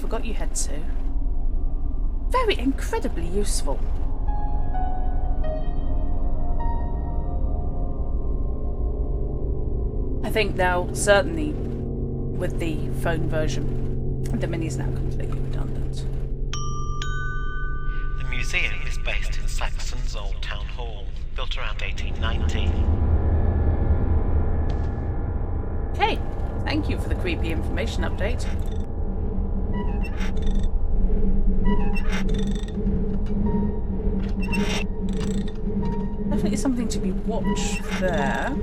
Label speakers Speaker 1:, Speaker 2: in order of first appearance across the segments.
Speaker 1: forgot you had to. Very incredibly useful. I think now, certainly with the phone version, the mini is now completely redundant.
Speaker 2: The museum is based in Saxon's Old Town Hall, built around 1890.
Speaker 1: Okay, thank you for the creepy information update. Definitely something to be watched there.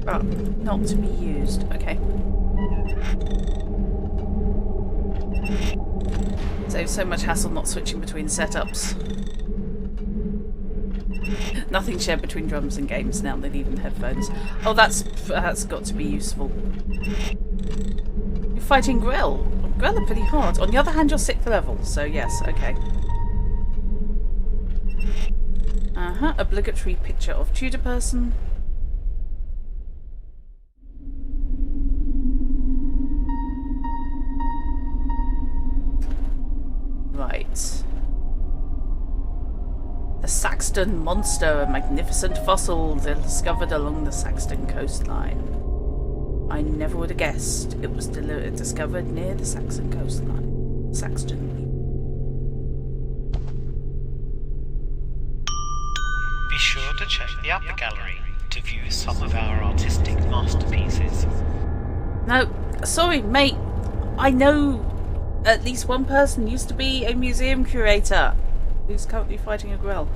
Speaker 1: Oh, not to be used. Okay. Saves so much hassle not switching between setups. Nothing shared between drums and games now, not even headphones. Oh, that's got to be useful. You're fighting Grell. Grell are pretty hard. On the other hand, you're 6th level, so yes, okay. Obligatory picture of Tudor person. Right. The Saxton monster, a magnificent fossil discovered along the Saxton coastline. I never would have guessed it was discovered near the Saxon coastline. Saxton.
Speaker 2: Be sure to check the upper gallery to view some of our artistic masterpieces.
Speaker 1: No, sorry, mate. I know at least one person used to be a museum curator who's currently fighting a Grell.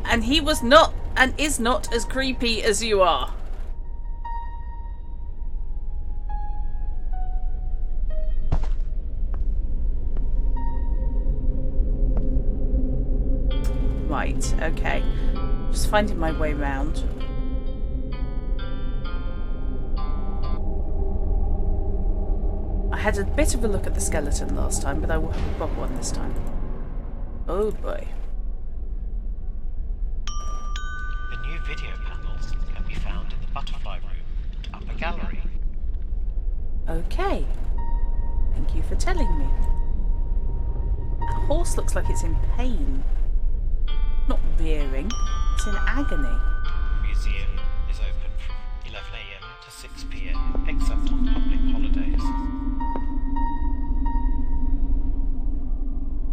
Speaker 1: And he was not and is not as creepy as you are. Right, okay. Just finding my way round. I had a bit of a look at the skeleton last time, but I will have a proper one this time. Oh boy.
Speaker 2: The new video panels can be found in the butterfly room and upper gallery.
Speaker 1: Okay. Thank you for telling me. That horse looks like it's in pain. Not rearing, it's in agony.
Speaker 2: The museum is open from 11 AM to 6 PM, except on public holidays.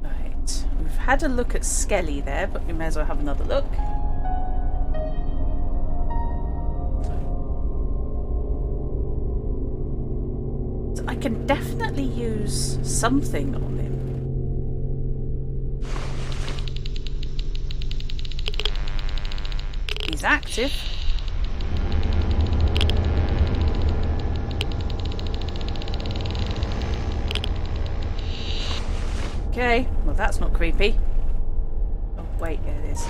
Speaker 1: Right, we've had a look at Skelly there, but we may as well have another look. So I can definitely use something on him. He's active. Okay, well that's not creepy. Oh wait, yeah it is.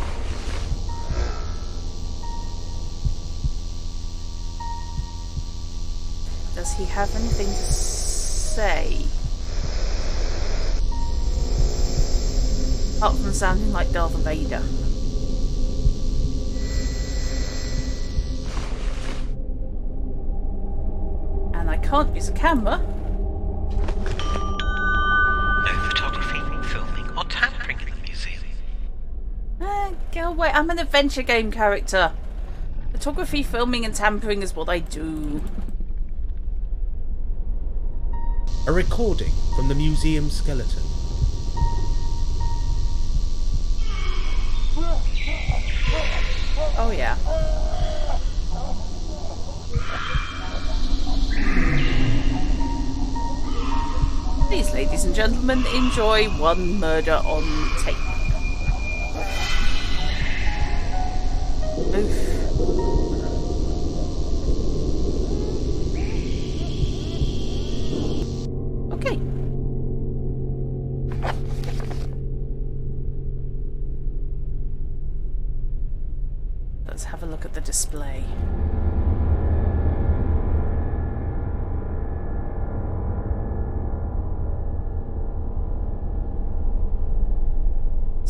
Speaker 1: Does he have anything to say? Apart from sounding like Darth Vader. And I can't use a camera.
Speaker 2: No photography, filming, or tampering in the museum.
Speaker 1: Go away, I'm an adventure game character. Photography, filming, and tampering is what I do.
Speaker 3: A recording from the museum skeleton.
Speaker 1: Oh yeah. Please, ladies and gentlemen, enjoy one murder on tape. Oof. Okay. Let's have a look at the display.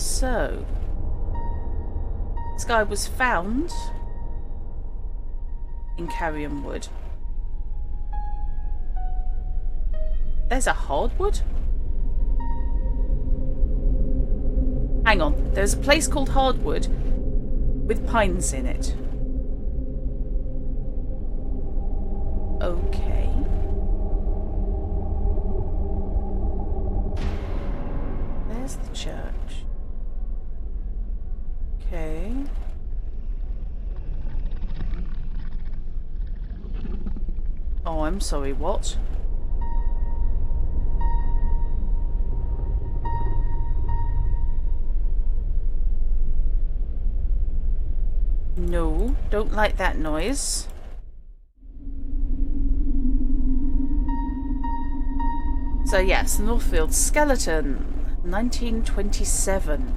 Speaker 1: So, this guy was found in Carrion Wood. There's a hardwood? Hang on, there's a place called Hardwood with pines in it. Okay. There's the church. Okay. Oh, I'm sorry, what? No, don't like that noise. So yes, Northfield skeleton, 1927.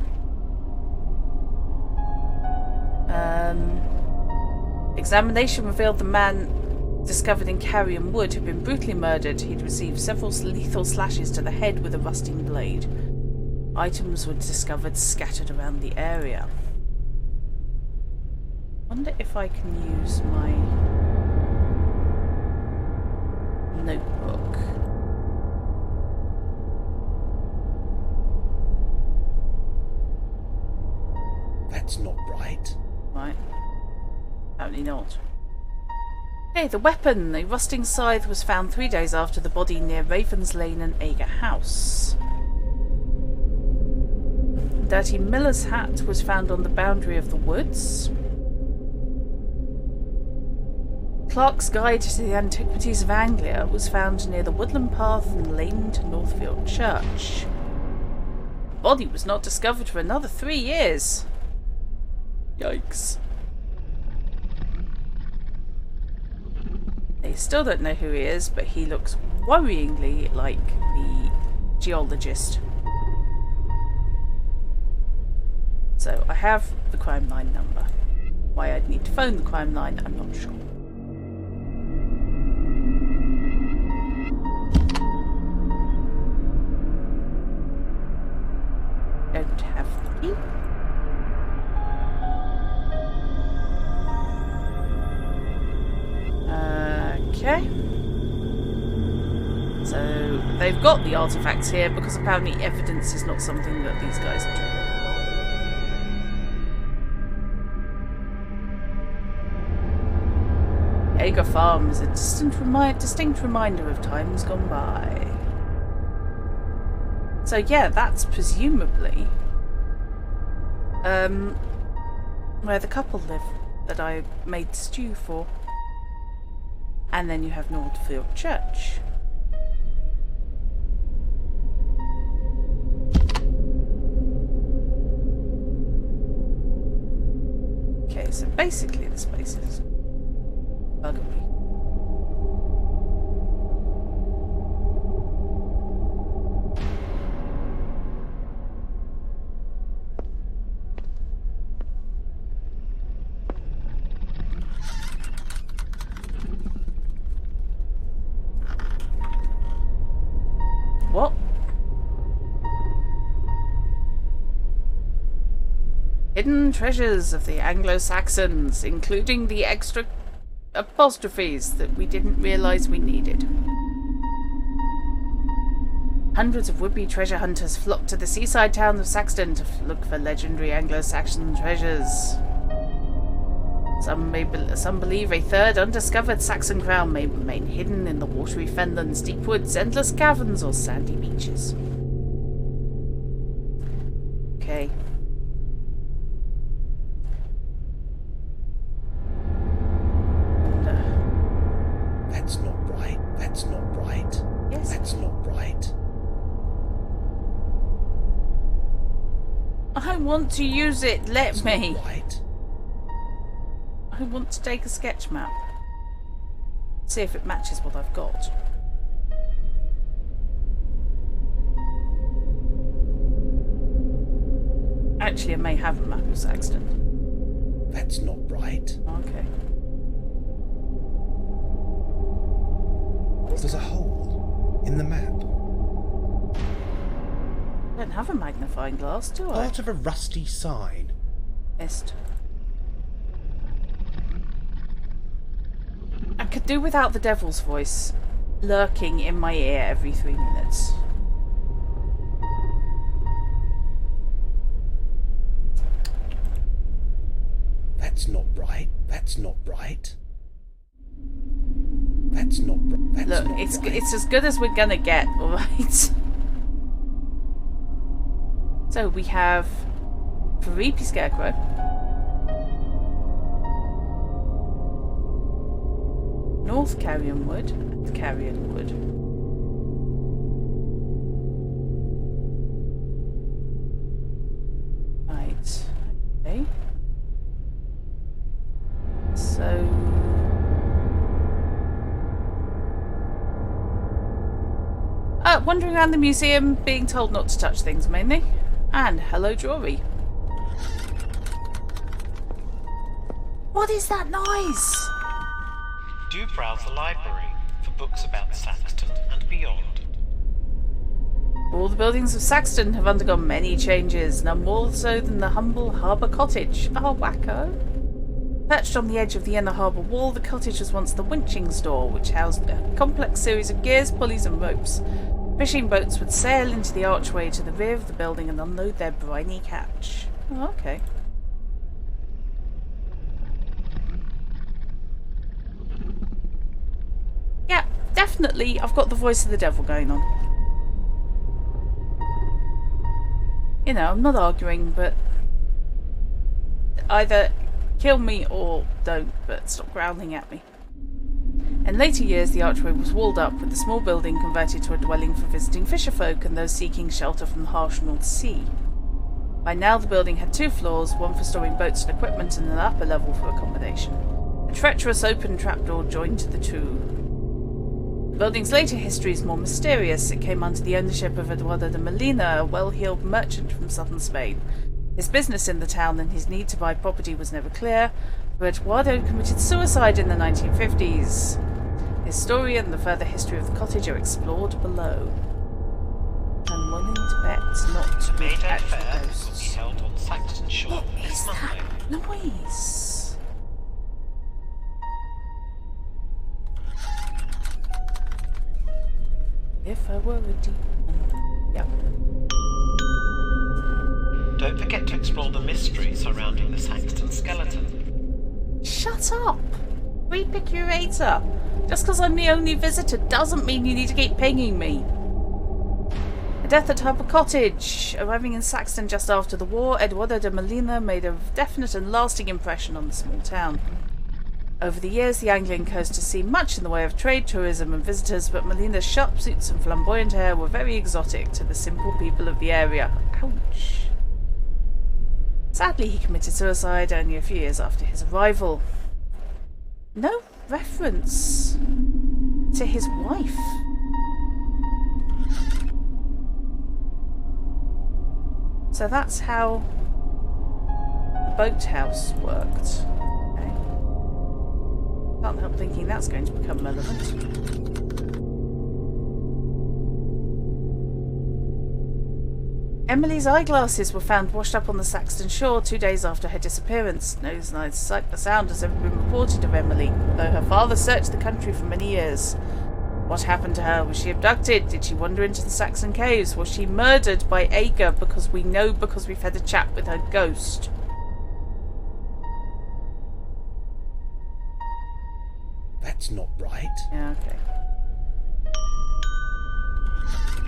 Speaker 1: Examination revealed the man discovered in Carrion Wood had been brutally murdered. He'd received several lethal slashes to the head with a rusting blade. Items were discovered scattered around the area. Wonder if I can use my notebook.
Speaker 3: That's not right.
Speaker 1: Right. Apparently not. Okay, the weapon. A rusting scythe was found 3 days after the body near Ravens Lane and Ager House. A dirty miller's hat was found on the boundary of the woods. Clark's Guide to the Antiquities of Anglia was found near the woodland path and lane to Northfield Church. The body was not discovered for another 3 years. Yikes. They still don't know who he is, but he looks worryingly like the geologist. So I have the crime line number. Why I'd need to phone the crime line, I'm not sure. Don't have the key. Okay. So they've got the artifacts here because apparently evidence is not something that these guys are doing. Ager Farm is a distinct reminder of times gone by. So yeah, that's presumably where the couple live that I made stew for. And then you have Northfield Church. Okay, so basically this place is buggery. What? Hidden treasures of the Anglo-Saxons, including the extra apostrophes that we didn't realise we needed. Hundreds of would-be treasure hunters flocked to the seaside town of Saxton to look for legendary Anglo-Saxon treasures. Some believe a third undiscovered Saxon crown may remain hidden in the watery fenlands, deep woods, endless caverns, or sandy beaches. Okay.
Speaker 3: That's not right. That's not right.
Speaker 1: Yes.
Speaker 3: That's not right.
Speaker 1: I want to use it. Let
Speaker 3: That's
Speaker 1: me.
Speaker 3: not right.
Speaker 1: I want to take a sketch map. See if it matches what I've got. Actually, I may have a map of Saxton.
Speaker 3: That's not right.
Speaker 1: Okay.
Speaker 3: There's a hole in the map.
Speaker 1: I don't have a magnifying glass, do I?
Speaker 3: Part of a rusty sign.
Speaker 1: Est. I could do without the devil's voice lurking in my ear every 3 minutes.
Speaker 3: That's not right. That's not right. That's not right.
Speaker 1: Look, it's as good as we're gonna get, alright? So we have Creepy Scarecrow. North Carrion Wood and Carrion Wood. Right. Okay. So... wandering around the museum, being told not to touch things mainly. And hello, jewellery. What is that noise?
Speaker 2: Do browse the library for books about Saxton and beyond.
Speaker 1: All the buildings of Saxton have undergone many changes, none more so than the humble harbour cottage. Oh, wacko. Perched on the edge of the inner harbour wall, the cottage was once the winching store, which housed a complex series of gears, pulleys and ropes. Fishing boats would sail into the archway to the rear of the building and unload their briny catch. Oh, okay. Yeah, definitely I've got the voice of the devil going on. You know, I'm not arguing, but either kill me or don't, but stop growling at me. In later years, the archway was walled up, with the small building converted to a dwelling for visiting fisherfolk and those seeking shelter from the harsh North Sea. By now, the building had 2 floors, one for storing boats and equipment and an upper level for accommodation. A treacherous open trapdoor joined the two. The building's later history is more mysterious. It came under the ownership of Eduardo de Molina, a well-heeled merchant from southern Spain. His business in the town and his need to buy property was never clear, but Eduardo committed suicide in the 1950s. His story and the further history of the cottage are explored below. I'm willing to bet not
Speaker 2: The
Speaker 1: with
Speaker 2: Mayday
Speaker 1: actual
Speaker 2: Fair will be
Speaker 1: ghosts.
Speaker 2: held on Saxton Shore
Speaker 1: What
Speaker 2: this
Speaker 1: is
Speaker 2: Monday.
Speaker 1: that noise? If I were a demon. Yep.
Speaker 2: Don't forget to explore the mystery surrounding the Saxton skeleton.
Speaker 1: Shut up! Creepy curator! Just because I'm the only visitor doesn't mean you need to keep pinging me. A death at Harbour Cottage. Arriving in Saxton just after the war, Eduardo de Molina made a definite and lasting impression on the small town. Over the years, the Anglian coast has seen much in the way of trade, tourism and visitors, but Molina's sharp suits and flamboyant hair were very exotic to the simple people of the area. Ouch. Sadly, he committed suicide only a few years after his arrival. No reference to his wife. So that's how the boathouse worked. Okay. Can't help thinking that's going to become relevant. Emily's eyeglasses were found washed up on the Saxton shore 2 days after her disappearance. No sight or sound has ever been reported of Emily, though her father searched the country for many years. What happened to her? Was she abducted? Did she wander into the Saxon caves? Was she murdered by Aga because we've had a chat with her ghost?
Speaker 3: That's not right.
Speaker 1: Yeah, okay.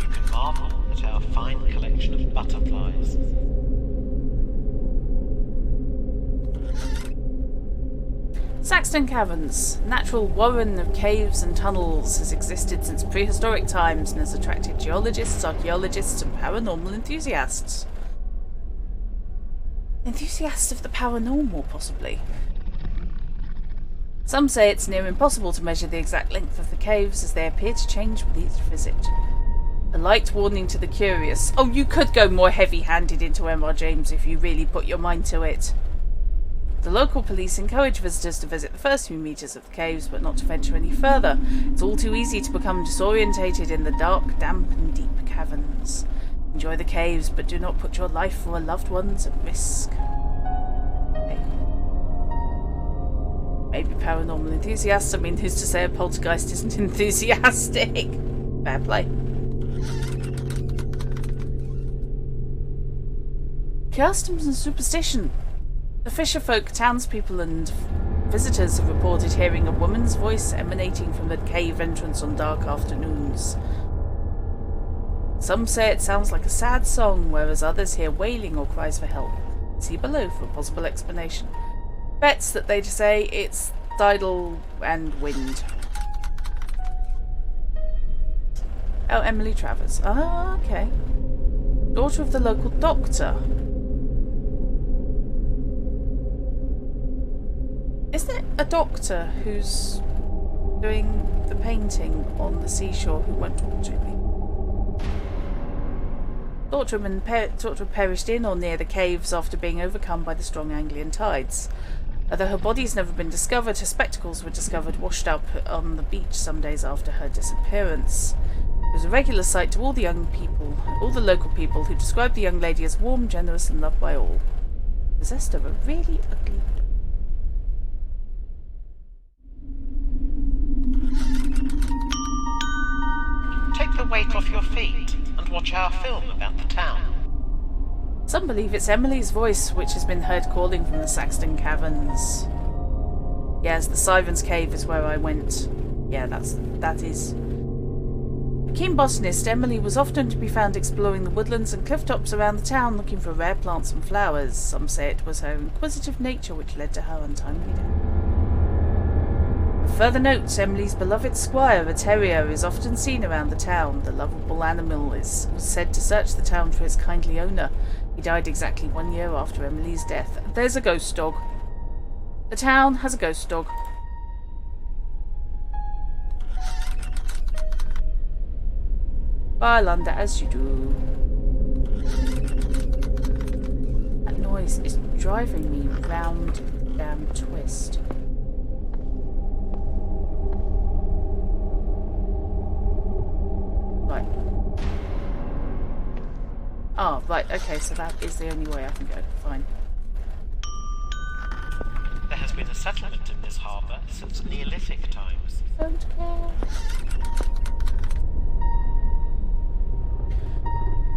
Speaker 2: You can marvel at our fine collection of butterflies.
Speaker 1: Saxton Caverns, natural warren of caves and tunnels, has existed since prehistoric times and has attracted geologists, archaeologists and paranormal enthusiasts. Enthusiasts of the paranormal, possibly. Some say it's near impossible to measure the exact length of the caves as they appear to change with each visit. A light warning to the curious. Oh, you could go more heavy-handed into M.R. James if you really put your mind to it. The local police encourage visitors to visit the first few meters of the caves, but not to venture any further. It's all too easy to become disorientated in the dark, damp and deep caverns. Enjoy the caves, but do not put your life or loved ones at risk. Okay. Maybe paranormal enthusiasts. I mean, who's to say a poltergeist isn't enthusiastic? Fair play. Customs and superstition. The fisherfolk, townspeople, and visitors have reported hearing a woman's voice emanating from the cave entrance on dark afternoons. Some say it sounds like a sad song, whereas others hear wailing or cries for help. See below for a possible explanation. Bets that they say it's tidal and wind. Oh, Emily Travers. Ah, okay. Daughter of the local doctor. Isn't it a doctor who's doing the painting on the seashore who won't talk to me? Thought to have perished in or near the caves after being overcome by the strong Anglian tides. Although her body's never been discovered, her spectacles were discovered washed up on the beach some days after her disappearance. It was a regular sight to all the local people who described the young lady as warm, generous, and loved by all. Possessed of a really ugly.
Speaker 2: Take the weight off your feet and watch our film about the town.
Speaker 1: Some believe it's Emily's voice which has been heard calling from the Saxton Caverns. Yes, the Sirens Cave is where I went. Yeah, that is. A keen botanist, Emily was often to be found exploring the woodlands and cliff tops around the town looking for rare plants and flowers. Some say it was her inquisitive nature which led to her untimely death. Further note, Emily's beloved squire, a terrier, is often seen around the town. The lovable animal was said to search the town for its kindly owner. He died exactly 1 year after Emily's death. There's a ghost dog. The town has a ghost dog. Bye, London, as you do. That noise is driving me round a damn twist. Right. Oh, right, okay, so that is the only way I can go. Fine.
Speaker 2: There has been a settlement in this harbour since Neolithic times.
Speaker 1: Don't care.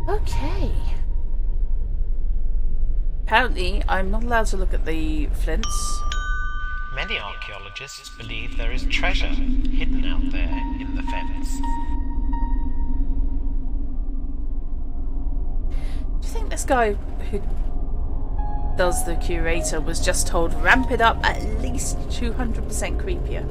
Speaker 1: Okay. Apparently, I'm not allowed to look at the flints.
Speaker 2: Many archaeologists believe there is treasure hidden out there in the fens.
Speaker 1: Do you think this guy who does the curator was just told ramp it up at least 200% creepier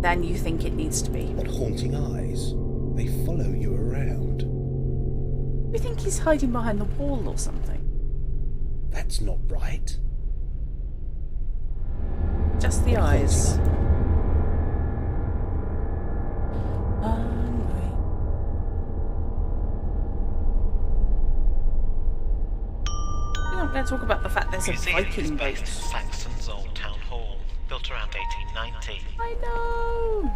Speaker 1: than you think it needs to be?
Speaker 3: What haunting eyes. They follow you around.
Speaker 1: Do you think he's hiding behind the wall or something?
Speaker 3: That's not right.
Speaker 1: Just the eyes. We're not going to talk about the fact there's a Viking boat.
Speaker 2: Based in Saxon's old town hall, built around 1890.
Speaker 1: I know!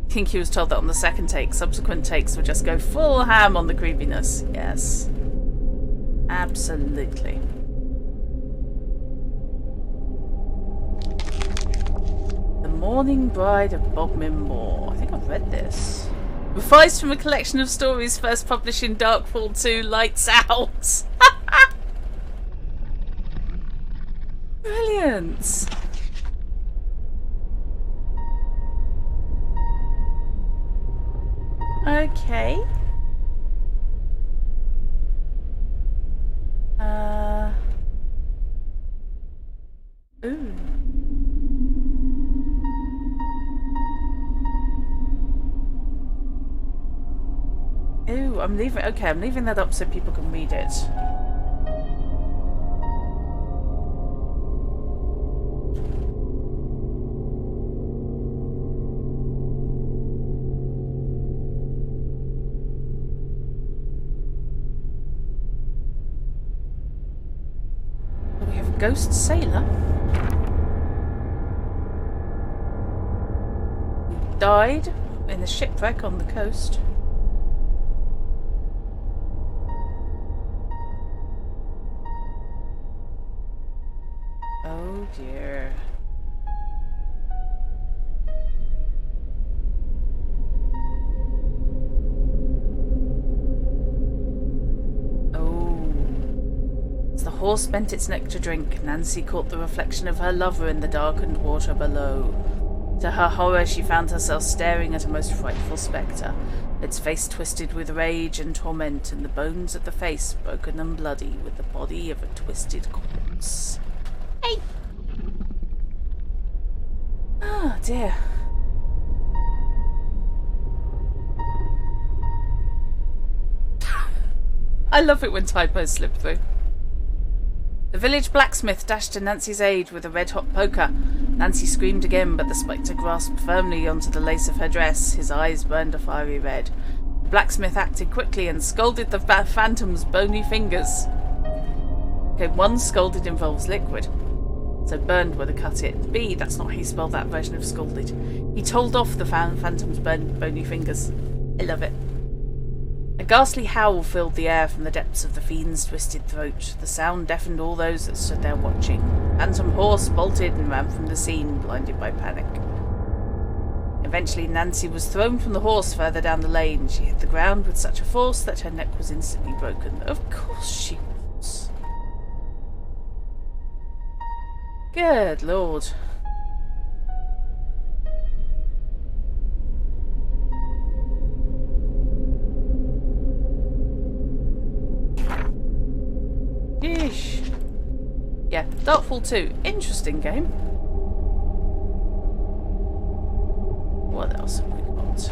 Speaker 1: I think he was told that on the second take. Subsequent takes would just go full ham on the creepiness. Yes. Absolutely. The Mourning Bride of Bodmin Moor. I think I've read this. Revised from a collection of stories first published in Darkfall 2, Lights Out. Brilliant. Okay. Ooh. Ooh, I'm leaving that up so people can read it. We have a ghost sailor who died in a shipwreck on the coast. dear. As the horse bent its neck to drink, Nancy caught the reflection of her lover in the darkened water below. To her horror, she found herself staring at a most frightful spectre, its face twisted with rage and torment, and the bones of the face broken and bloody with the body of a twisted corpse. Hey! Oh dear. I love it when typos slip through. The village blacksmith dashed to Nancy's aid with a red-hot poker. Nancy screamed again, but the spectre grasped firmly onto the lace of her dress. His eyes burned a fiery red. The blacksmith acted quickly and scolded the phantom's bony fingers. Okay, one, scolded involves liquid, so burned would have cut it. B, that's not how you spell that version of scolded. He told off the phantom's bony fingers. I love it. A ghastly howl filled the air from the depths of the fiend's twisted throat. The sound deafened all those that stood there watching. Phantom horse bolted and ran from the scene, blinded by panic. Eventually, Nancy was thrown from the horse further down the lane. She hit the ground with such a force that her neck was instantly broken. Of course she was. Good Lord. Yeesh. Yeah, Darkfall 2. Interesting game. What else have we got?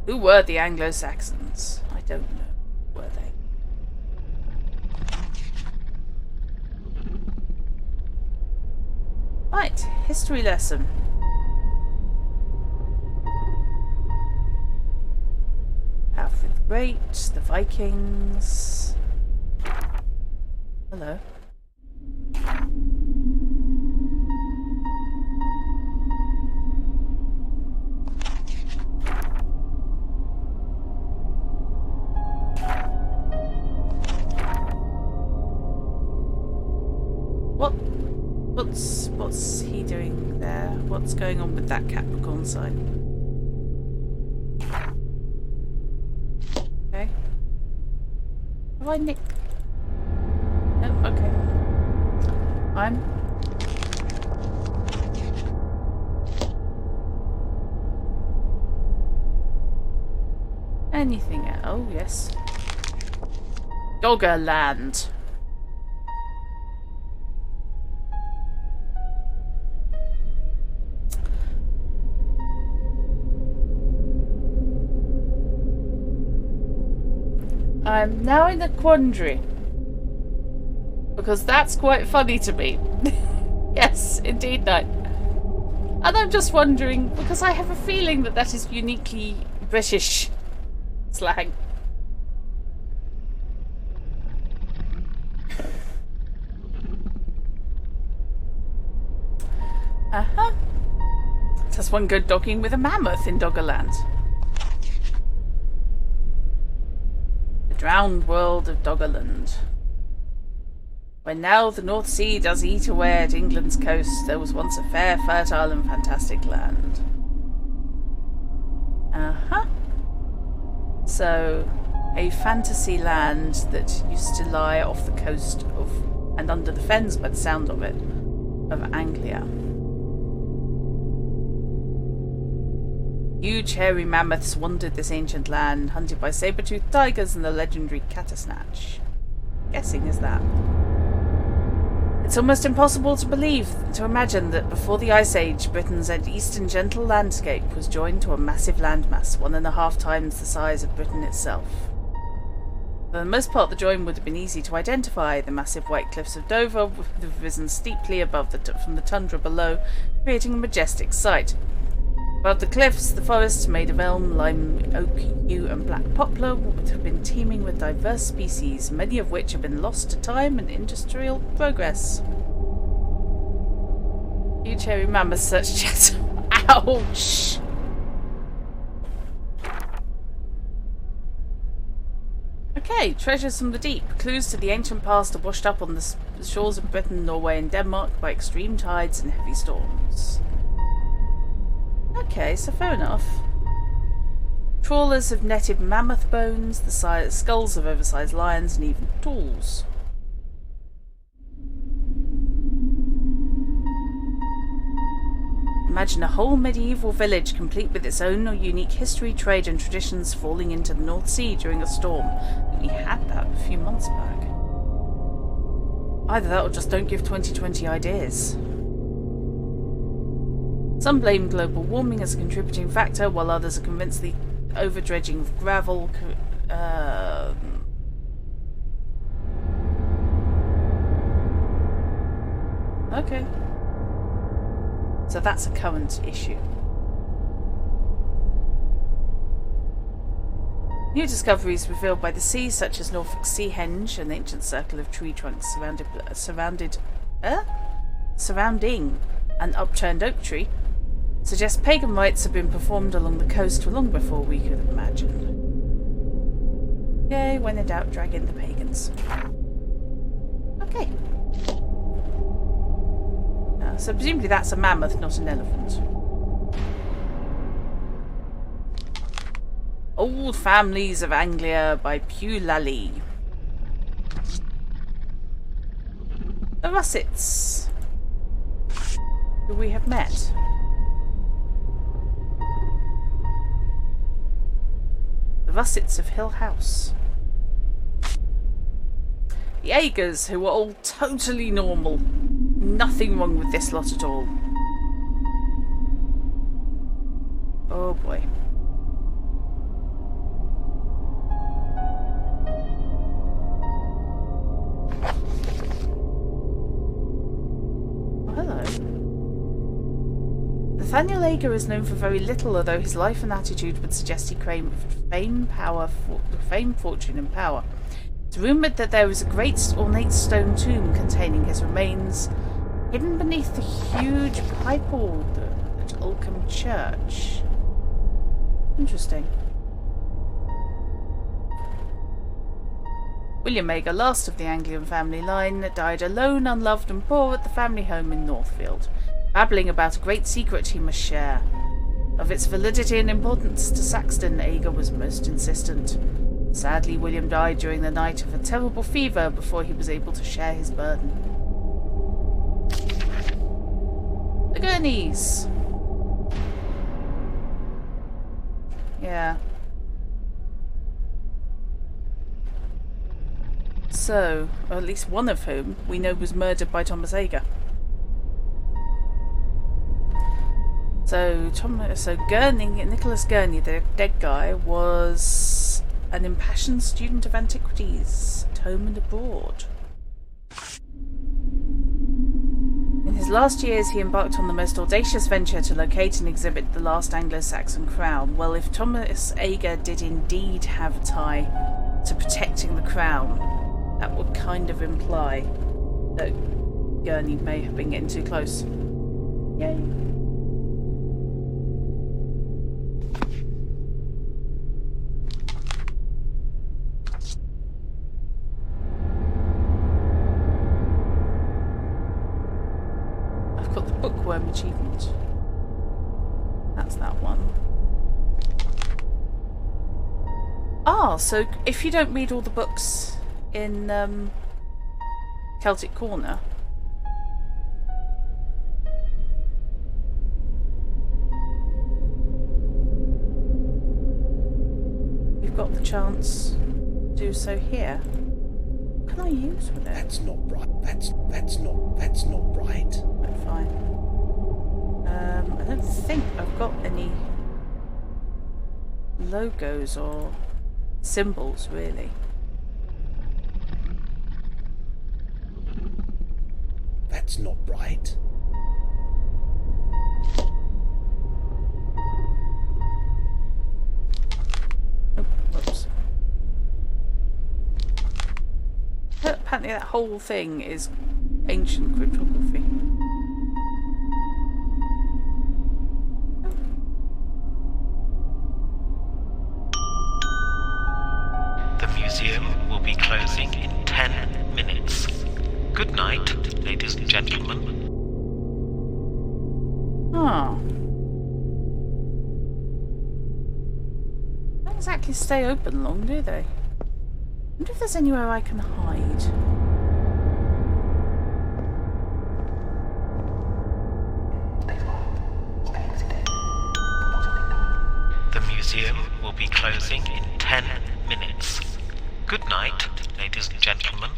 Speaker 1: Who were the Anglo-Saxons? I don't know. Were they? Right, history lesson. Alfred the Great, the Vikings. Hello. What's he doing there? What's going on with that Capricorn sign? Okay. Have I nicked? No, okay. I'm... Anything else? Oh, yes. Doggerland. I'm now in a quandary. Because that's quite funny to me. Yes, indeed not. And I'm just wondering, because I have a feeling that that is uniquely British slang. Uh-huh. Does one go dogging with a mammoth in Doggerland? The drowned world of Doggerland. When now the North Sea does eat away at England's coast, there was once a fair, fertile and fantastic land. Uh-huh. So, a fantasy land that used to lie off the coast of, and under the fens by the sound of it, of Anglia. Huge hairy mammoths wandered this ancient land, hunted by saber-toothed tigers and the legendary Catersnatch. Guessing is that. It's almost impossible to imagine that before the Ice Age, Britain's eastern gentle landscape was joined to a massive landmass, 1.5 times the size of Britain itself. For the most part, the join would have been easy to identify. The massive white cliffs of Dover would have risen steeply above from the tundra below, creating a majestic sight. Above the cliffs, the forests made of elm, lime, oak, yew and black poplar would have been teeming with diverse species, many of which have been lost to time and industrial progress. Huge hairy mammoth search chat. Ouch! Okay, treasures from the deep. Clues to the ancient past are washed up on the shores of Britain, Norway and Denmark by extreme tides and heavy storms. Okay, so fair enough. Trawlers have netted mammoth bones, the skulls of oversized lions, and even tools. Imagine a whole medieval village complete with its own unique history, trade and traditions falling into the North Sea during a storm. We had that a few months back. Either that or just don't give 2020 ideas. Some blame global warming as a contributing factor, while others are convinced the over-dredging of gravel... Okay. So that's a current issue. New discoveries revealed by the sea, such as Norfolk Sea Henge, an ancient circle of tree trunks surrounding an upturned oak tree, suggest pagan rites have been performed along the coast long before we could have imagined. Yay, when in doubt, drag in the pagans. Okay. So presumably that's a mammoth, not an elephant. Old Families of Anglia by Pugh Lally. The Russets, who we have met. The Russets of Hill House. The Agers, who were all totally normal. Nothing wrong with this lot at all. Oh boy. Oh, hello. Nathaniel Ager is known for very little, although his life and attitude would suggest he craved fame, fortune and power. It's rumoured that there is a great ornate stone tomb containing his remains, hidden beneath the huge pipe organ at Oldcombe Church. Interesting. William Ager, last of the Anglian family line, died alone, unloved and poor at the family home in Northfield, babbling about a great secret he must share. Of its validity and importance to Saxton, Ager was most insistent. Sadly, William died during the night of a terrible fever before he was able to share his burden. The Gurneys! Yeah. So, or at least one of whom we know was murdered by Thomas Ager. So, Nicholas Gurney, the dead guy, was an impassioned student of antiquities at home and abroad. In his last years, he embarked on the most audacious venture to locate and exhibit the last Anglo-Saxon crown. Well, if Thomas Ager did indeed have a tie to protecting the crown, that would kind of imply that Gurney may have been getting too close. Yay. I've got the bookworm achievement. That's that one. Ah, so if you don't read all the books in Celtic Corner, you've got the chance to do so here. What can I use with it?
Speaker 3: That's not right. That's not right.
Speaker 1: Oh, fine. I don't think I've got any logos or symbols really.
Speaker 3: That's not right.
Speaker 1: Oh, whoops. Apparently that whole thing is ancient cryptography.
Speaker 2: The museum will be closing in 10 minutes. Good night, ladies and gentlemen.
Speaker 1: Oh. Don't exactly stay open long, do they? I wonder if there's anywhere I can hide.
Speaker 2: The museum will be closing in 10 minutes. Good night, ladies and gentlemen.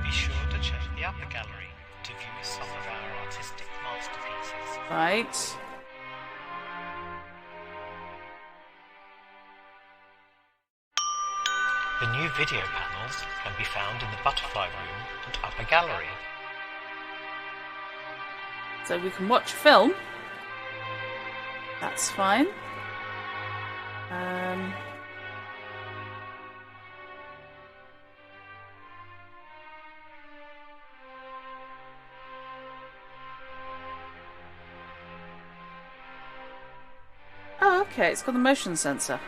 Speaker 2: Be sure to check the upper gallery to view some of our artistic masterpieces.
Speaker 1: Right.
Speaker 2: The new video panels can be found in the butterfly room and upper gallery.
Speaker 1: So we can watch film. That's fine. Oh, okay. It's got the motion sensor.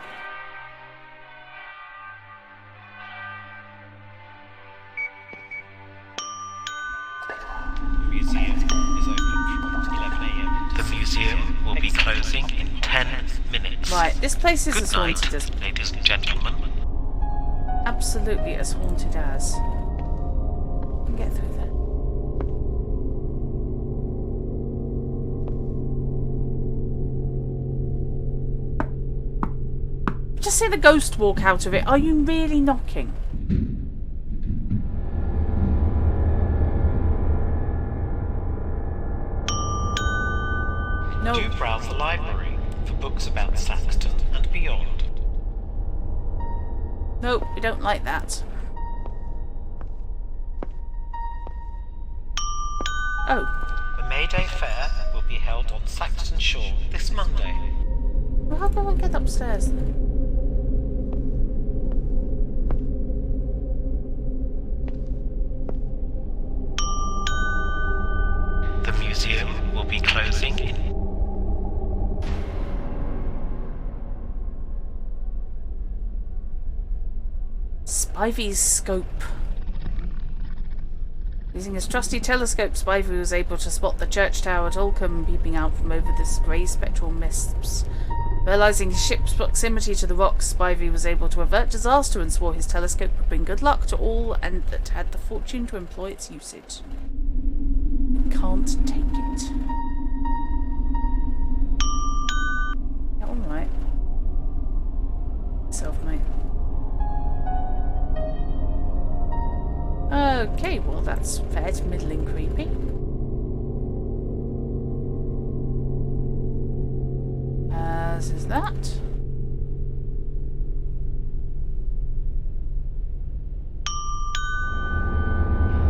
Speaker 2: The museum is open from 11 a.m. The museum will be closing in 10 minutes.
Speaker 1: Right, this place is
Speaker 2: Good
Speaker 1: as
Speaker 2: night,
Speaker 1: haunted as...
Speaker 2: ladies and gentlemen.
Speaker 1: Absolutely as haunted as. I can get through there. Just see the ghost walk out of it. Are you really knocking? No.
Speaker 2: Do browse the library for books about Saxton and beyond.
Speaker 1: Nope, we don't like that. Oh.
Speaker 2: The May Day Fair will be held on Saxton Shore this Monday.
Speaker 1: Well, how do I get upstairs then?
Speaker 2: The museum will be closing in...
Speaker 1: Spivey's scope. Using his trusty telescope, Spivey was able to spot the church tower at Olcombe peeping out from over the grey spectral mists. Realising his ship's proximity to the rocks, Spivey was able to avert disaster and swore his telescope would bring good luck to all and that had the fortune to employ its usage. I can't take it. Yeah, alright. Self, mate. Okay, well that's fair to middling creepy. As is that.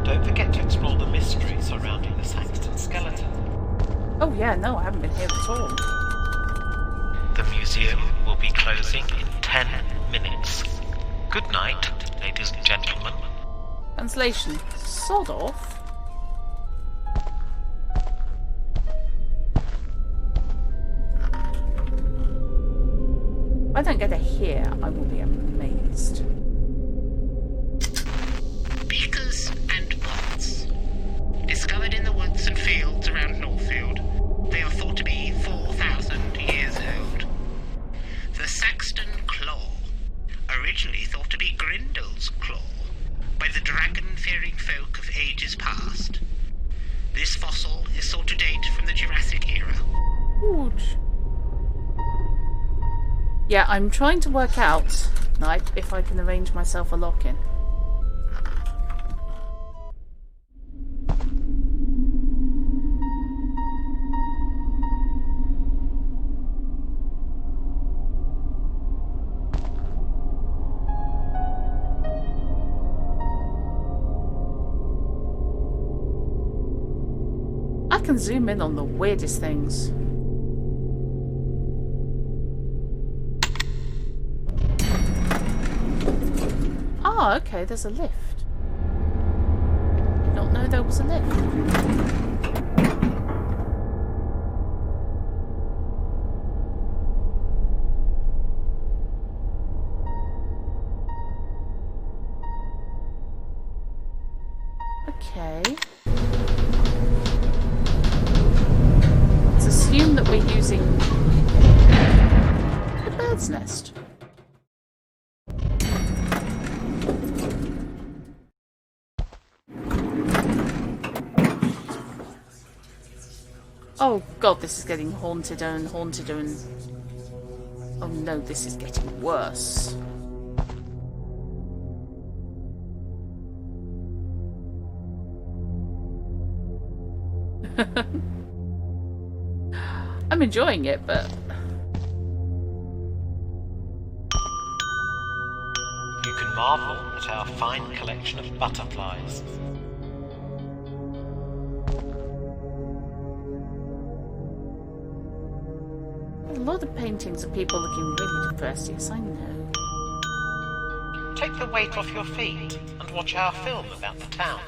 Speaker 2: Don't forget to explore the mystery surrounding the Saxton skeleton.
Speaker 1: Oh yeah, no, I haven't been here at all.
Speaker 2: The museum will be closing in 10 minutes. Good night, ladies and gentlemen.
Speaker 1: Translation. Sod off. If I don't get a here, I will be amazed.
Speaker 4: Beakers and pots. Discovered in the woods and fields around Northfield, they are thought to be 4,000 years old. The Saxton Claw, originally thought to be Grindel's Claw, by the dragon-fearing folk of ages past. This fossil is thought to date from the Jurassic era.
Speaker 1: Ouch. Yeah, I'm trying to work out, like, if I can arrange myself a lock-in. I can zoom in on the weirdest things. Oh, okay, there's a lift. Did not know there was a lift. Okay. Let's assume that we're using the bird's nest. Oh god, this is getting haunted and haunted and... Oh no, this is getting worse. I'm enjoying it, but...
Speaker 2: You can marvel at our fine collection of butterflies.
Speaker 1: A lot of paintings of people looking really depressed. Yes, I know.
Speaker 2: Take the weight off your feet and watch our film about the town.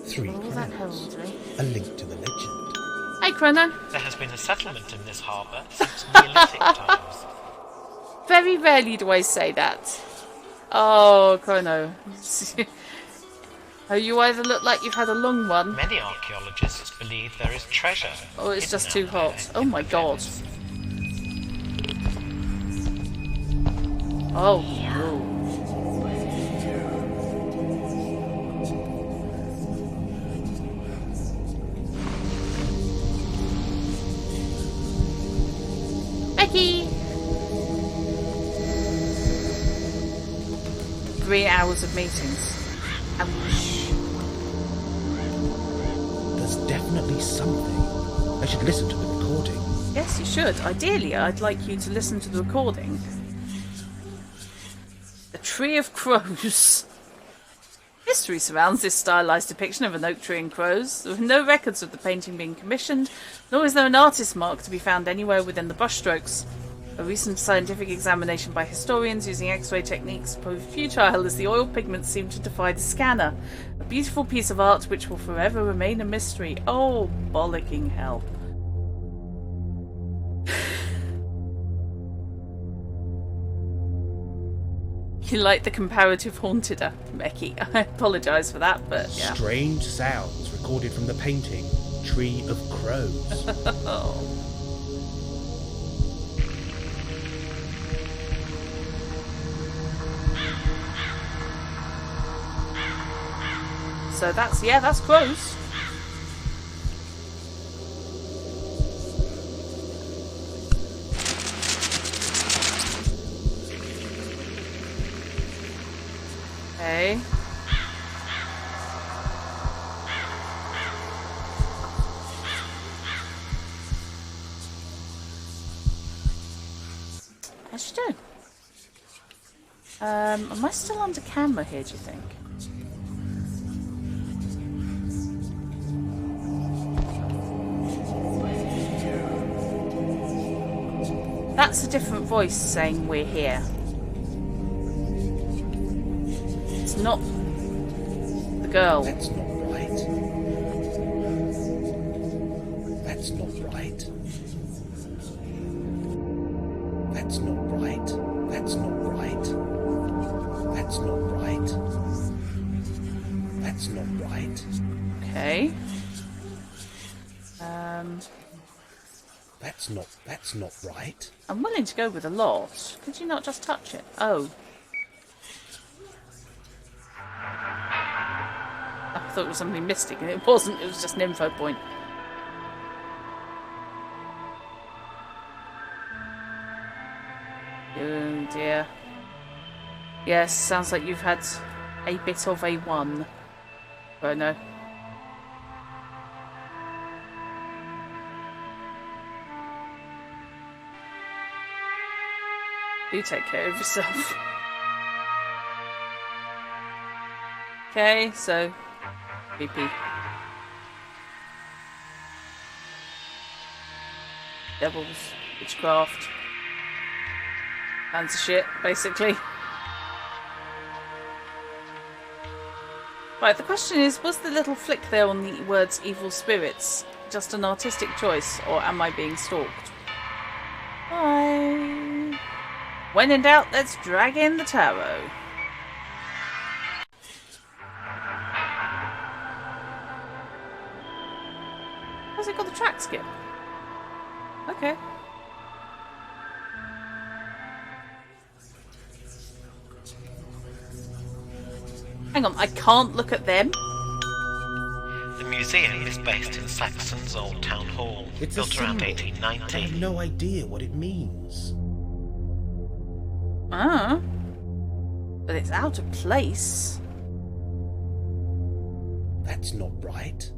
Speaker 3: Three
Speaker 1: All that
Speaker 3: crowns.
Speaker 1: heraldry.
Speaker 3: A link to the legend.
Speaker 1: Hey, Chrono.
Speaker 2: There has been a settlement in this harbour since Neolithic times.
Speaker 1: Very rarely do I say that. Oh, Chrono. Oh, you either look like you've had a long one,
Speaker 2: Many archaeologists believe there is treasure.
Speaker 1: or it's
Speaker 2: hidden
Speaker 1: just too
Speaker 2: out there
Speaker 1: hot. Oh
Speaker 2: in
Speaker 1: my
Speaker 2: the
Speaker 1: god.
Speaker 2: depths.
Speaker 1: Oh, no. Becky! 3 hours of meetings. Ouch.
Speaker 3: There's definitely something. I should listen to the recording.
Speaker 1: Yes, you should. Ideally, I'd like you to listen to the recording. The Tree of Crows. History surrounds this stylized depiction of an oak tree and crows. There are no records of the painting being commissioned, nor is there an artist's mark to be found anywhere within the brushstrokes. A recent scientific examination by historians using X-ray techniques proved futile as the oil pigments seem to defy the scanner. A beautiful piece of art which will forever remain a mystery. Oh, bollocking hell. You like the comparative haunted-er, Becky. I apologise for that, but yeah.
Speaker 3: Strange sounds recorded from the painting Tree of Crows.
Speaker 1: Oh. So that's crows. Okay. How's she doing? Am I still under camera here, do you think? That's a different voice saying we're here. It's not the girl.
Speaker 3: That's not right. That's not right. That's not right. That's not right. That's not right. That's not right.
Speaker 1: Okay.
Speaker 3: That's not right.
Speaker 1: I'm willing to go with a lot. Could you not just touch it? Oh. I thought it was something mystic, and it wasn't. It was just an info point. Oh dear. Yes, sounds like you've had a bit of a one. Oh no. You take care of yourself. Okay, so creepy. Devils, witchcraft, fancy shit, basically. Right, the question is, was the little flick there on the words evil spirits just an artistic choice, or am I being stalked? Bye. When in doubt, let's drag in the tarot. Has it got the track skip? Okay. Hang on, I can't look at them?
Speaker 2: The museum is based in Saxon's Old Town Hall,
Speaker 3: It's
Speaker 2: built
Speaker 3: a
Speaker 2: around
Speaker 3: symbol. I
Speaker 2: 1890.
Speaker 3: have no idea what it means.
Speaker 1: Ah. But it's out of place.
Speaker 3: That's not right.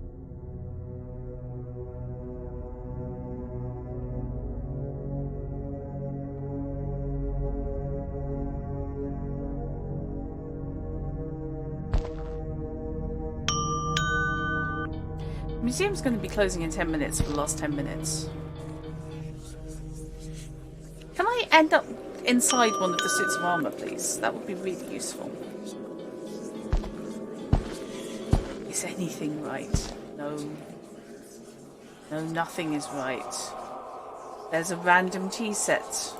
Speaker 1: The museum's going to be closing in 10 minutes for the last 10 minutes. Can I end up inside one of the suits of armour, please? That would be really useful. Is anything right? No. No, nothing is right. There's a random tea set.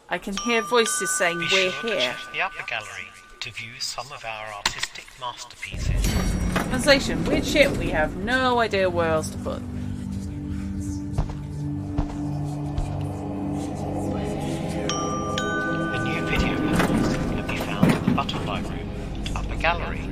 Speaker 1: I can hear voices saying,
Speaker 2: Be
Speaker 1: "We're
Speaker 2: sure to
Speaker 1: here."
Speaker 2: check the upper gallery to view some of our artistic masterpieces.
Speaker 1: Translation, weird shit, we have no idea where else to put.
Speaker 2: The new video panels can be found in the butterfly room and upper gallery.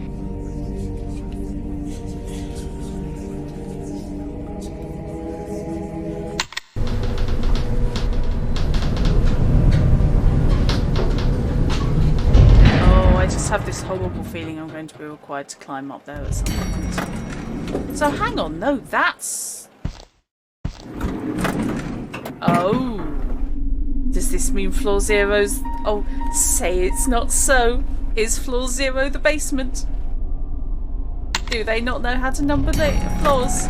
Speaker 1: Oh, I just have this horrible feeling I'm going to be required to climb up there at some point. So hang on, no, that's... Oh. Does this mean floor zero's... Oh, say it's not so. Is floor zero the basement? Do they not know how to number the floors?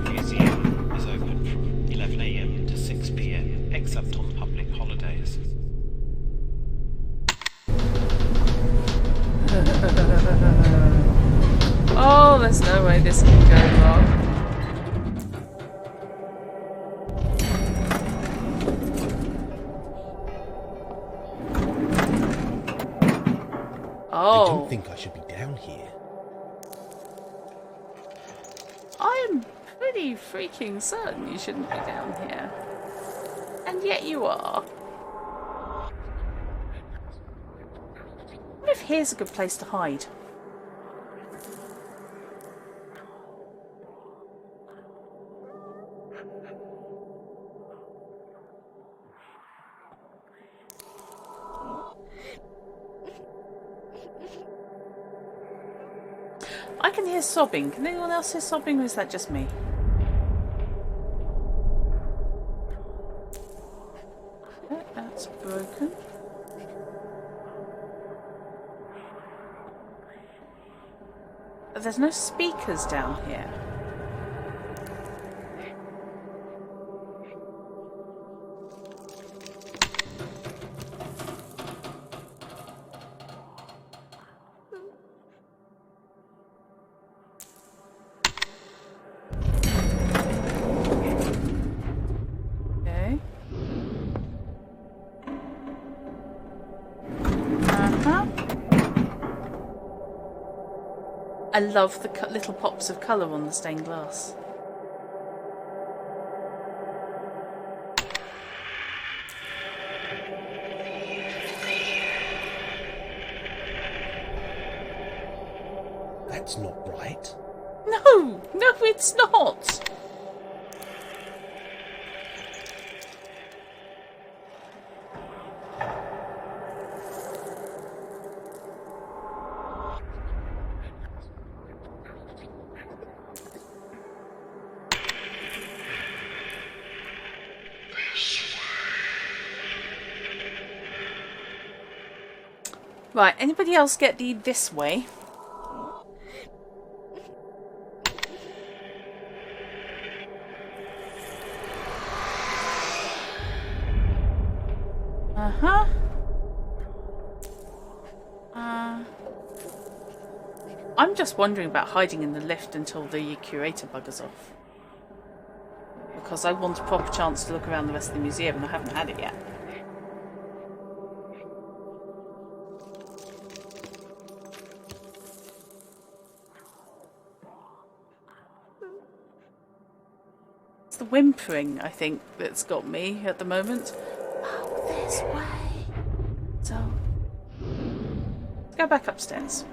Speaker 2: The museum is open from 11 AM to 6 PM, except on public holidays.
Speaker 1: Oh, there's no way this can go wrong.
Speaker 3: I
Speaker 1: Oh,
Speaker 3: don't think I should be down here.
Speaker 1: I'm pretty freaking certain you shouldn't be down here. And yet you are. What if here's a good place to hide? I can hear sobbing. Can anyone else hear sobbing, or is that just me? Okay, that's broken. But there's no speakers down here. Okay. Uh-huh. I love the little pops of colour on the stained glass.
Speaker 3: That's not right.
Speaker 1: No! No, it's not! Right, anybody else get the this way? Uh-huh. I'm just wondering about hiding in the lift until the curator buggers off. Because I want a proper chance to look around the rest of the museum and I haven't had it yet. It's the whimpering, I think, that's got me at the moment. Oh, this way. So, let's go back upstairs.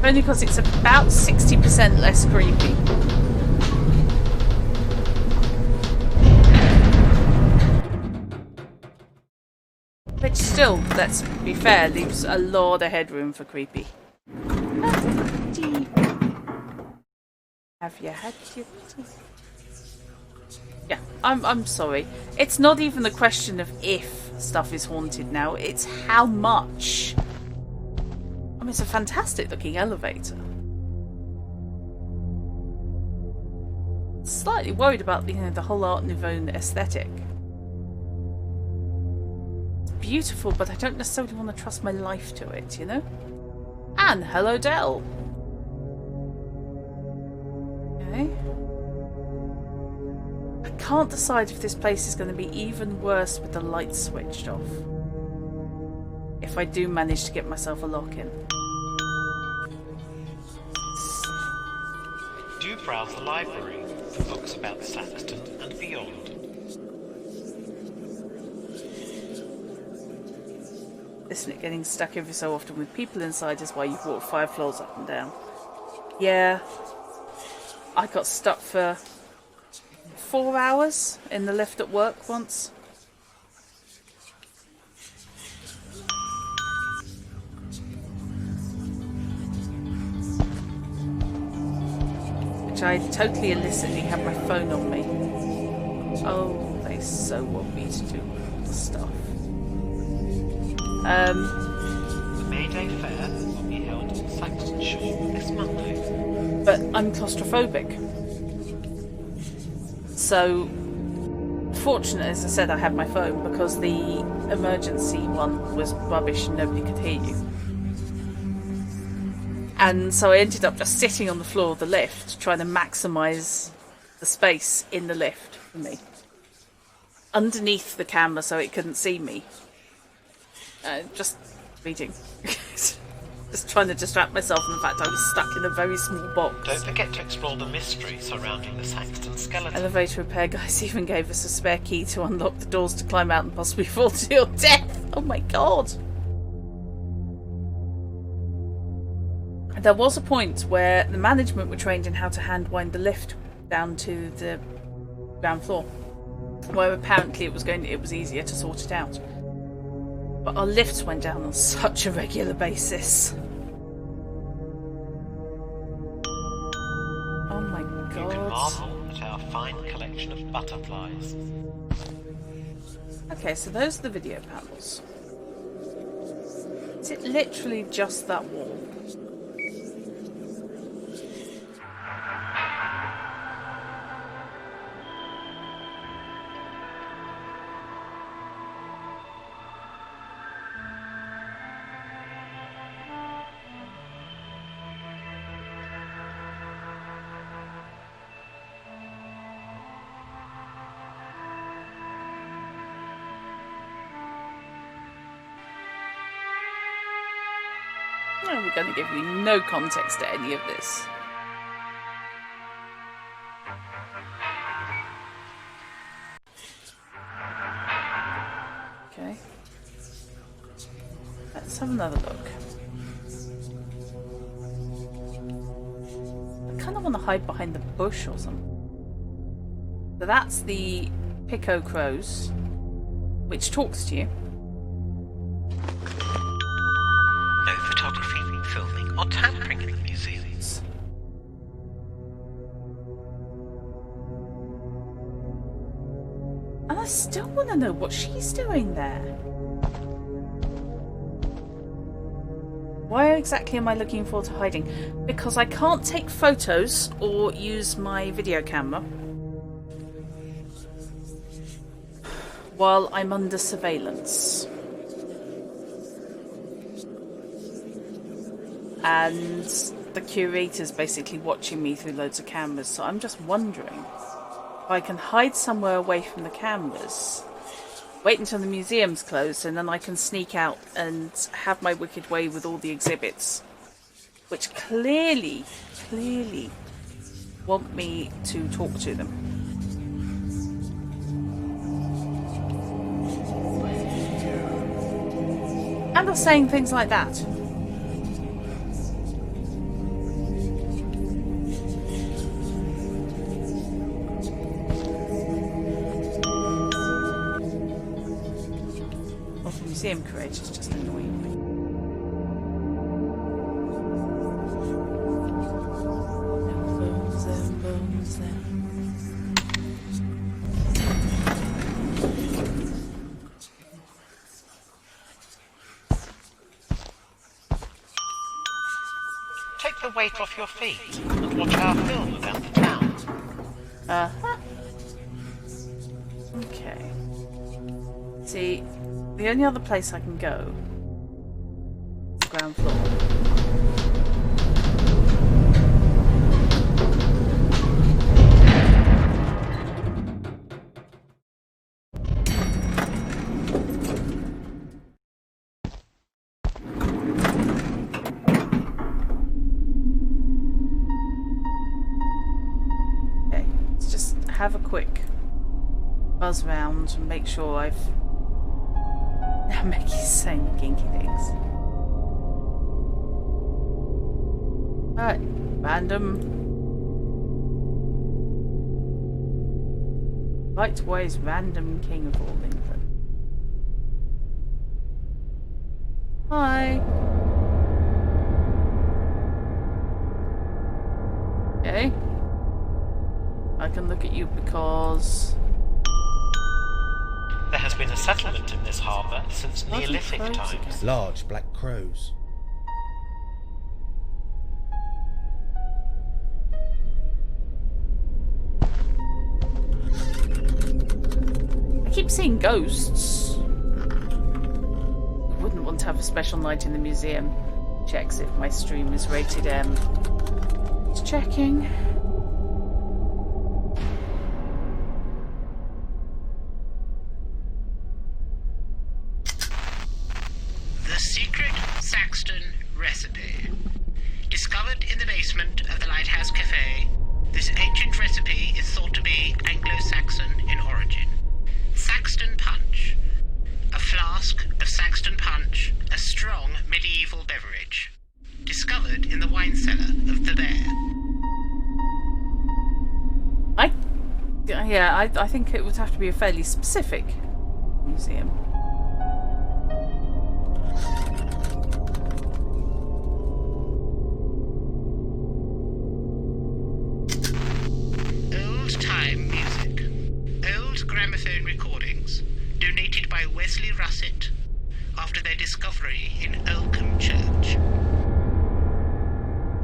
Speaker 1: Only because it's about 60% less creepy. Which still, let's be fair, leaves a lot of headroom for creepy. Have you had your tea? Yeah, I'm sorry. It's not even the question of if stuff is haunted now, it's how much. I mean, it's a fantastic looking elevator. Slightly worried about the whole Art Nouveau aesthetic. It's beautiful, but I don't necessarily want to trust my life to it, you know? And hello, Dell. Okay. I can't decide if this place is going to be even worse with the lights switched off. If I do manage to get myself a lock-in.
Speaker 2: Do browse the library for books about Saxton and beyond.
Speaker 1: Isn't it getting stuck every so often with people inside is why you've walked 5 floors up and down? Yeah. I got stuck for 4 hours in the lift at work once. Which I totally illicitly had my phone on me. Oh, they so want me to do the stuff.
Speaker 2: The May Day Fair will be held in Saxton Shore this Monday.
Speaker 1: But I'm claustrophobic. So, fortunate, as I said, I had my phone because the emergency one was rubbish and nobody could hear you. And so I ended up just sitting on the floor of the lift, trying to maximise the space in the lift for me. Underneath the camera so it couldn't see me. Just reading. Just trying to distract myself from the fact I was stuck in a very small box.
Speaker 2: Don't forget to explore the mystery surrounding the Saxton skeleton.
Speaker 1: Elevator repair guys even gave us a spare key to unlock the doors to climb out and possibly fall to your death. Oh my god. There was a point where the management were trained in how to hand wind the lift down to the ground floor, where apparently it was easier to sort it out. But our lifts went down on such a regular basis. Oh my god.
Speaker 2: You can marvel at our fine collection of butterflies.
Speaker 1: Okay, so those are the video panels. Is it literally just that wall? No, we're going to give you no context to any of this. Okay. Let's have another look. I kind of want to hide behind the bush or something. So that's the Pico Crows, which talks to you.
Speaker 2: No photography, filming, or tampering in the museums.
Speaker 1: And I still want to know what she's doing there. Why exactly am I looking forward to hiding? Because I can't take photos or use my video camera. while I'm under surveillance. And the curator's basically watching me through loads of cameras, so I'm just wondering if I can hide somewhere away from the cameras, wait until the museum's closed, and then I can sneak out and have my wicked way with all the exhibits, which clearly want me to talk to them. And they're saying things like that. Well, the museum curator's just annoying me.
Speaker 2: Take the weight off your feet and watch our film about the town.
Speaker 1: Uh-huh. Okay. See, the only other place I can go is the ground floor. Have a quick buzz round and make sure I've... Now Maggie's saying ginky things. Alright, random. Likewise, random king of all England. Hi. Okay. I can look at you because...
Speaker 2: There has been a settlement in this harbour since Neolithic times.
Speaker 3: Large black crows.
Speaker 1: I keep seeing ghosts. I wouldn't want to have a special night in the museum. Checks if my stream is rated M. Just checking.
Speaker 4: The secret Saxton recipe. Discovered in the basement of the Lighthouse Cafe, this ancient recipe is thought to be Anglo-Saxon in origin. Saxton punch. A flask of Saxton punch, a strong medieval beverage. Discovered in the wine cellar of the Bear.
Speaker 1: I think it would have to be a fairly specific museum.
Speaker 4: Old-time music. Old gramophone recordings, donated by Wesley Russet after their discovery in Oldcombe Church.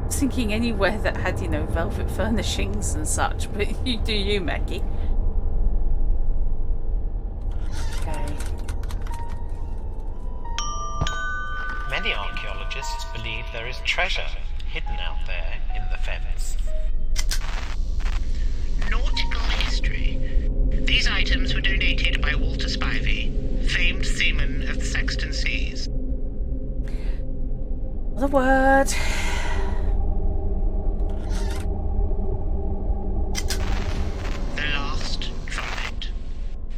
Speaker 1: I was thinking anywhere that had, velvet furnishings and such, but you do you, Maggie. Okay.
Speaker 2: Many archaeologists believe there is treasure hidden out there in the fens.
Speaker 4: Nautical history. These items were donated by Walter Spivey, famed seaman of the Saxton Seas.
Speaker 1: The word.
Speaker 4: The Last Trumpet.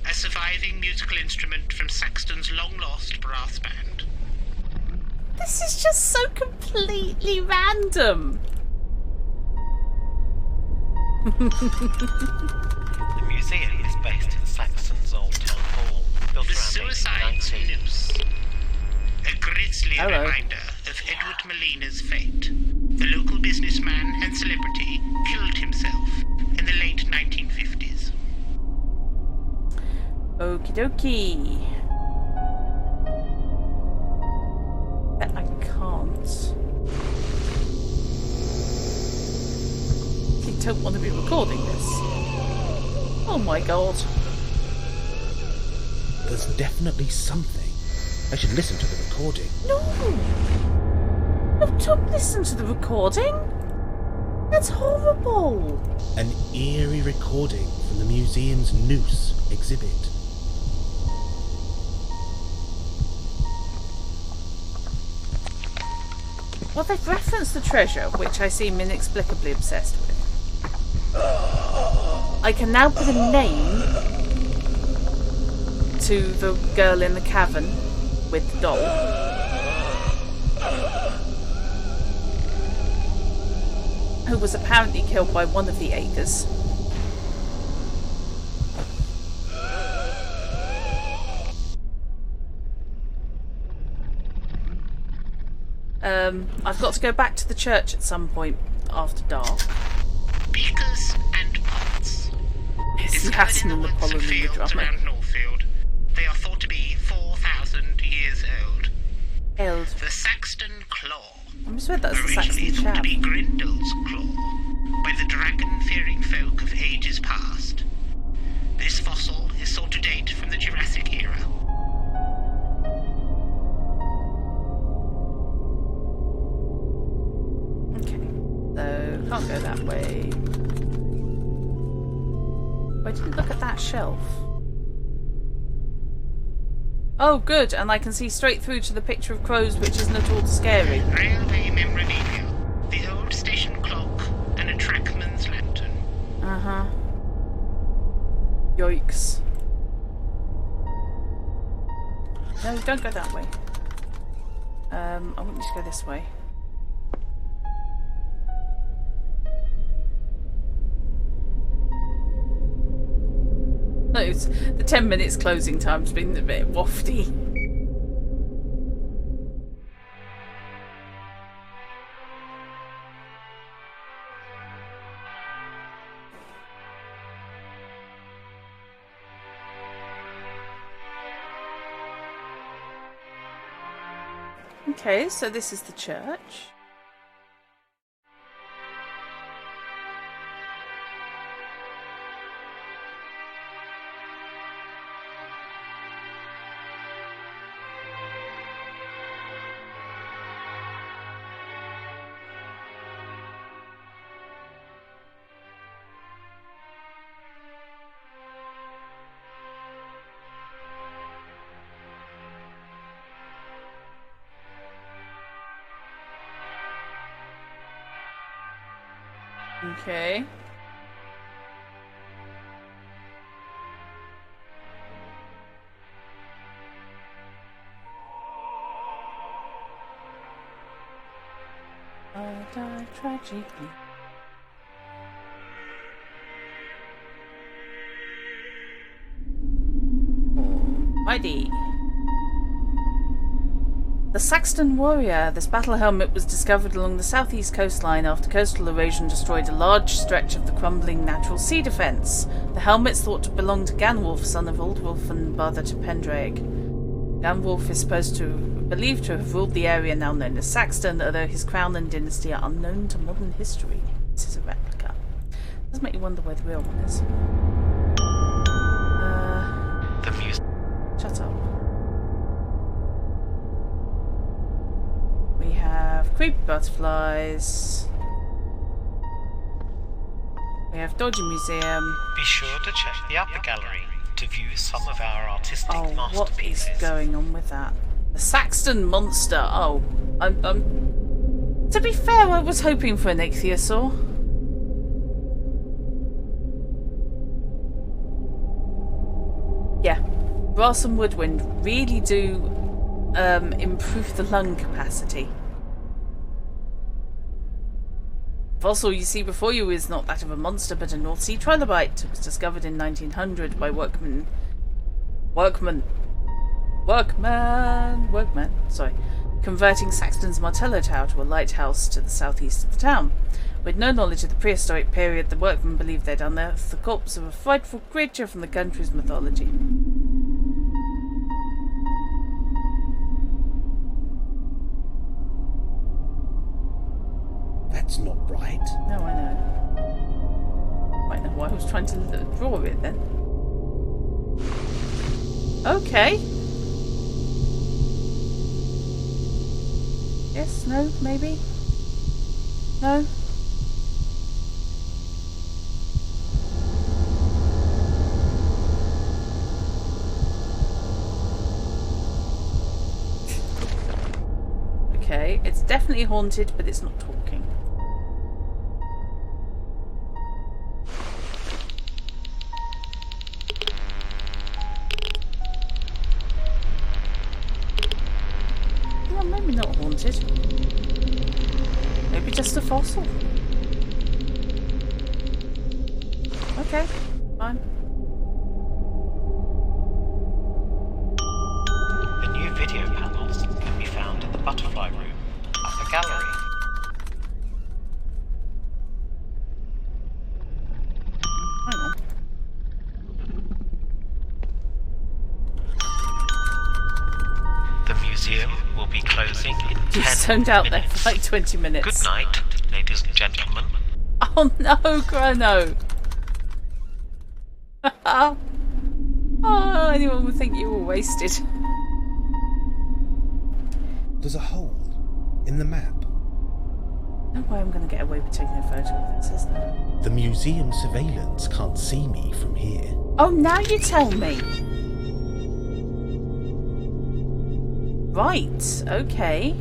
Speaker 4: A surviving musical instrument from Saxton's long-lost brass band.
Speaker 1: This is just so completely random.
Speaker 2: The museum is based in Saxton's old town hall, built
Speaker 4: The
Speaker 2: around
Speaker 4: Suicide's
Speaker 2: 1890.
Speaker 4: Noose. A grisly
Speaker 1: Hello.
Speaker 4: reminder of Edward Molina's fate. The local businessman and celebrity killed himself in the late 1950s.
Speaker 1: Okie dokie. Bet I can't. You don't want to be recording this. Oh my god.
Speaker 3: There's definitely something. I should listen to the recording.
Speaker 1: No! No, don't listen to the recording! That's horrible!
Speaker 3: An eerie recording from the museum's Noose exhibit.
Speaker 1: Well, they've referenced the treasure, which I seem inexplicably obsessed with. I can now put a name to the girl in the cavern with the doll. Who was apparently killed by one of the Acres. I've got to go back to the church at some point after dark.
Speaker 4: Beakers and pots.
Speaker 1: Yes, the acid and the pollen and the drama.
Speaker 4: Around Northfield. They are thought to be 4,000 years old.
Speaker 1: Eld.
Speaker 4: The Saxton Claw.
Speaker 1: I misread that as the
Speaker 4: Originally
Speaker 1: Saxton
Speaker 4: thought to
Speaker 1: Chav.
Speaker 4: be Grindel's Claw, by the dragon-fearing folk of ages past. This fossil is thought to date from the Jurassic era.
Speaker 1: Okay, so can't go that way. I didn't look at that shelf. Oh, good, and I can see straight through to the picture of crows, which isn't at all scary.
Speaker 4: Railway memorabilia, the old station clock, and a trackman's lantern.
Speaker 1: Uh-huh. Yikes. No, don't go that way. I want you to go this way. No, it's, the 10 minutes closing time's been a bit wafty. Okay, so this is the church. Okay. I die tragically. Alrighty. The Saxton Warrior. This battle helmet was discovered along the southeast coastline after coastal erosion destroyed a large stretch of the crumbling natural sea defence. The helmet's thought to belong to Ganwulf, son of Oldwulf and brother to Pendraig. Ganwulf is believed to have ruled the area now known as Saxton, although his crown and dynasty are unknown to modern history. This is a replica. Does make you wonder where the real one is.
Speaker 2: The music.
Speaker 1: Shut up. We have creepy butterflies. We have Dodgy Museum.
Speaker 2: Be sure to check the upper gallery to view some of our artistic
Speaker 1: Oh, what is
Speaker 2: masterpieces.
Speaker 1: going on with that? The Saxton Monster. Oh, to be fair, I was hoping for an ichthyosaur. Yeah, brass and woodwind really do improve the lung capacity. Fossil you see before you is not that of a monster, but a North Sea trilobite. It was discovered in 1900 by workmen, converting Saxton's Martello Tower to a lighthouse to the southeast of the town. With no knowledge of the prehistoric period, the workmen believed they'd unearthed the corpse of a frightful creature from the country's mythology.
Speaker 3: That's not right.
Speaker 1: No, I know. I know why I was trying to draw it then. Okay. Yes, no, maybe? No? Okay, it's definitely haunted, but it's not talking. Well, maybe not haunted. Maybe just a fossil. Okay, fine.
Speaker 2: The new video panels can be found in the butterfly room, upper gallery.
Speaker 1: Hang on.
Speaker 2: The museum will be closing in 10
Speaker 1: You zoned out there
Speaker 2: minutes.
Speaker 1: for like 20 minutes.
Speaker 2: Good night, ladies and gentlemen.
Speaker 1: Oh no, Chrono! Oh, anyone would think you were wasted.
Speaker 3: There's a hole in the map.
Speaker 1: No way I'm going to get away with taking a photo of this, is there?
Speaker 3: The museum surveillance can't see me from here.
Speaker 1: Oh, now you tell me! Right, okay.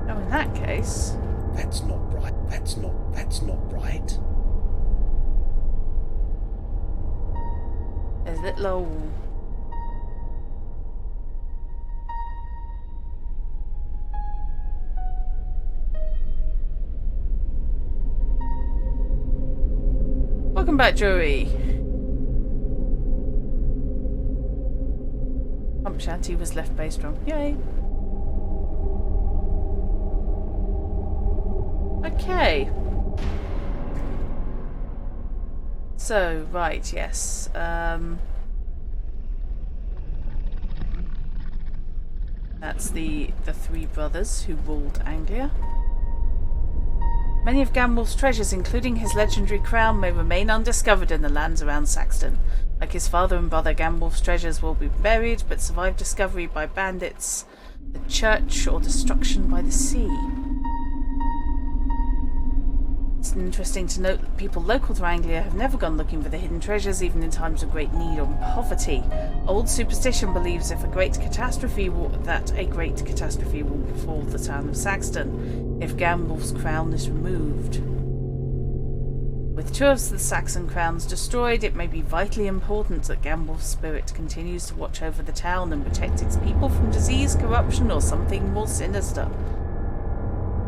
Speaker 1: Oh, in that case...
Speaker 3: That's not right. That's not right.
Speaker 1: There's a little old... Welcome back, Joey. Pump Shanty was left bass drum. Yay. Okay. So, right, yes. That's the three brothers who ruled Anglia. Many of Ganwolf's treasures, including his legendary crown, may remain undiscovered in the lands around Saxton. Like his father and brother, Ganwolf's treasures will be buried, but survive discovery by bandits, the church, or destruction by the sea. It's interesting to note that people local to Anglia have never gone looking for the hidden treasures, even in times of great need or poverty. Old superstition believes that a great catastrophe will befall the town of Saxton if Ganwolf's crown is removed. With two of the Saxon crowns destroyed, it may be vitally important that Ganwolf's spirit continues to watch over the town and protect its people from disease, corruption, or something more sinister.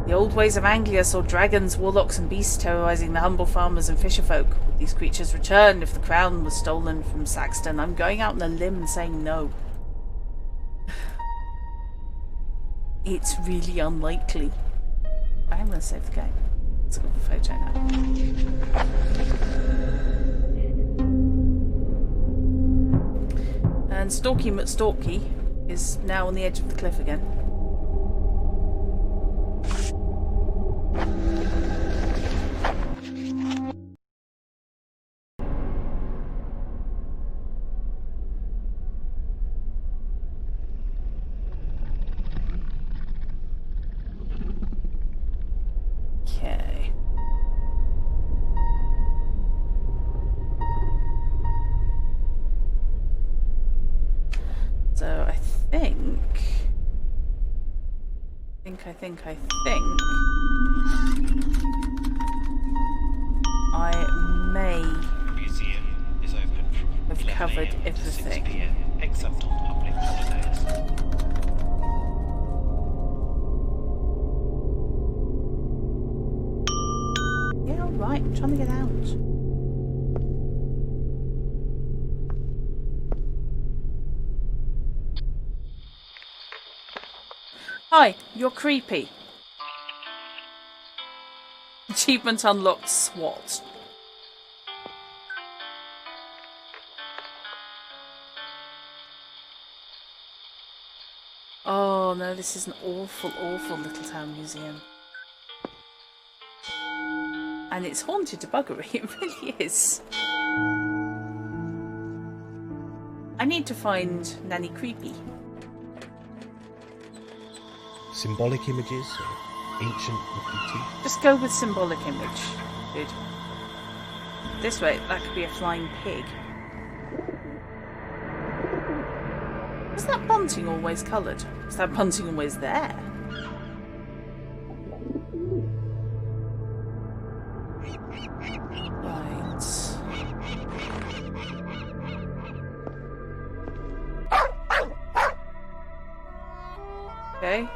Speaker 1: The old ways of Anglia saw dragons, warlocks, and beasts terrorizing the humble farmers and fisherfolk. Would these creatures return if the crown was stolen from Saxton? I'm going out on a limb and saying no. It's really unlikely. I'm going to save the game. Let's look at the photo now. And Stalky McStalky is now on the edge of the cliff again. Okay. So I think I may
Speaker 2: Museum is open from
Speaker 1: have
Speaker 2: 11
Speaker 1: covered
Speaker 2: a.m. to 6
Speaker 1: everything.
Speaker 2: p.m., except on public holidays.
Speaker 1: Yeah, alright, I'm trying to get out. Hi, you're creepy. Achievement unlocked, SWAT. Oh no, this is an awful, awful little town museum. And it's haunted to buggery, it really is. I need to find Nanny Creepy.
Speaker 3: Symbolic images or ancient graffiti?
Speaker 1: Just go with symbolic image, dude. This way, that could be a flying pig. Is that bunting always coloured? Is that bunting always there? Right. Okay.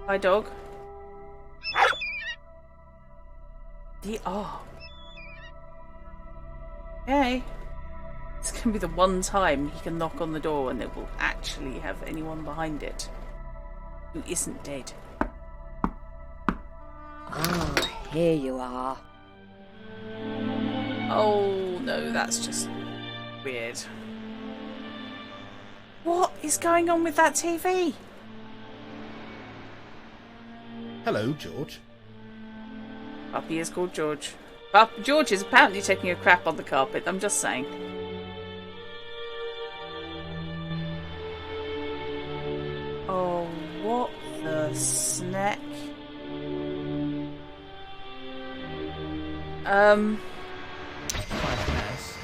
Speaker 1: Hi, dog. Okay. It's going to be the one time he can knock on the door and it will actually have anyone behind it who isn't dead.
Speaker 5: Ah, here you are.
Speaker 1: Oh no, that's just weird. What is going on with that TV?
Speaker 3: Hello, George.
Speaker 1: Puppy is called George. George is apparently taking a crap on the carpet, I'm just saying. Oh, what the snack?
Speaker 6: 5S,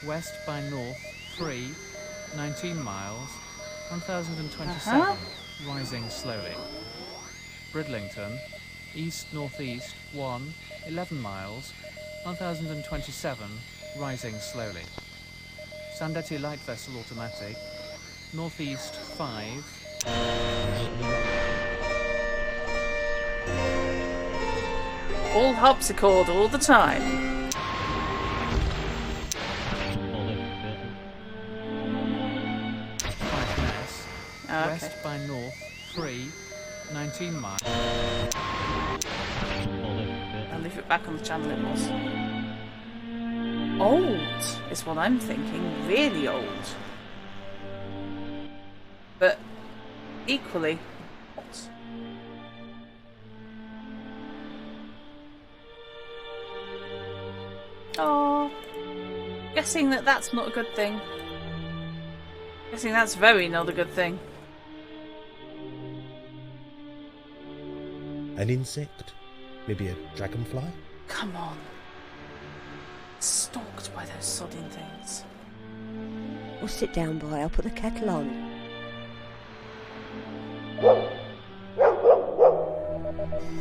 Speaker 6: west by north, 3, 19 miles, 1027, rising slowly. Bridlington, east-northeast, 1, 11 miles, 1027, rising slowly. Sandetti light vessel automatic, northeast, 5.
Speaker 1: All harpsichord all the time.
Speaker 6: 5S,
Speaker 1: Okay.
Speaker 6: west by north, 3, 19 miles.
Speaker 1: I'll leave it back on the channel it was. Old is what I'm thinking. Really old. But equally hot. Oh, guessing that's not a good thing. Guessing that's very not a good thing.
Speaker 3: An insect? Maybe a dragonfly?
Speaker 1: Come on. Stalked by those sodding things.
Speaker 5: Well, sit down, boy. I'll put the kettle on.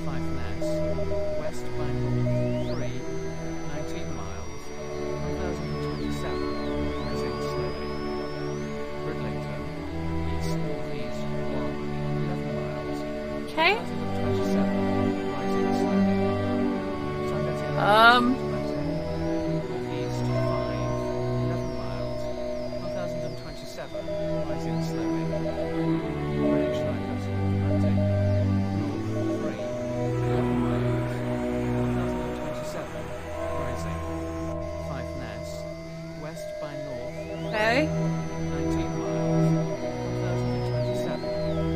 Speaker 6: 5S, west by north, 3, 19 miles, 1027, rising slowly. Bridlington, east-northeast, 1, 11 miles,
Speaker 1: Okay.
Speaker 6: 1027, rising slowly. Sandetti northeast, 5, 11 miles, 1027, rising slowly. British light vessel automatic.
Speaker 1: Okay.
Speaker 6: 19 miles, 1027,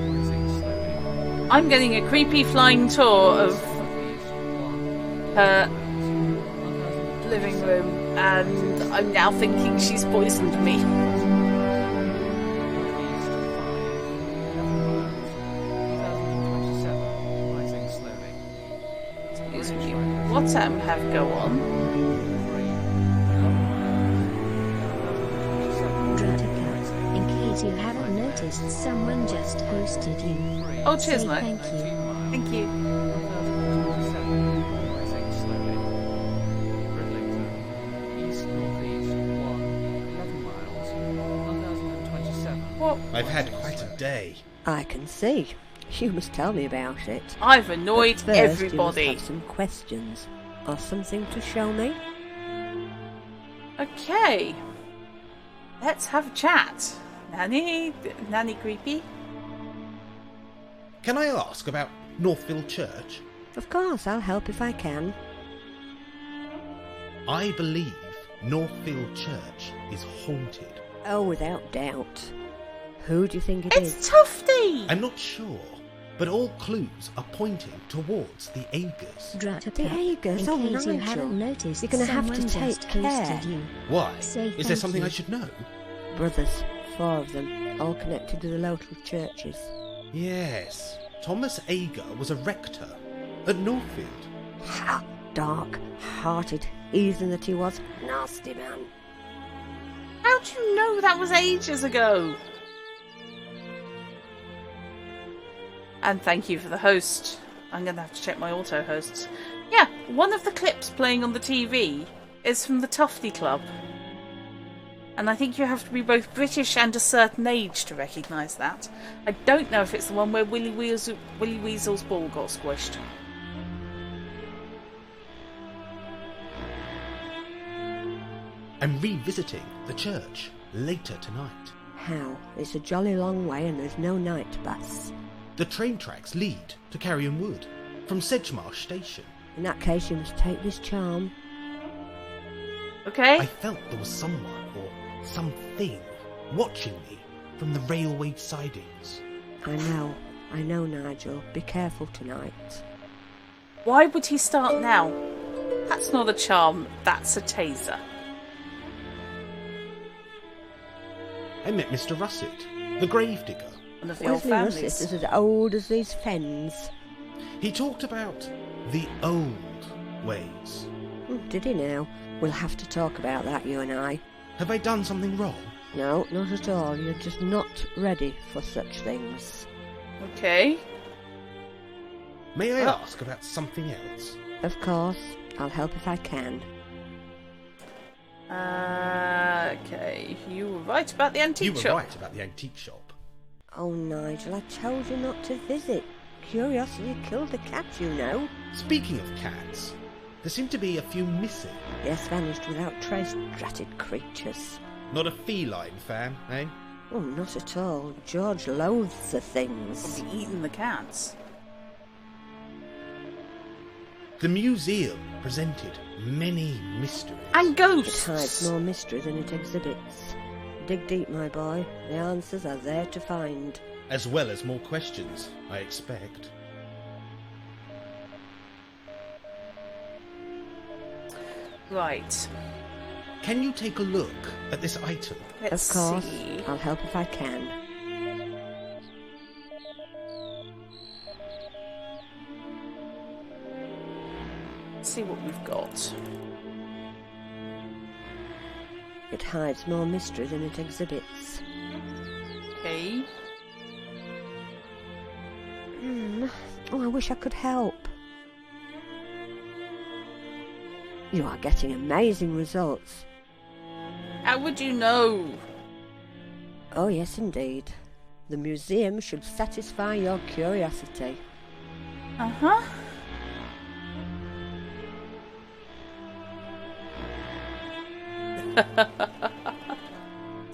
Speaker 6: rising slowly.
Speaker 1: I'm getting a creepy flying tour of her living room, and I'm now thinking she's poisoned me. Excuse me. What have go on?
Speaker 7: In case you haven't noticed, someone just hosted you.
Speaker 1: Oh, cheers,
Speaker 7: Say
Speaker 1: mate.
Speaker 7: thank you.
Speaker 1: Thank you. What?
Speaker 3: I've had quite a day.
Speaker 5: I can see. You must tell me about it.
Speaker 1: I've annoyed
Speaker 5: But first,
Speaker 1: everybody.
Speaker 5: You must have some questions or something to show me.
Speaker 1: Okay. Let's have a chat. Nanny Creepy?
Speaker 3: Can I ask about Northville Church?
Speaker 5: Of course, I'll help if I can.
Speaker 3: I believe Northville Church is haunted.
Speaker 5: Oh, without doubt. Who do you think it is?
Speaker 1: It's Tufty!
Speaker 3: I'm not sure, but all clues are pointing towards the Agers.
Speaker 7: Drat
Speaker 5: The Agers?
Speaker 7: In
Speaker 5: Oh,
Speaker 7: case you
Speaker 5: Nigel.
Speaker 7: haven't noticed,
Speaker 5: You're gonna have to
Speaker 7: someone
Speaker 5: take
Speaker 7: just
Speaker 5: care.
Speaker 7: toasted you.
Speaker 3: Why?
Speaker 7: Say
Speaker 3: Is there
Speaker 7: thank
Speaker 3: something
Speaker 7: you.
Speaker 3: I should know?
Speaker 5: Brothers, 4 of them, all connected to the local churches.
Speaker 3: Yes. Thomas Ager was a rector at Northfield.
Speaker 5: Ha! Dark-hearted heathen that he was. Nasty man.
Speaker 1: How do you know that was ages ago? And thank you for the host. I'm going to have to check my auto hosts. Yeah, one of the clips playing on the TV is from the Tufty Club. And I think you have to be both British and a certain age to recognise that. I don't know if it's the one where Willie Weasel's ball got squished.
Speaker 3: I'm revisiting the church later tonight.
Speaker 5: How? It's a jolly long way and there's no night bus.
Speaker 3: The train tracks lead to Carrion Wood from Sedgemarsh Station.
Speaker 5: In that case, you must take this charm.
Speaker 1: Okay?
Speaker 3: I felt there was someone or something watching me from the railway sidings.
Speaker 5: I know, Nigel. Be careful tonight.
Speaker 1: Why would he start now? That's not a charm, that's a taser.
Speaker 3: I met Mr. Russet, the gravedigger.
Speaker 1: One of the old
Speaker 5: Wesley
Speaker 1: families.
Speaker 5: Russet is as old as these fens.
Speaker 3: He talked about the old ways.
Speaker 5: Did he now? We'll have to talk about that, you and I.
Speaker 3: Have I done something wrong?
Speaker 5: No, not at all. You're just not ready for such things.
Speaker 1: Okay.
Speaker 3: May I
Speaker 1: Well-
Speaker 3: ask about something else?
Speaker 5: Of course, I'll help if I can.
Speaker 1: Okay. You were right about the antique
Speaker 3: You were
Speaker 1: shop.
Speaker 3: right about the antique shop.
Speaker 5: Oh, Nigel, I told you not to visit. Curiosity killed the cat, you know.
Speaker 3: Speaking of cats, there seem to be a few missing.
Speaker 5: Yes, vanished without trace, dratted creatures.
Speaker 3: Not a feline fan, eh?
Speaker 5: Oh, not at all. George loathes the things.
Speaker 1: Probably eating the cats.
Speaker 3: The museum presented many mysteries.
Speaker 1: And
Speaker 5: It
Speaker 1: ghosts!
Speaker 5: hides more mystery than it exhibits. Dig deep, my boy. The answers are there to find.
Speaker 3: As well as more questions, I expect.
Speaker 1: Right.
Speaker 3: Can you take a look at this item?
Speaker 1: Let's
Speaker 5: Of course,
Speaker 1: see.
Speaker 5: I'll help if I can.
Speaker 1: Let's see what we've got.
Speaker 5: It hides more mystery than it exhibits.
Speaker 1: Okay.
Speaker 5: Oh, I wish I could help. You are getting amazing results.
Speaker 1: How would you know?
Speaker 5: Oh, yes, indeed. The museum should satisfy your curiosity.
Speaker 1: Uh-huh.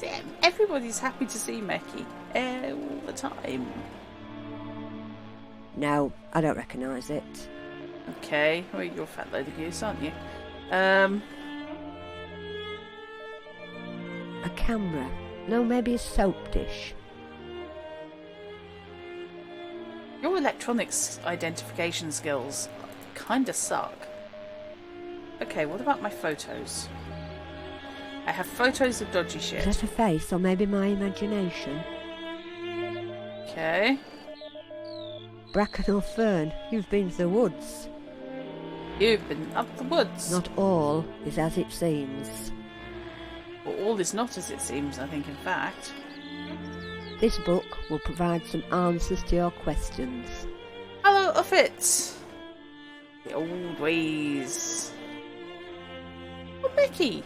Speaker 1: Damn, everybody's happy to see Meki all the time.
Speaker 5: No, I don't recognise it.
Speaker 1: Okay, well, you're a fat load of goose, aren't you?
Speaker 5: A camera. No, maybe a soap dish.
Speaker 1: Your electronics identification skills kinda suck. Okay, what about my photos? I have photos of dodgy
Speaker 5: Is
Speaker 1: shit.
Speaker 5: that a face or maybe my imagination?
Speaker 1: Okay.
Speaker 5: Bracken or fern, you've been to the woods.
Speaker 1: You've been up the woods.
Speaker 5: Not all is as it seems.
Speaker 1: Well, all is not as it seems, I think, in fact.
Speaker 5: This book will provide some answers to your questions.
Speaker 1: Hello, Uffit! The old ways. Oh, Becky!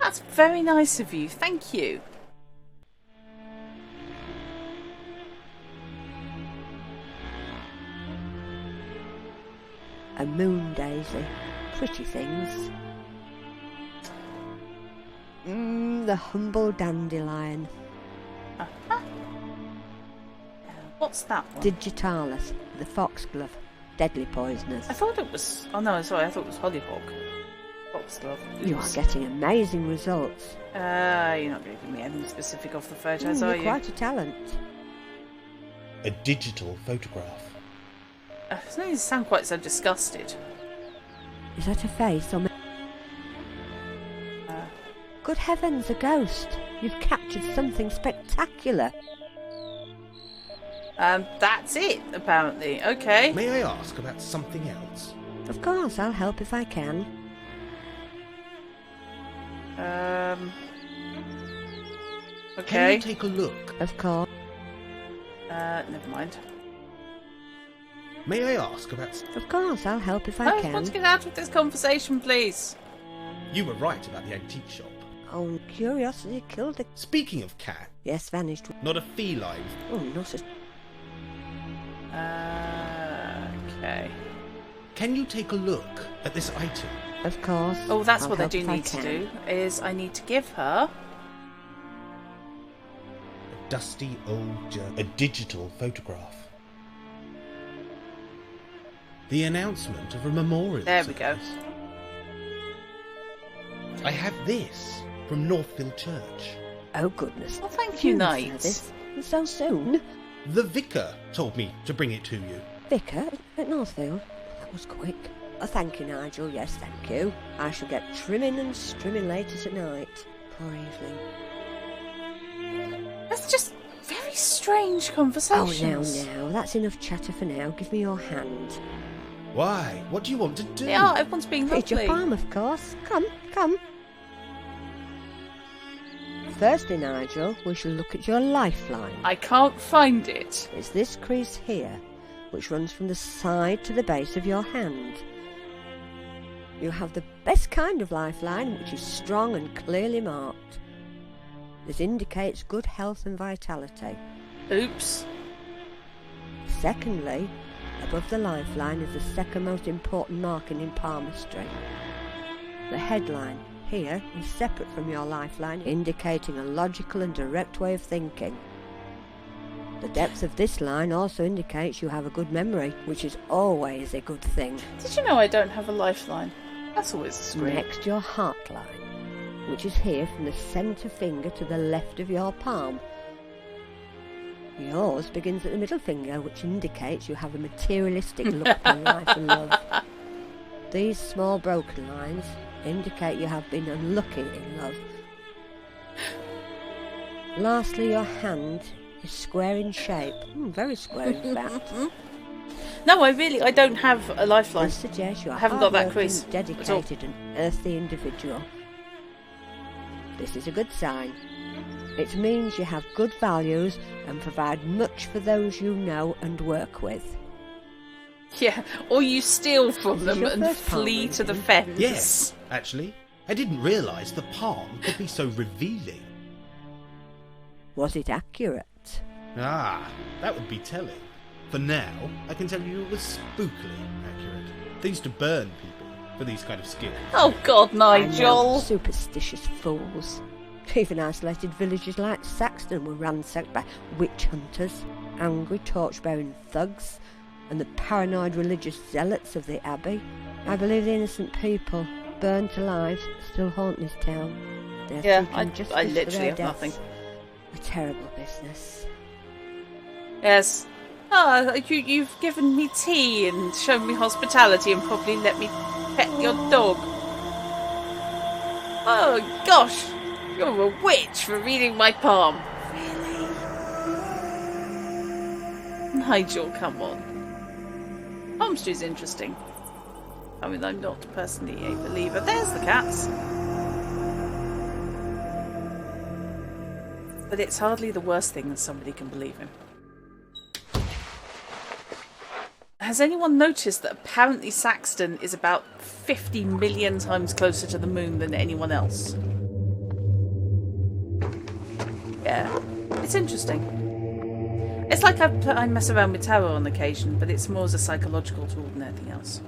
Speaker 1: That's very nice of you, thank you.
Speaker 5: A moon daisy. Pretty things. The humble dandelion.
Speaker 1: Uh-huh. What's that one?
Speaker 5: Digitalis. The foxglove. Deadly poisonous.
Speaker 1: I thought it was... Oh no, sorry, I thought it was hollyhock. Thanks, love.
Speaker 5: You are
Speaker 1: Oops.
Speaker 5: getting amazing results.
Speaker 1: You're not going to give me anything specific off the photos, are
Speaker 5: You're
Speaker 1: you?
Speaker 5: quite a talent.
Speaker 3: A digital photograph.
Speaker 1: It's not even sound quite so disgusted.
Speaker 5: Is that a face or... Good heavens, a ghost. You've captured something spectacular.
Speaker 1: That's it, apparently. Okay.
Speaker 3: May I ask about something else?
Speaker 5: Of course, I'll help if I can.
Speaker 3: Can
Speaker 1: Okay.
Speaker 3: you take a look?
Speaker 5: Of course.
Speaker 1: Never mind.
Speaker 3: May I ask about...
Speaker 5: Of course, I'll help if I
Speaker 1: I
Speaker 5: can.
Speaker 1: want to get out of this conversation, please.
Speaker 3: You were right about the antique shop.
Speaker 5: Oh, curiosity killed the...
Speaker 3: Speaking of cat,
Speaker 5: Yes, vanished.
Speaker 3: not a feline.
Speaker 5: Oh, not a...
Speaker 1: Okay.
Speaker 3: Can you take a look at this item?
Speaker 5: Of course.
Speaker 1: Oh, that's
Speaker 5: I'll
Speaker 1: what I
Speaker 5: help
Speaker 1: do
Speaker 5: if
Speaker 1: need to
Speaker 5: can.
Speaker 1: do, is I need to give her...
Speaker 3: A dusty old a digital photograph. The announcement of a memorial
Speaker 1: There we go.
Speaker 3: service. I have this from Northfield Church.
Speaker 5: Oh, goodness.
Speaker 1: Well, thank you,
Speaker 5: Funeral
Speaker 1: Knight.
Speaker 5: service. So soon?
Speaker 3: The vicar told me to bring it to you.
Speaker 5: Vicar at Northfield? That was quick. Oh, thank you, Nigel. Yes, thank you. I shall get trimming and strimming later tonight. Poor evening.
Speaker 1: That's just very strange
Speaker 5: Oh,
Speaker 1: conversations.
Speaker 5: now. That's enough chatter for now. Give me your hand.
Speaker 3: Why? What do you want to do?
Speaker 1: Yeah, everyone's being
Speaker 5: It's your
Speaker 1: lovely.
Speaker 5: palm, of course. Come. Firstly, Nigel, we shall look at your lifeline.
Speaker 1: I can't find it.
Speaker 5: It's this crease here, which runs from the side to the base of your hand. You have the best kind of lifeline, which is strong and clearly marked. This indicates good health and vitality.
Speaker 1: Oops.
Speaker 5: Secondly, above the lifeline is the second most important marking in palmistry. The headline here is separate from your lifeline, indicating a logical and direct way of thinking. The depth of this line also indicates you have a good memory, which is always a good thing.
Speaker 1: Did you know I don't have a lifeline? That's always a scream.
Speaker 5: Next, your heart line, which is here from the centre finger to the left of your palm. Yours begins at the middle finger, which indicates you have a materialistic look upon life and love. These small broken lines indicate you have been unlucky in love. Lastly, your hand is square in shape. Very square, in fact.
Speaker 1: No, I don't have a lifeline.
Speaker 5: This suggests you are
Speaker 1: I haven't got that
Speaker 5: hardworking,
Speaker 1: crease at all.
Speaker 5: dedicated and earthy individual. This is a good sign. It means you have good values and provide much for those you know and work with.
Speaker 1: Yeah, or you steal from
Speaker 5: Is this
Speaker 1: them
Speaker 5: your
Speaker 1: and
Speaker 5: first palm
Speaker 1: flee to the
Speaker 5: reading?
Speaker 1: fence.
Speaker 3: Yes, actually. I didn't realise the palm could be so revealing.
Speaker 5: Was it accurate?
Speaker 3: Ah, that would be telling. For now, I can tell you it was spookily accurate. They used to burn people for these kind of skills.
Speaker 1: Oh God,
Speaker 5: I know,
Speaker 1: Nigel.
Speaker 5: superstitious fools. Even isolated villages like Saxton were ransacked by witch hunters, angry torch-bearing thugs, and the paranoid religious zealots of the Abbey. I believe the innocent people, burned alive, still haunt this town. They're
Speaker 1: Yeah,
Speaker 5: seeking justice
Speaker 1: I
Speaker 5: for
Speaker 1: literally
Speaker 5: their
Speaker 1: have
Speaker 5: deaths.
Speaker 1: nothing.
Speaker 5: A terrible business.
Speaker 1: Yes. Ah, you've given me tea and shown me hospitality and probably let me pet your dog. Oh gosh, you're a witch for reading my palm. Really? Nigel, come on. Palmistry's interesting. I mean, I'm not personally a believer. There's the cats. But it's hardly the worst thing that somebody can believe in. Has anyone noticed that apparently Saxton is about 50 million times closer to the moon than anyone else? Yeah, it's interesting. It's like I mess around with tarot on occasion, but it's more as a psychological tool than anything else.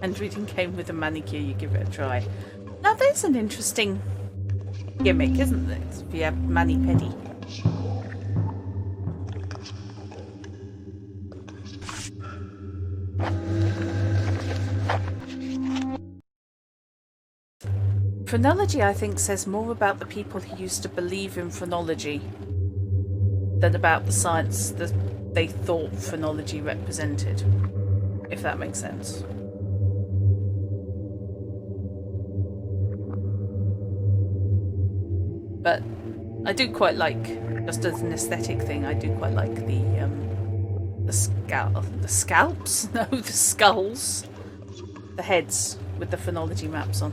Speaker 1: And reading came with a manicure, you give it a try. Now there's an interesting gimmick, isn't it? If you have mani-pedi. Phrenology, I think, says more about the people who used to believe in phrenology than about the science that they thought phrenology represented, if that makes sense. But I do quite like, just as an aesthetic thing, I do quite like the scalps? No, the skulls. The heads with the phrenology maps on.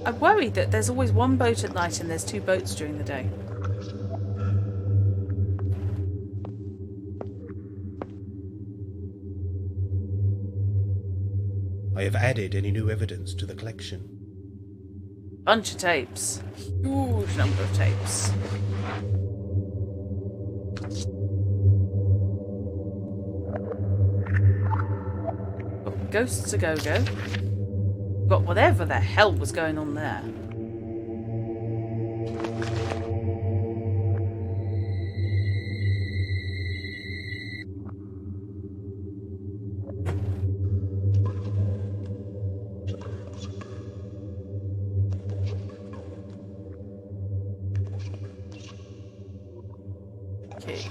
Speaker 1: I'm worried that there's always one boat at night and there's two boats during the day.
Speaker 3: I have added any new evidence to the collection.
Speaker 1: Bunch of tapes. Huge number of tapes. Got Ghosts a Go-Go. Got whatever the hell was going on there. Okay.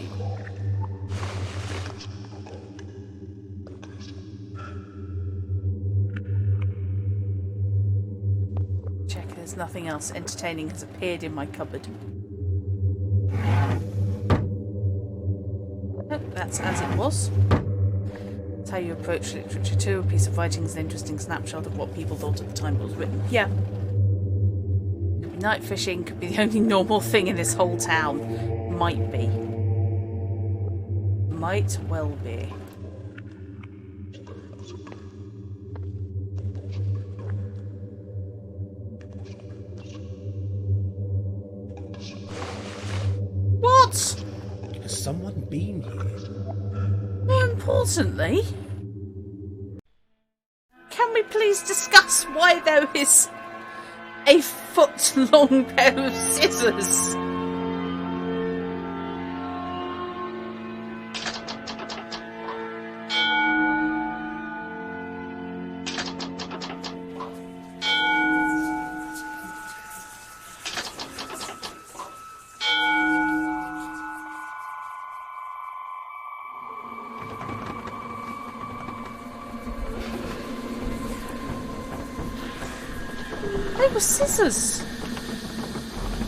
Speaker 1: Check there's nothing else entertaining has appeared in my cupboard. Nope, that's as it was. That's how you approach literature too. A piece of writing is an interesting snapshot of what people thought at the time it was written. Yeah. Could be night fishing, could be the only normal thing in this whole town. Might be. Might well be. What?
Speaker 3: Has someone been here?
Speaker 1: More importantly, can we please discuss why there is a foot-long pair of scissors? They were scissors.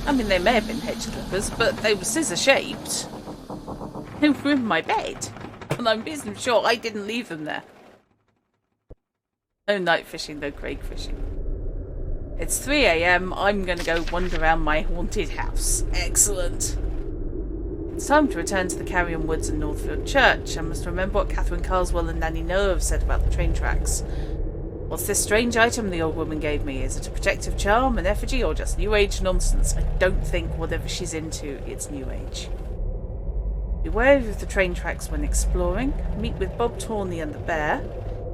Speaker 1: I mean, they may have been hedge clippers, but they were scissor-shaped. They were in my bed, and I'm reasonably sure I didn't leave them there. No night fishing, no crake fishing. It's 3 AM. I'm going to go wander around my haunted house. Excellent. It's time to return to the Carrion Woods and Northfield Church. I must remember what Catherine Carswell and Nanny Noah have said about the train tracks. What's this strange item the old woman gave me? Is it a protective charm, an effigy, or just New Age nonsense? I don't think whatever she's into, it's New Age. Be wary of the train tracks when exploring. Meet with Bob Tawney and the bear.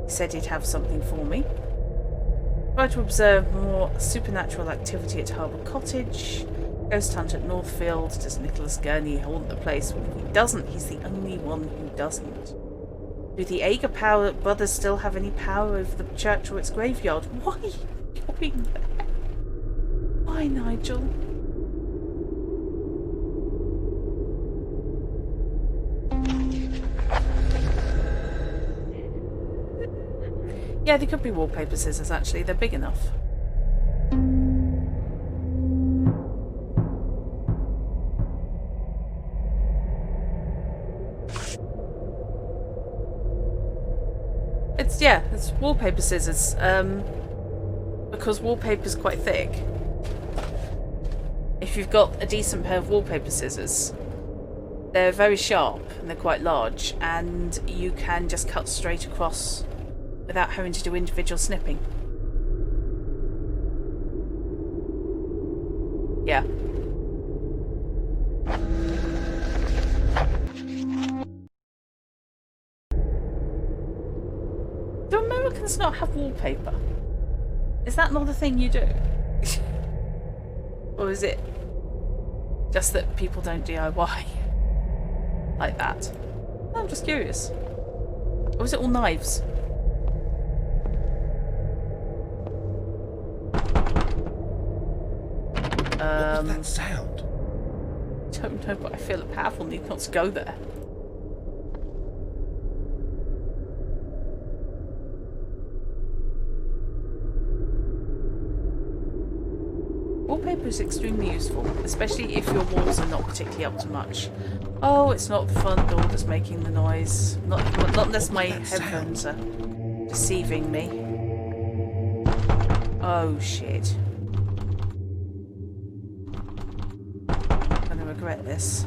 Speaker 1: He said he'd have something for me. Try to observe more supernatural activity at Harbour Cottage. Ghost hunt at Northfield. Does Nicholas Gurney haunt the place? Well, if he doesn't, he's the only one who doesn't. Do the Ager brothers still have any power over the church or its graveyard? Why are you going there? Why, Nigel? Yeah, they could be wallpaper scissors, actually. They're big enough. It's wallpaper scissors, because wallpaper's quite thick. If you've got a decent pair of wallpaper scissors, they're very sharp and they're quite large, and you can just cut straight across without having to do individual snipping. Yeah. Do Americans not have wallpaper? Is that not a thing you do? Or is it just that people don't DIY like that? I'm just curious. Or is it all knives?
Speaker 3: What was that sound?
Speaker 1: Don't know, but I feel a powerful need not to go there. Wallpaper is extremely useful, especially if your walls are not particularly up to much. Oh, it's not the front door that's making the noise. Not unless my headphones are deceiving me. Oh shit. I'm gonna regret this.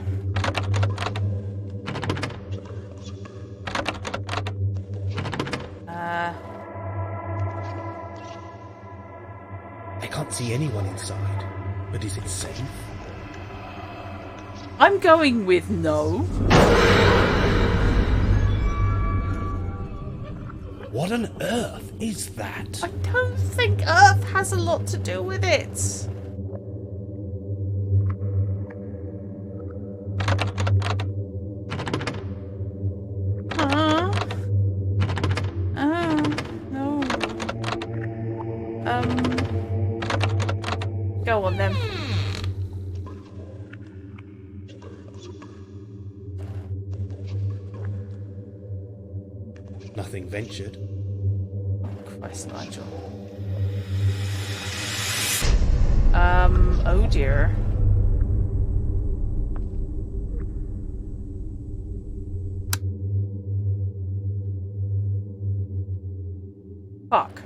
Speaker 3: I can't see anyone inside, but is it safe?
Speaker 1: I'm going with no.
Speaker 3: What on earth is that?
Speaker 1: I don't think Earth has a lot to do with it. No. Go on then.
Speaker 3: Nothing ventured.
Speaker 1: Christ, Nigel. Oh dear. Fuck.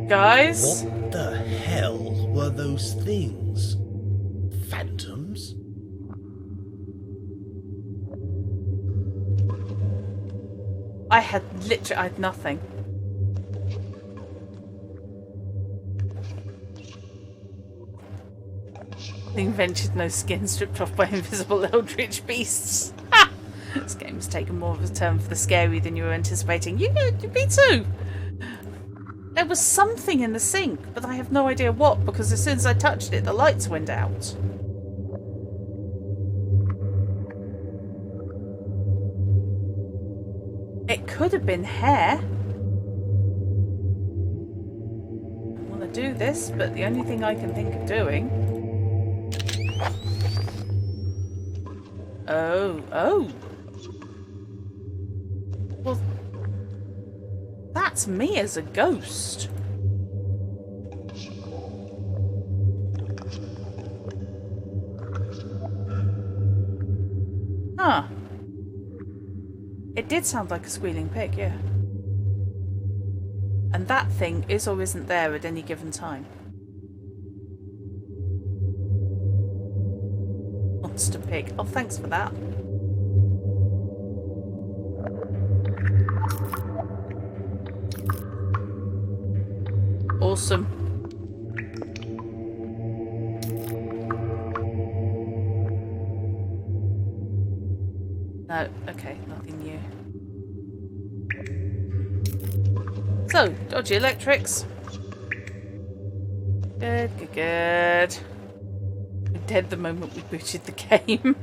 Speaker 1: Guys?
Speaker 3: What the hell were those things? Phantoms?
Speaker 1: I had nothing. Being ventured, no skin stripped off by invisible eldritch beasts. Ha! This game's taken more of a turn for the scary than you were anticipating. Me too! There was something in the sink, but I have no idea what, because as soon as I touched it, the lights went out. It could have been hair. I want to do this, but the only thing I can think of doing... Oh. Well, that's me as a ghost. Huh. It did sound like a squealing pig, yeah. And that thing is or isn't there at any given time. Monster pig. Oh, thanks for that. Awesome. No, okay, nothing new. So, dodgy electrics. Good. We're dead the moment we booted the game.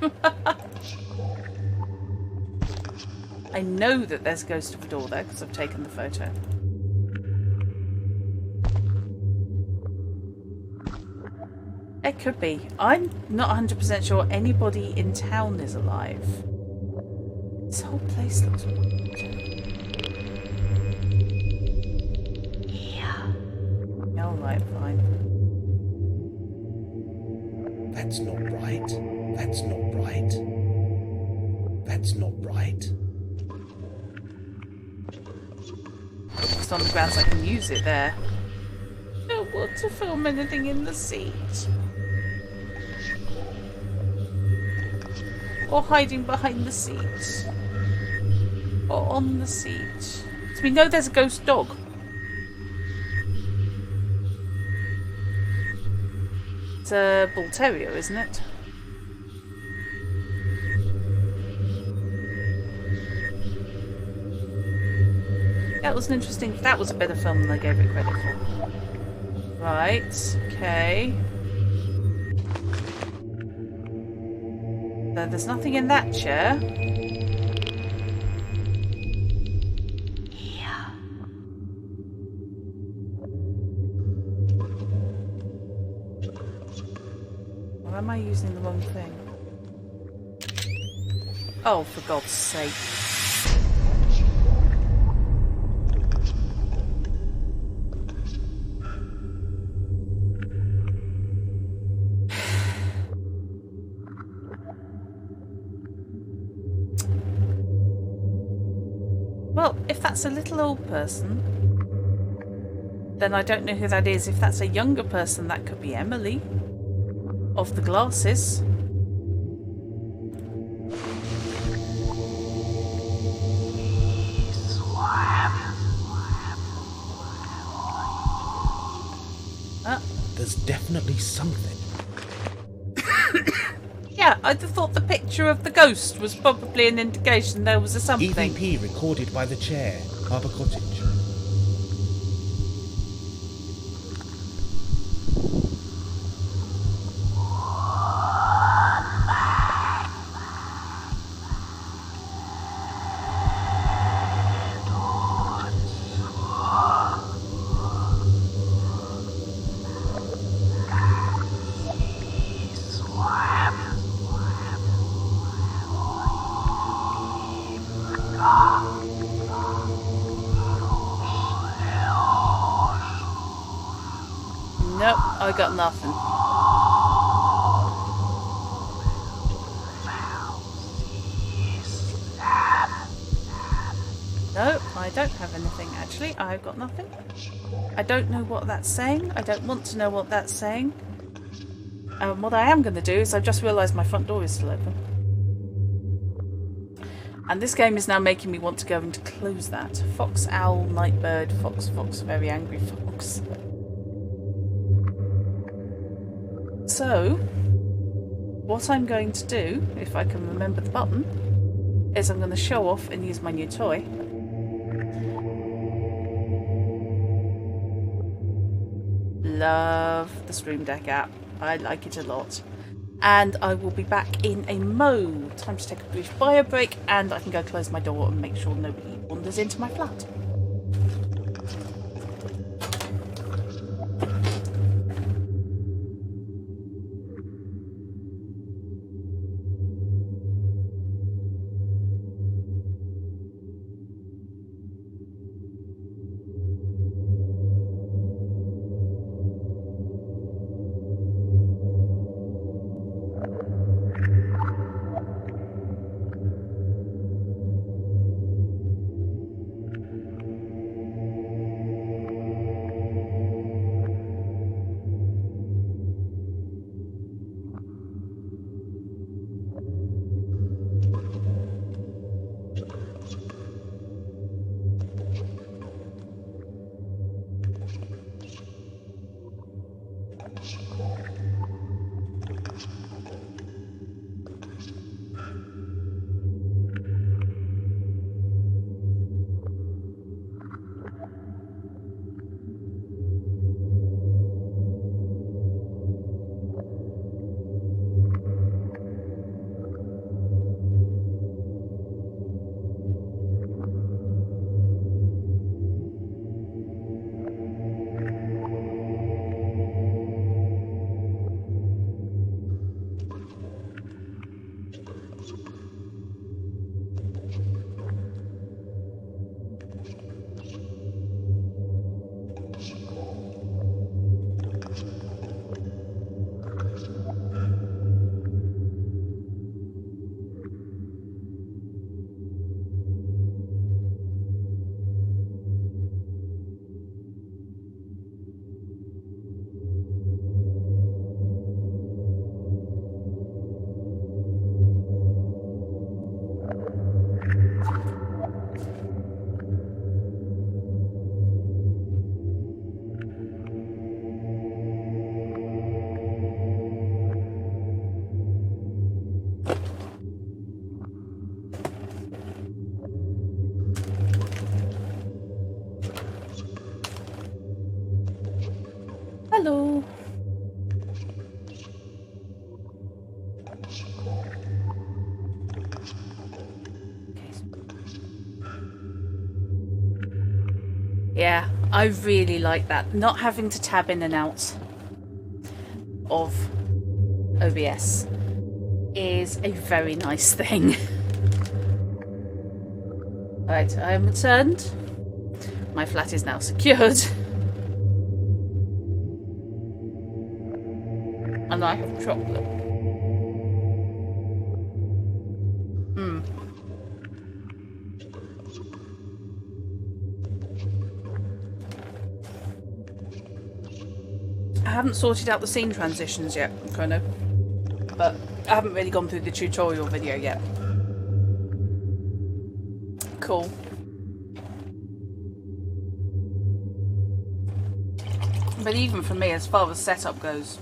Speaker 1: I know that there's a ghost of a door there because I've taken the photo. It could be. I'm not 100% sure anybody in town is alive. This whole place looks weird. Yeah. Alright, fine.
Speaker 3: That's not right. That's not right. That's not right.
Speaker 1: Just on the grounds I can use it there. Don't want to film anything in the seat. Or hiding behind the seat. Or on the seat. So we know there's a ghost dog. It's a bull terrier, isn't it? That was an interesting... That was a better film than I gave it credit for. Right, okay. So there's nothing in that chair. Or am I using the wrong thing? Oh, for God's sake. Well, if that's a little old person, then I don't know who that is. If that's a younger person, that could be Emily. Of the glasses.
Speaker 3: There's definitely something.
Speaker 1: Yeah, I thought the picture of the ghost was probably an indication there was a something.
Speaker 3: EVP recorded by the chair, Harbour Cottage.
Speaker 1: Nope, I got nothing. No, I don't have anything actually. I've got nothing. I don't know what that's saying. I don't want to know what that's saying. What I am going to do is I've just realised my front door is still open. And this game is now making me want to go and close that. Fox, owl, nightbird, fox, fox, very angry fox. So, what I'm going to do, if I can remember the button, is I'm going to show off and use my new toy. Love the Stream Deck app. I like it a lot. And I will be back in a mode. Time to take a brief bio break and I can go close my door and make sure nobody wanders into my flat. Hello. Yeah, I really like that. Not having to tab in and out of OBS is a very nice thing. Right, I am returned. My flat is now secured. And I have chocolate. I haven't sorted out the scene transitions yet, kind of. But I haven't really gone through the tutorial video yet. Cool. But even for me, as far as setup goes,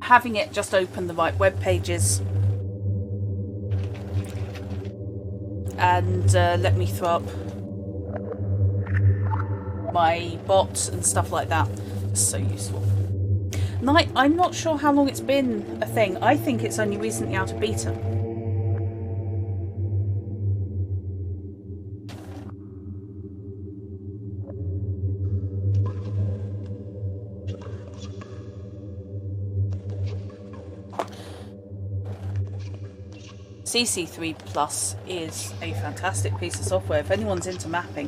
Speaker 1: having it just open the right web pages and let me throw up my bots and stuff like that is so useful. And I'm not sure how long it's been a thing. I think it's only recently out of beta. CC3 Plus is a fantastic piece of software. If anyone's into mapping,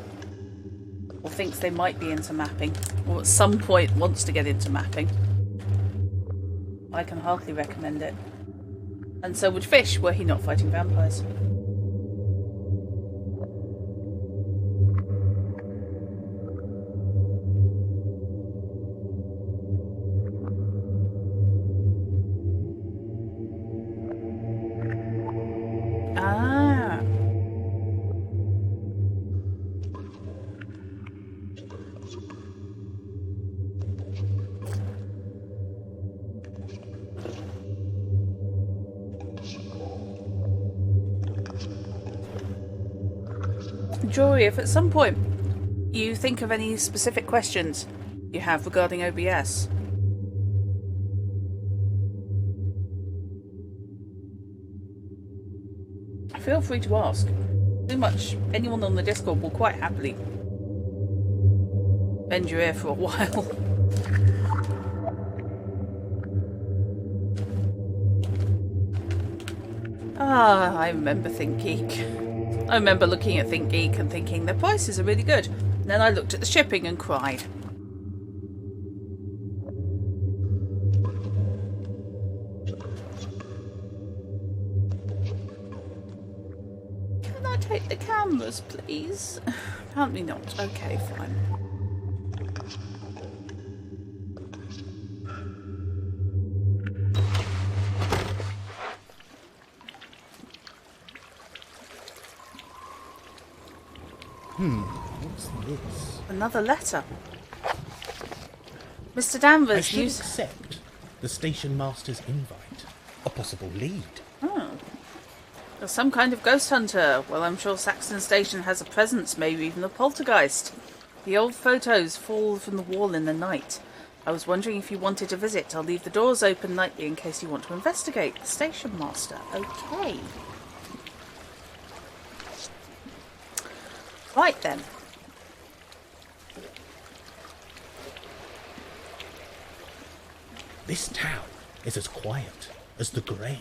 Speaker 1: or thinks they might be into mapping, or at some point wants to get into mapping, I can hardly recommend it. And so would Fish, were he not fighting vampires. Ah. Jory, if at some point you think of any specific questions you have regarding OBS, feel free to ask. Pretty much anyone on the Discord will quite happily bend your ear for a while. Ah, I remember ThinkGeek. I remember looking at ThinkGeek and thinking their prices are really good. And then I looked at the shipping and cried. Can I take the cameras, please? Apparently not. Okay, fine.
Speaker 3: What's this?
Speaker 1: Another letter. Mr.
Speaker 3: I
Speaker 1: Danvers,
Speaker 3: should
Speaker 1: you...
Speaker 3: accept the station master's invite. A possible lead.
Speaker 1: Oh. You're some kind of ghost hunter. Well, I'm sure Saxton Station has a presence, maybe even a poltergeist. The old photos fall from the wall in the night. I was wondering if you wanted to visit. I'll leave the doors open nightly in case you want to investigate. The station master. Okay. Right then.
Speaker 3: This town is as quiet as the grave.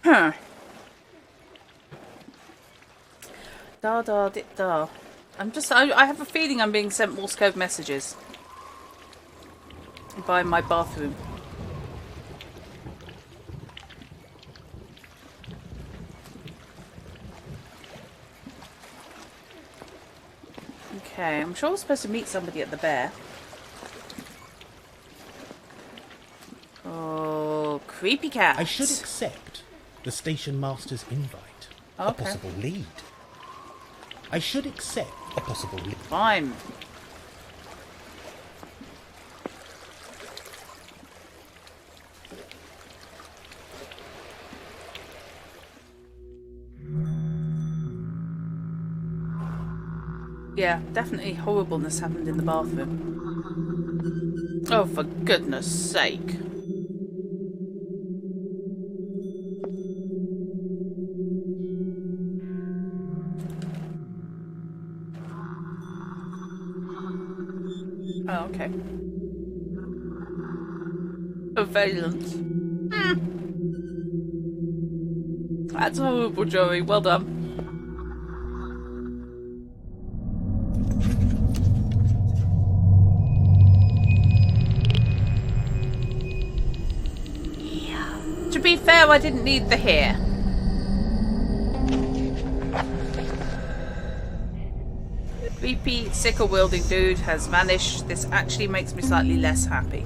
Speaker 1: Huh. Da da dit da. I have a feeling I'm being sent Morse code messages by my bathroom. Okay, I'm sure I'm supposed to meet somebody at the bear. Oh, creepy cat.
Speaker 3: I should accept the station master's invite. A
Speaker 1: Okay.
Speaker 3: possible lead. I should accept a possible lead.
Speaker 1: Fine. Yeah, definitely horribleness happened in the bathroom. Oh, for goodness sake. Oh, okay. Surveillance. That's horrible, Joey. Well done. To be fair, I didn't need the hair. VP sickle wielding dude has vanished. This actually makes me slightly less happy.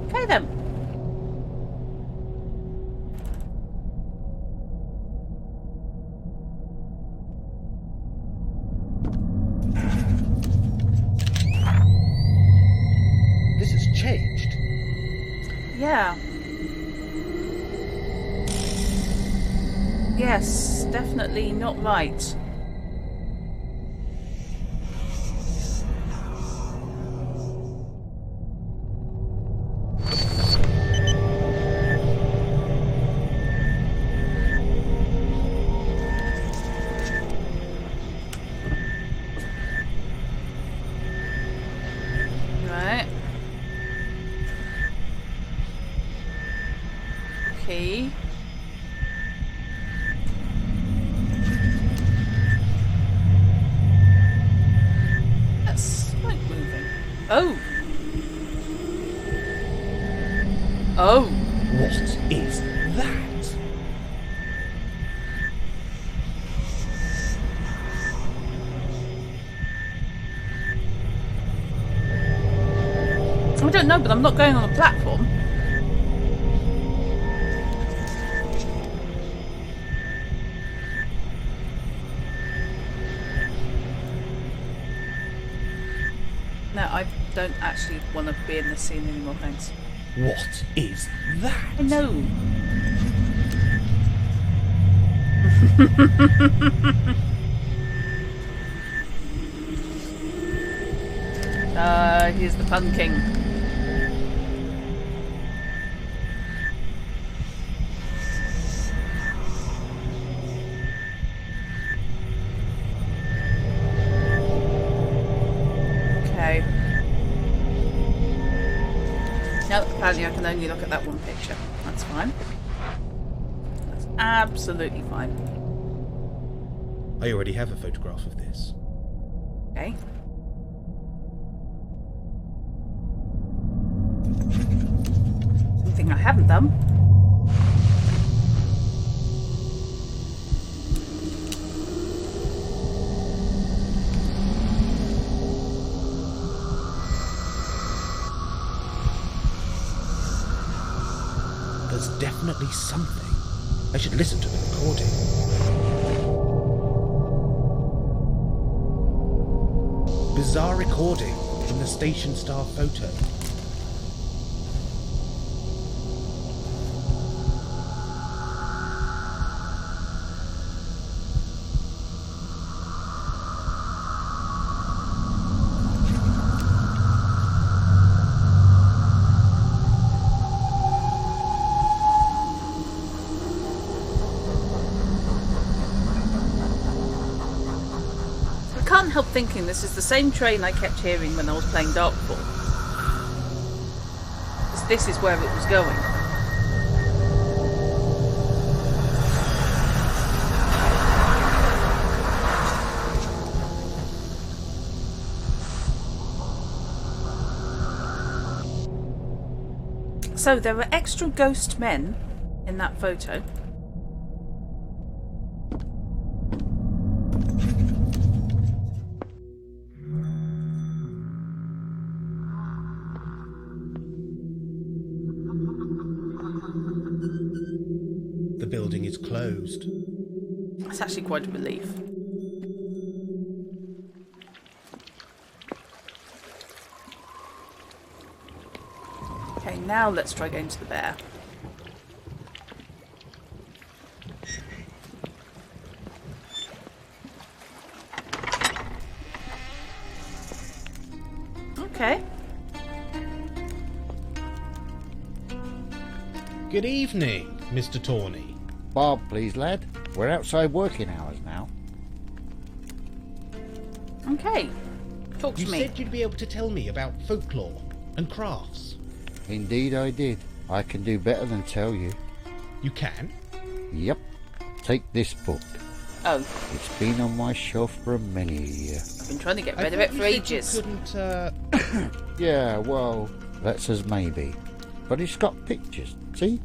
Speaker 1: Okay then.
Speaker 3: This has changed.
Speaker 1: Yeah. Yes, definitely not right. Right. Okay. That's like moving. Oh. Oh.
Speaker 3: What is that?
Speaker 1: I don't know, but I'm not going on a platform. No, I don't actually want to be in this scene anymore, thanks.
Speaker 3: What is that?
Speaker 1: I know. Here's the Pun King. Okay. No, apparently I can only look at that one picture. That's fine. That's absolutely fine.
Speaker 3: I already have a photograph of this.
Speaker 1: Okay. Something I haven't done.
Speaker 3: There's definitely something. I should listen to the recording. Bizarre recording from the station star photo.
Speaker 1: I can't help thinking this is the same train I kept hearing when I was playing Darkfall. This is where it was going. So there are extra ghost men in that photo.
Speaker 3: closed.
Speaker 1: That's actually quite a relief. Okay, now let's try going to the bear. Okay.
Speaker 3: Good evening, Mr. Tawney.
Speaker 8: Bob, please, lad. We're outside working hours now.
Speaker 1: Okay. Talk to
Speaker 3: You
Speaker 1: me.
Speaker 3: said you'd be able to tell me about folklore and crafts.
Speaker 8: Indeed I did. I can do better than tell you.
Speaker 3: You can?
Speaker 8: Yep. Take this book.
Speaker 1: Oh,
Speaker 8: It's been on my shelf for many a year.
Speaker 1: I've been trying to get
Speaker 3: I
Speaker 1: rid of
Speaker 3: thought
Speaker 1: it
Speaker 3: you
Speaker 1: for
Speaker 3: said you
Speaker 1: ages.
Speaker 3: couldn't,
Speaker 8: Yeah, well, that's as maybe. But it's got pictures, see?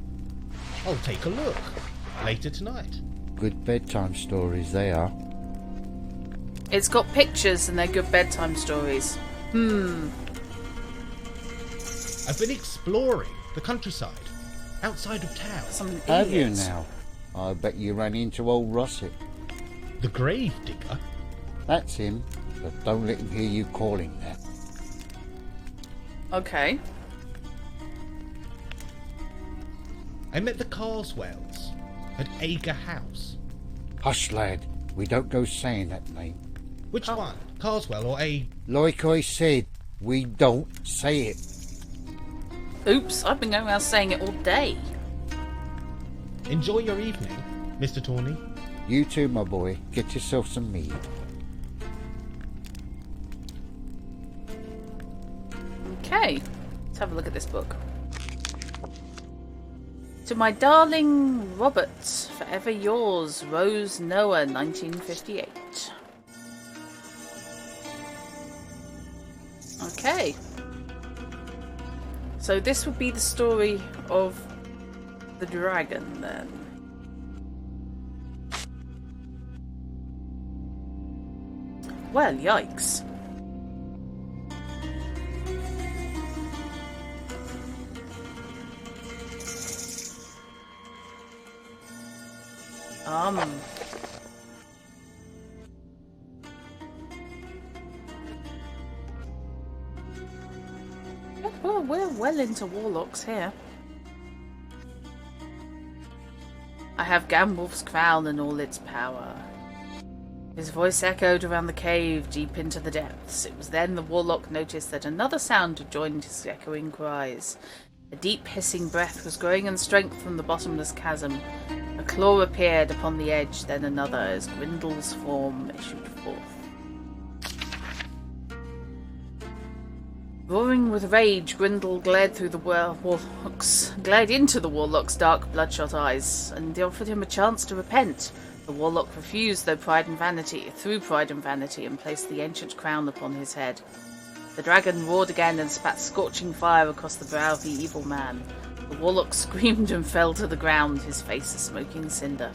Speaker 3: I'll take a look. Later tonight.
Speaker 8: Good bedtime stories they are.
Speaker 1: It's got pictures and they're good bedtime stories.
Speaker 3: I've been exploring the countryside, outside of town.
Speaker 1: Some
Speaker 8: Have you
Speaker 1: idiots.
Speaker 8: now? I bet you ran into old Russet.
Speaker 3: The grave digger?
Speaker 8: That's him, but don't let him hear you call him that.
Speaker 1: Okay.
Speaker 3: I met the Carswells at Ager House.
Speaker 8: Hush, lad. We don't go saying that name.
Speaker 3: Which
Speaker 1: Oh.
Speaker 3: one? Carswell or a...
Speaker 8: Like I said, we don't say it.
Speaker 1: Oops, I've been going around saying it all day.
Speaker 3: Enjoy your evening, Mr. Tawney.
Speaker 8: You too, my boy. Get yourself some mead.
Speaker 1: Okay. Let's have a look at this book. To my darling Robert, forever yours, Rose Noah, 1958. Okay. So this would be the story of the dragon then. Well, yikes. Um. Well, we're well into warlocks here. I have Gamwolf's crown and all its power. His voice echoed around the cave, deep into the depths. It was then the warlock noticed that another sound had joined his echoing cries. A deep hissing breath was growing in strength from the bottomless chasm. A claw appeared upon the edge, then another, as Grindel's form issued forth. Roaring with rage, Grindel glared into the warlock's dark, bloodshot eyes, and they offered him a chance to repent. The warlock refused, through pride and vanity, and placed the ancient crown upon his head. The dragon roared again and spat scorching fire across the brow of the evil man. The warlock screamed and fell to the ground, his face a smoking cinder.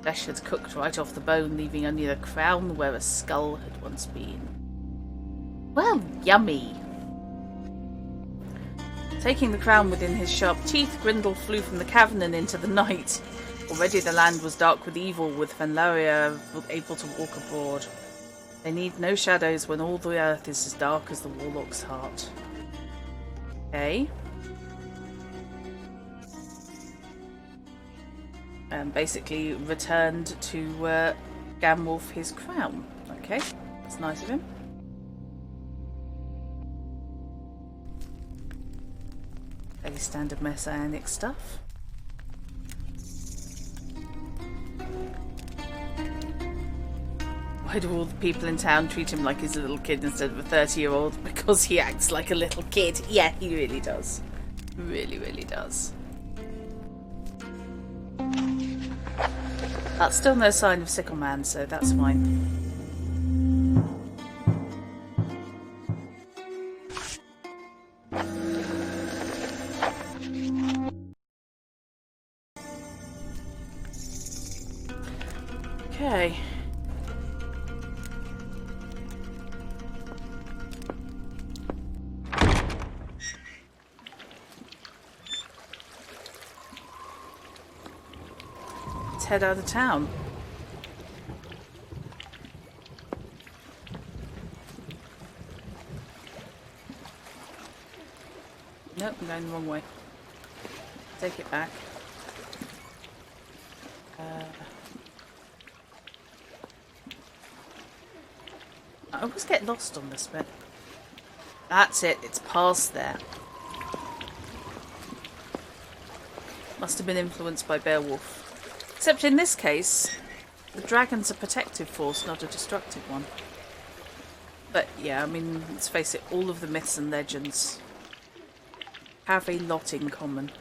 Speaker 1: Flesh had cooked right off the bone, leaving only the crown where a skull had once been. Well, yummy! Taking the crown within his sharp teeth, Grindel flew from the cavern and into the night. Already the land was dark with evil, with Fenlaria able to walk abroad. They need no shadows when all the earth is as dark as the warlock's heart. Okay. And basically returned to Gamwolf his crown. Okay, that's nice of him. Fairly standard messianic stuff. Why do all the people in town treat him like he's a little kid instead of a 30-year-old? Because he acts like a little kid. Yeah, he really does. Really, really does. Still no sign of Sickle Man, so that's fine. Okay. head out of town. Nope, I'm going the wrong way. Take it back. I always get lost on this bit. That's it, it's past there. Must have been influenced by Beowulf. Except in this case, the dragon's a protective force, not a destructive one. But yeah, I mean, let's face it, all of the myths and legends have a lot in common.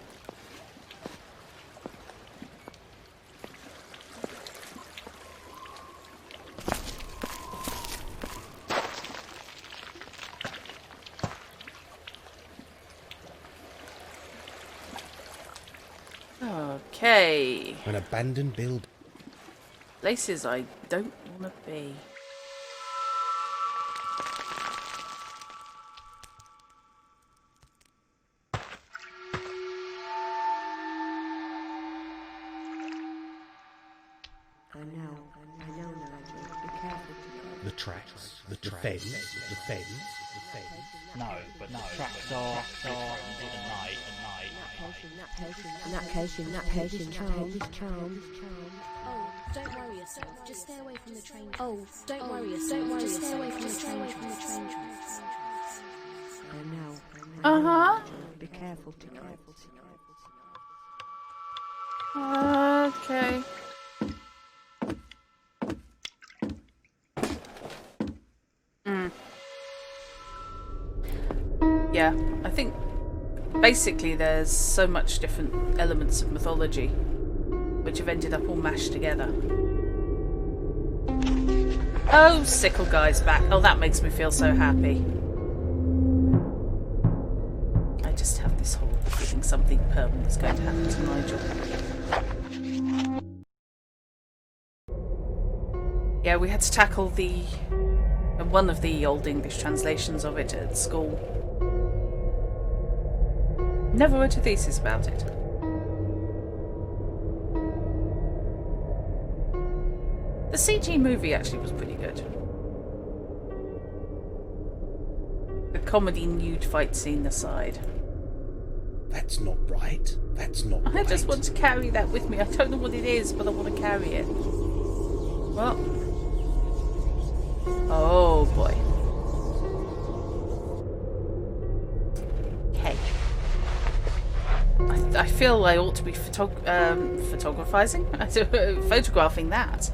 Speaker 1: Okay.
Speaker 3: An abandoned building.
Speaker 1: Places I don't want to be.
Speaker 5: I know, Nigel. Be careful.
Speaker 3: The tracks, the fence, the fence.
Speaker 9: No, but the tracks are in the night.
Speaker 5: In that case, charmed.
Speaker 7: Oh, don't worry yourself. Just stay away from the train. Oh, don't worry yourself. Just stay away from the train tracks.
Speaker 5: I know.
Speaker 1: Uh-huh.
Speaker 5: Be careful.
Speaker 1: Okay. Yeah, I think basically there's so much different elements of mythology which have ended up all mashed together. Oh, Sickle Guy's back. Oh, that makes me feel so happy. I just have this whole feeling something permanent is going to happen to Nigel. Yeah, we had to tackle one of the Old English translations of it at school. Never wrote a thesis about it. The CG movie actually was pretty good. The comedy nude fight scene aside.
Speaker 3: That's not right.
Speaker 1: I just want to carry that with me. I don't know what it is, but I want to carry it. Well. Oh boy. Okay. I feel I ought to be photographing that.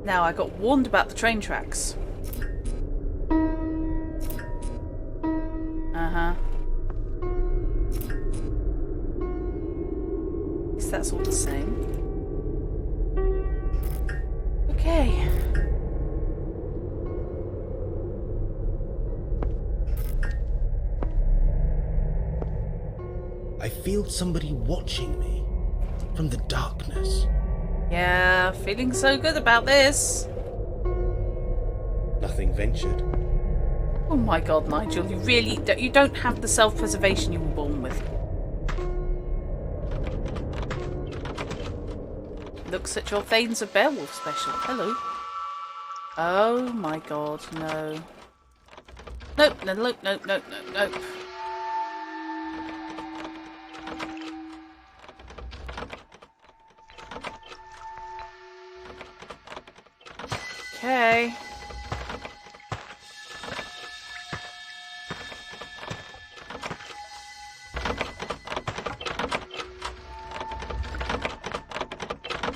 Speaker 1: Now, I got warned about the train tracks. Uh-huh. Guess that's all the same. Okay.
Speaker 3: I feel somebody watching me from the darkness.
Speaker 1: Yeah, feeling so good about this.
Speaker 3: Nothing ventured.
Speaker 1: Oh my god, Nigel, you don't have the self-preservation you were born with. Looks at your Thanes of Beowulf special. Hello. Oh my god, no. Nope. Okay.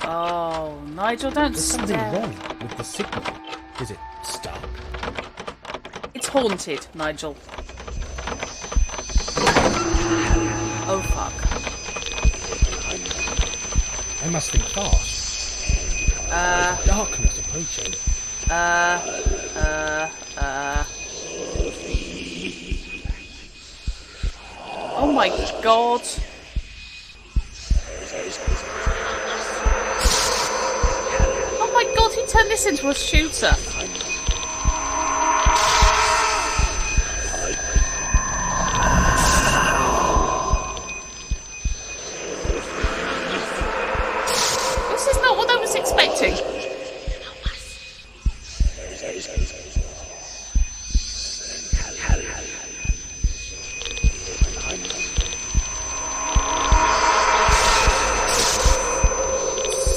Speaker 1: Oh, Nigel, don't
Speaker 3: There's something
Speaker 1: stare.
Speaker 3: wrong with the signal. Is it stuck?
Speaker 1: It's haunted, Nigel. Oh fuck.
Speaker 3: I must think fast. Darkness approaching.
Speaker 1: Oh my god. turn this into a shooter? This is not what I was expecting.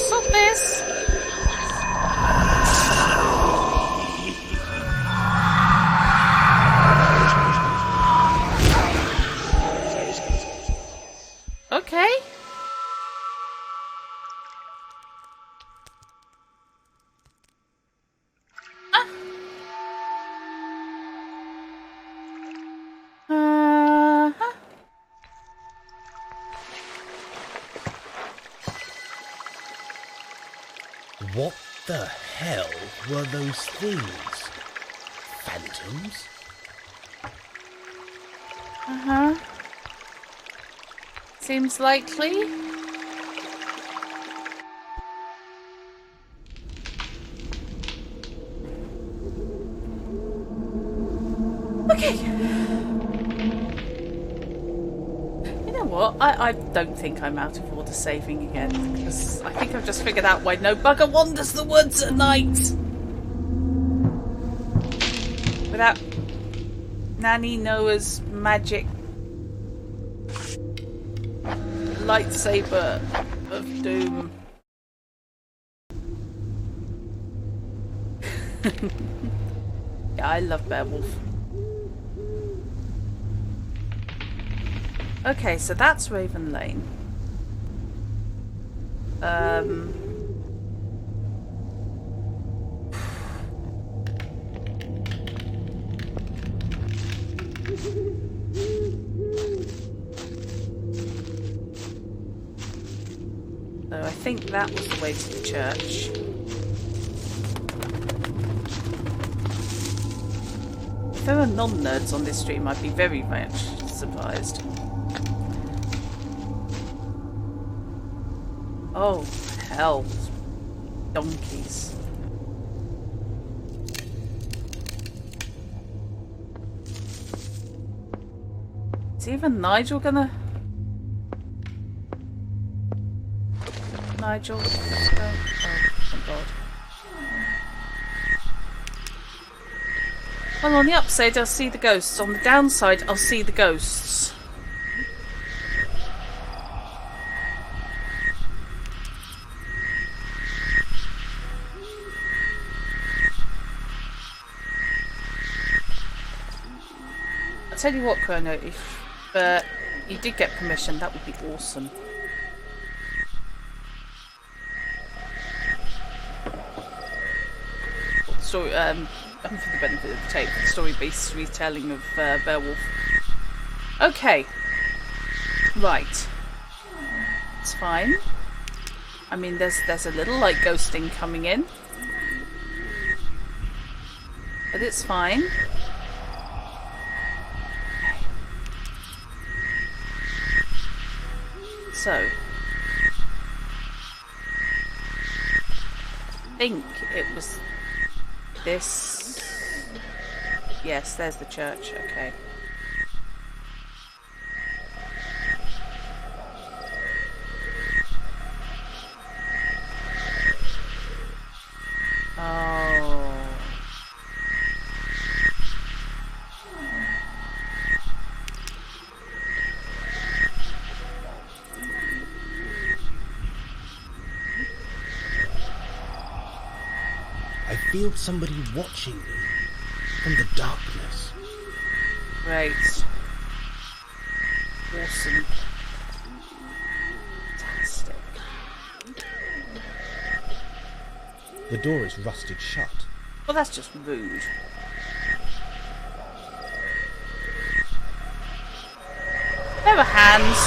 Speaker 1: Stop this. Okay. Uh-huh.
Speaker 3: What the hell were those things? Phantoms?
Speaker 1: Uh-huh. Seems likely. Okay. You know what? I don't think I'm out of order saving again, because I think I've just figured out why no bugger wanders the woods at night. Without Nanny Noah's magic lightsaber of doom. Yeah, I love Beowulf. Okay, so that's Raven Lane. So I think that was the way to the church. If there were non-nerds on this stream, I'd be very much surprised. Oh, hell. Donkeys. Is even Nigel gonna... Nigel? Let's go. Oh, thank God. Well, on the upside, I'll see the ghosts. On the downside, I'll see the ghosts. I'll tell you what, Chrono, if you did get permission, that would be awesome. Story, for the benefit of the tape, the story-based retelling of Beowulf. Okay. Right. It's fine. I mean, there's a little light ghosting coming in. But it's fine. So, I think it was this. Yes, there's the church. Okay. Oh.
Speaker 3: I feel somebody watching me from the darkness.
Speaker 1: Great. Awesome. Fantastic.
Speaker 3: The door is rusted shut.
Speaker 1: Well, that's just rude. There were hands.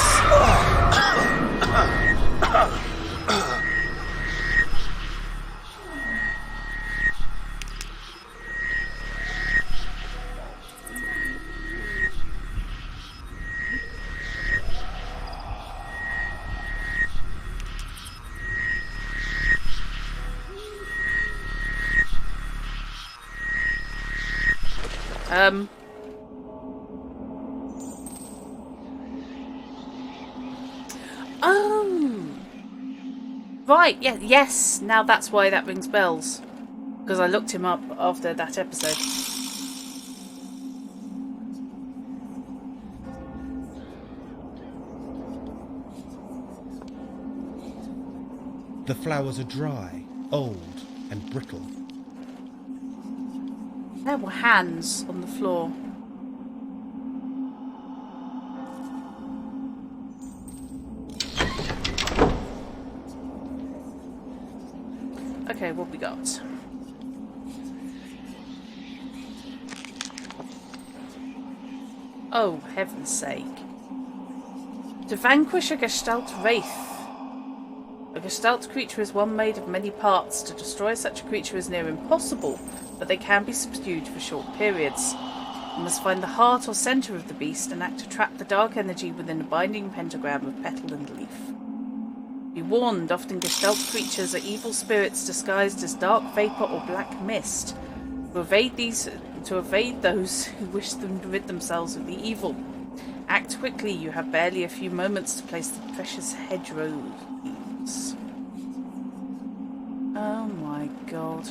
Speaker 1: Oh! Right, yeah, yes, now that's why that rings bells. Because I looked him up after that episode.
Speaker 3: The flowers are dry, old, and brittle.
Speaker 1: There were hands on the floor. Okay, what we got? Oh, heaven's sake. To vanquish a Gestalt Wraith. A Gestalt creature is one made of many parts. To destroy such a creature is near impossible, but they can be subdued for short periods. You must find the heart or centre of the beast and act to trap the dark energy within a binding pentagram of petal and leaf. Be warned, often Gestalt creatures are evil spirits disguised as dark vapour or black mist. To evade those who wish them to rid themselves of the evil. Act quickly, you have barely a few moments to place the precious hedgerow leaves. Oh my god.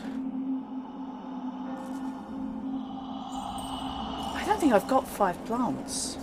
Speaker 1: I don't think I've got 5 plants.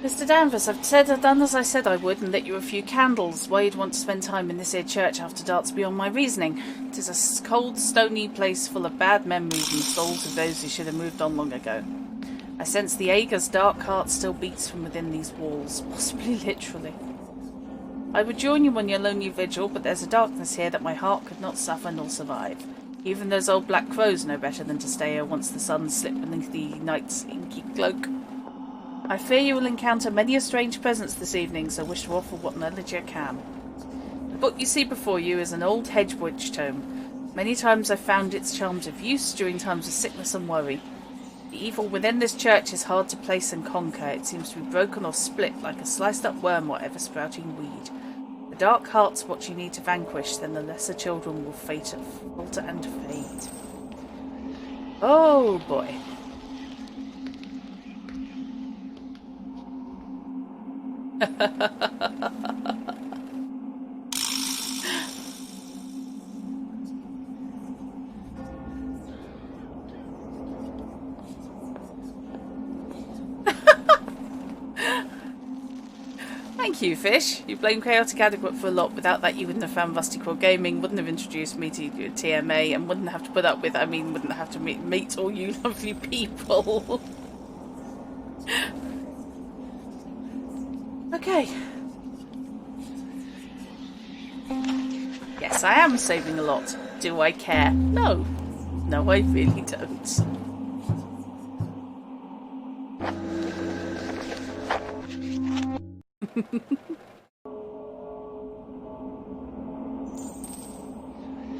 Speaker 1: Mr. Danvers, I've done as I said I would and lit you a few candles. Why you'd want to spend time in this here church after dark's beyond my reasoning. 'Tis a cold, stony place full of bad memories and souls of those who should have moved on long ago. I sense the Ager's dark heart still beats from within these walls, possibly literally. I would join you on your lonely vigil, but there's a darkness here that my heart could not suffer nor survive. Even those old black crows know better than to stay here once the sun slipped beneath the night's inky cloak. I fear you will encounter many a strange presence this evening, so wish to offer what knowledge I can. The book you see before you is an old hedge witch tome. Many times I've found its charms of use during times of sickness and worry. The evil within this church is hard to place and conquer. It seems to be broken or split like a sliced-up worm or ever-sprouting weed. The dark heart's what you need to vanquish, then the lesser children will falter and fade. Oh boy. Thank you, Fish. You blame Chaotic Adequate for a lot. Without that, you wouldn't have found Rusty Core Gaming, wouldn't have introduced me to TMA, and wouldn't have to put up with, wouldn't have to meet all you lovely people. Okay. Yes, I am saving a lot. Do I care? No. No, I really don't.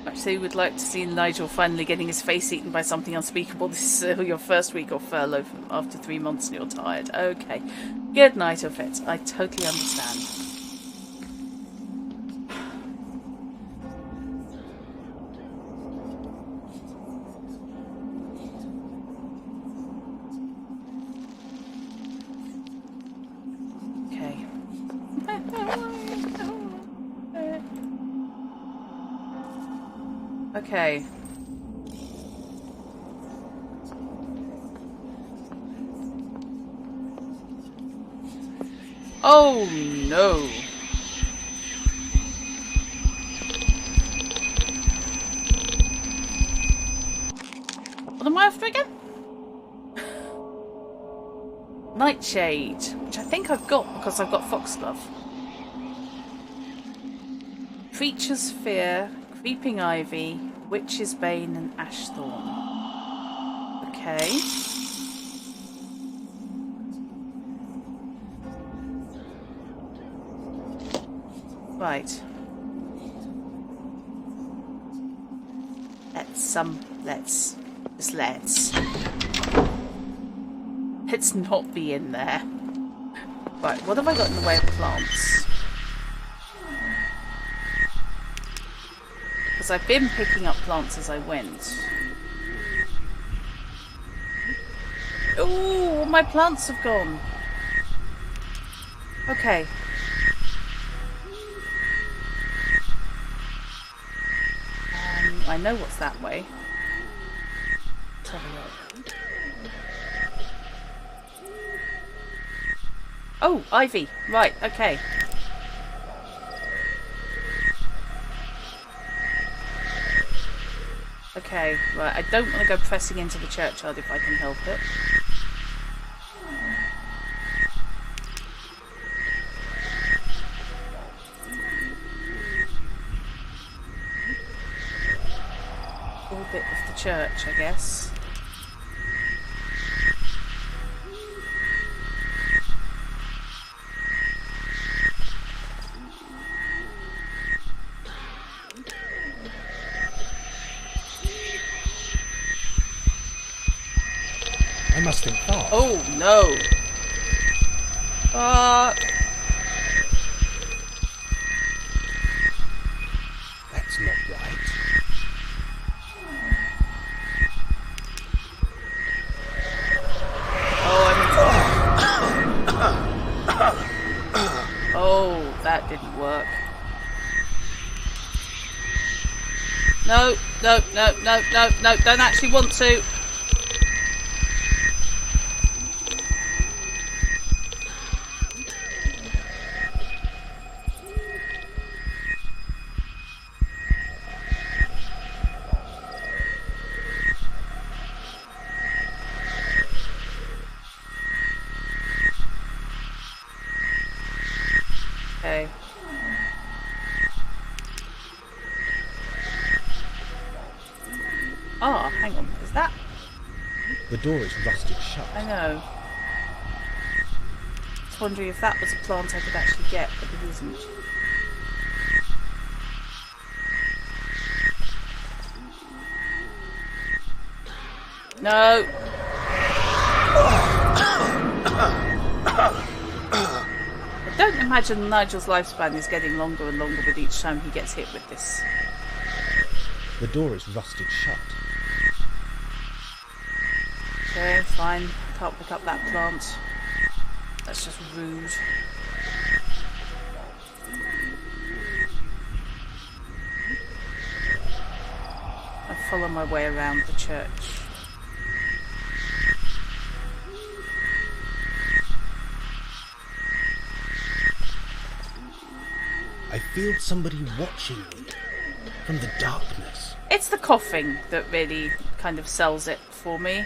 Speaker 1: Actually, would like to see Nigel finally getting his face eaten by something unspeakable. This is your first week of furlough after 3 months and you're tired. Okay. Good night, Offit. I totally understand. Okay. Okay. Oh no. What am I after again? Nightshade, which I think I've got because I've got Foxglove. Creature's Fear, Creeping Ivy, Witch's Bane and Ashthorn. Okay. Right. Let's not be in there. Right, what have I got in the way of plants? Because I've been picking up plants as I went. Ooh, all my plants have gone. Okay. I know what's that way. Let's have a look. Oh, ivy. Right, okay. Okay, right. I don't want to go pressing into the churchyard if I can help it. All bit of the church, I guess.
Speaker 3: I must think fast.
Speaker 1: Oh no!
Speaker 3: That's not right.
Speaker 1: Oh, that didn't work. No, no, no, no, no, no, don't actually want to. Okay. Ah, hang on. Is that?
Speaker 3: The door is rusted shut.
Speaker 1: I know. I was wondering if that was a plant I could actually get, but it isn't. No. I don't imagine Nigel's lifespan is getting longer and longer with each time he gets hit with this.
Speaker 3: The door is rusted shut.
Speaker 1: Okay, fine. Can't pick up that plant. That's just rude. I follow my way around the church.
Speaker 3: I feel somebody watching me from the darkness.
Speaker 1: It's the coughing that really kind of sells it for me.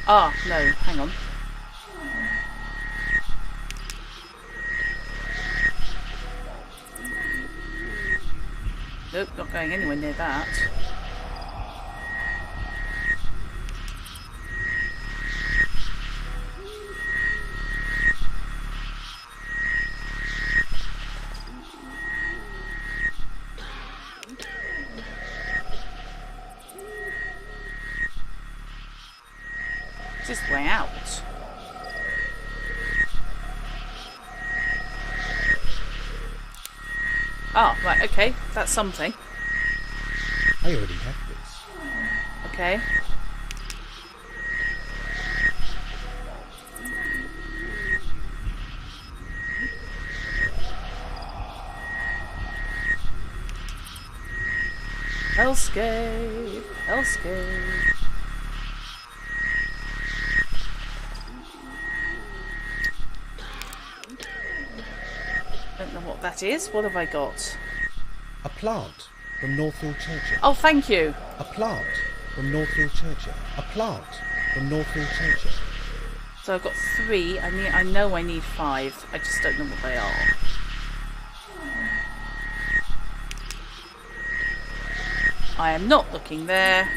Speaker 1: Ah, no, hang on. Nope, not going anywhere near that. This way out. Ah, right, okay. That's something.
Speaker 3: I already have this.
Speaker 1: Okay. Hellscape. Hellscape. Don't know what that is. What have I got?
Speaker 3: A plant from Northfield Churchyard.
Speaker 1: Oh, thank you.
Speaker 3: A plant from Northfield Churchyard. A plant from Northfield Churchyard.
Speaker 1: So I've got 3. I know I need 5. I just don't know what they are. I am not looking there.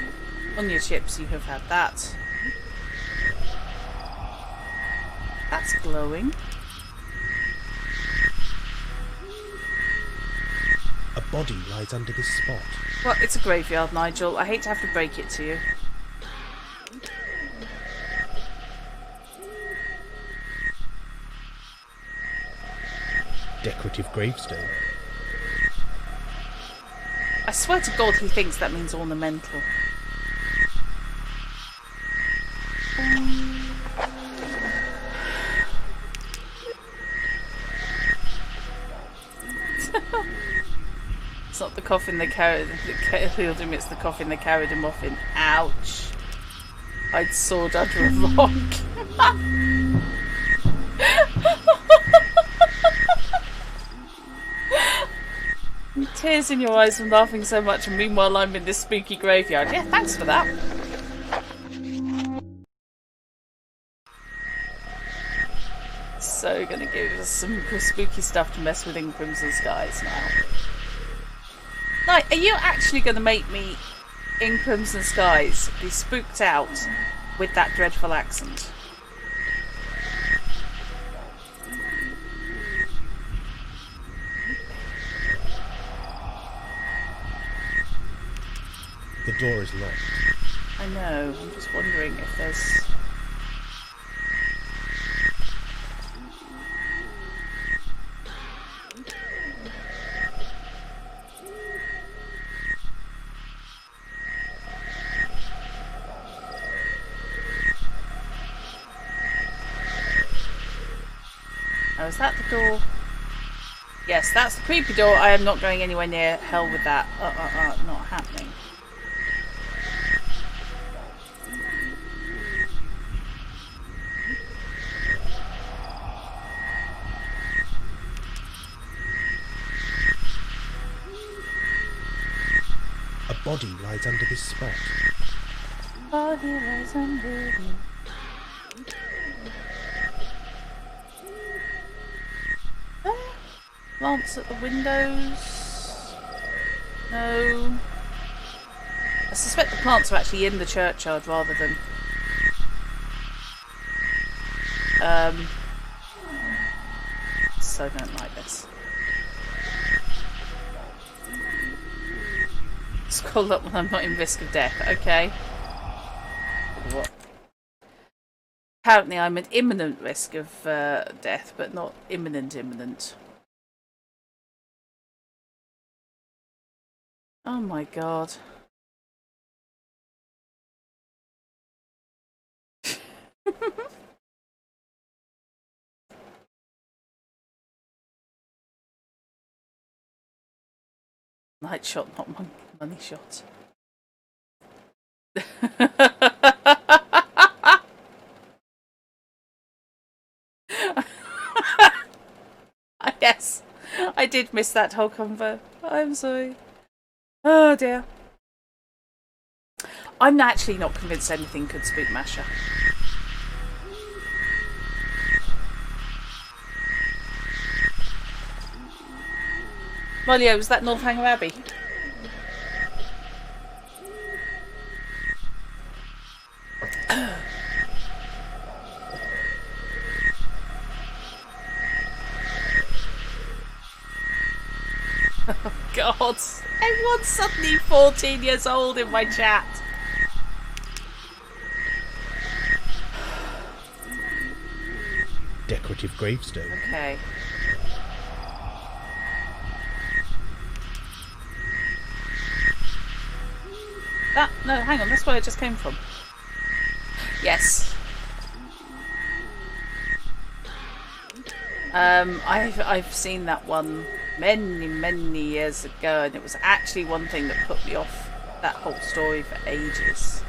Speaker 1: On your chips, you have had that. That's glowing.
Speaker 3: A body lies under this spot.
Speaker 1: Well, it's a graveyard, Nigel. I hate to have to break it to you.
Speaker 3: Decorative gravestone.
Speaker 1: I swear to God he thinks that means ornamental. It's not the coffin that killed him, it's the coffin that carried him off in. Ouch. I'd soared under a rock. Tears in your eyes from laughing so much, and meanwhile I'm in this spooky graveyard. Yeah, thanks for that. So gonna give us some spooky stuff to mess with in Crimson Skies now. Like, are you actually gonna make me in Crimson Skies be spooked out with that dreadful accent?
Speaker 3: The door is locked.
Speaker 1: I know, I'm just wondering if there's... Oh, is that the door? Yes, that's the creepy door. I am not going anywhere near hell with that. Not happening.
Speaker 3: A body lies under this spot.
Speaker 1: Body lies under me. Glance at the windows. No. I suspect the plants are actually in the churchyard rather than... So don't like this. Scroll up when I'm not in risk of death. Okay. What? Apparently I'm at imminent risk of death, but not imminent. Oh my god. Night shot, not money shot. Yes, I did miss that whole convo. I'm sorry. Oh dear. I'm actually not convinced anything could spook Masha. Molly, was that Northanger Abbey? Oh god, everyone's suddenly 14 years old in my chat.
Speaker 3: Decorative gravestone.
Speaker 1: Okay. No, hang on, that's where I just came from. Yes. I've seen that one many years ago, and it was actually one thing that put me off that whole story for ages.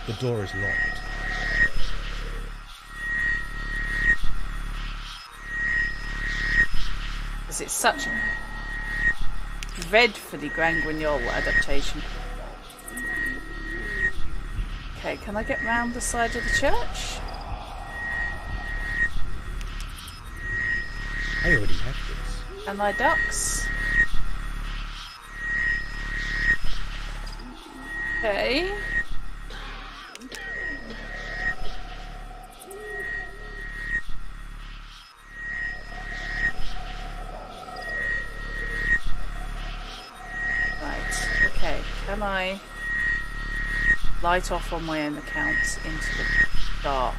Speaker 3: The door is locked.
Speaker 1: Because it's such a dreadfully Grand Guignol adaptation. Okay, can I get round the side of the church?
Speaker 3: I already have this.
Speaker 1: And my ducks. Okay. I light off on my own account into the dark?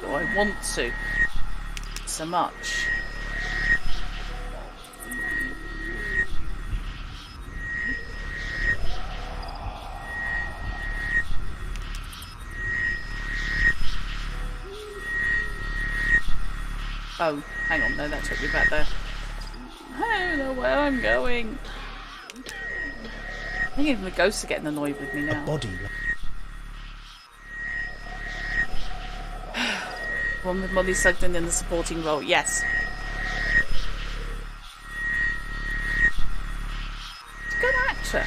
Speaker 1: Do I want to so much? Oh, hang on, no, that took me back there. I don't know where I'm going. I think even the ghosts are getting annoyed with me now.
Speaker 3: Body.
Speaker 1: One with Molly Sugden in the supporting role, yes. She's a good actor.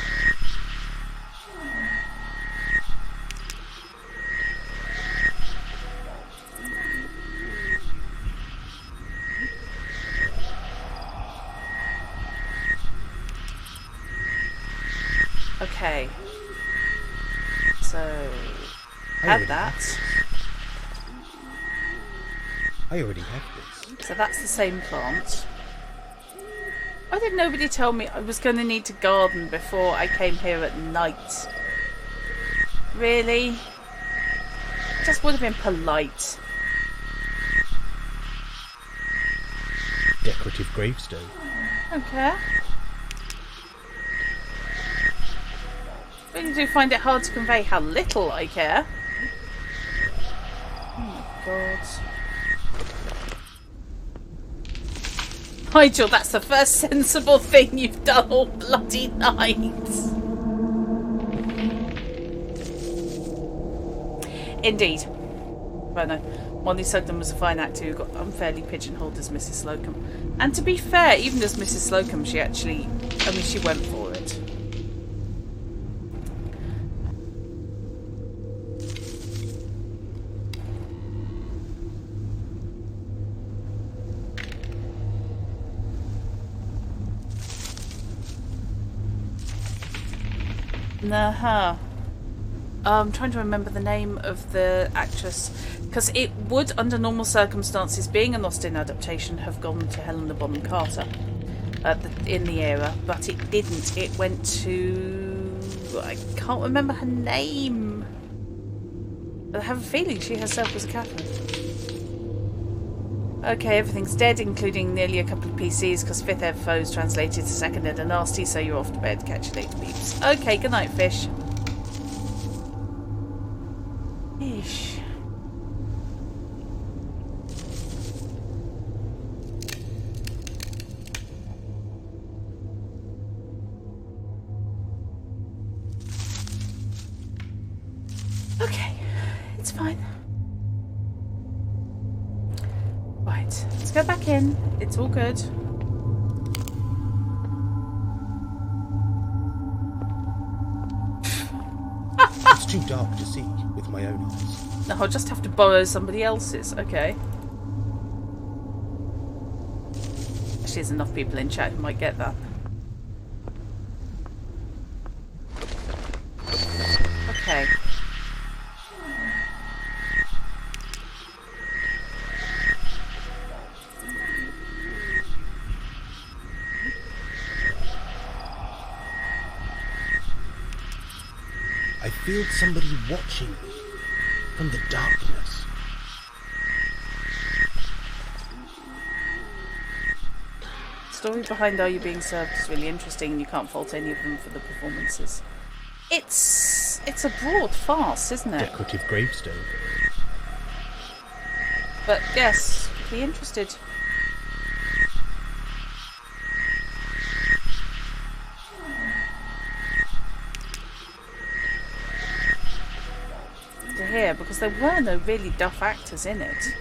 Speaker 1: Okay. So, had that.
Speaker 3: I already have this.
Speaker 1: So that's the same plant. Why did nobody tell me I was going to need to garden before I came here at night? Really? Just would have been polite.
Speaker 3: Decorative gravestone.
Speaker 1: Don't care. Really do find it hard to convey how little I care. Oh my god. Nigel, that's the first sensible thing you've done all bloody night. Indeed. Well, no. Molly Sugden was a fine actor who got unfairly pigeonholed as Mrs. Slocum. And to be fair, even as Mrs. Slocum, she actually... I mean, she went for it. Nah. I'm trying to remember the name of the actress, because it would, under normal circumstances, being an Austen adaptation, have gone to Helena Bonham Carter in the era, but it didn't. It went to... I can't remember her name, but I have a feeling she herself was a Catherine. Okay, everything's dead, including nearly a couple of PCs, because 5th Ed foes translated to 2nd Ed are nasty, so you're off to bed. Catch you later, peeps. Okay, good night, fish. Ish. Okay, it's fine. Right, let's go back in. It's all good.
Speaker 3: It's too dark to see with my own eyes.
Speaker 1: No, I'll just have to borrow somebody else's. Okay. Actually, there's enough people in chat who might get that. Okay.
Speaker 3: I feel somebody watching me from the darkness.
Speaker 1: The story behind Are You Being Served is really interesting, and you can't fault any of them for the performances. It's a broad farce, isn't it?
Speaker 3: Decorative gravestone.
Speaker 1: But yes, be interested. To hear, because there were no really duff actors in it.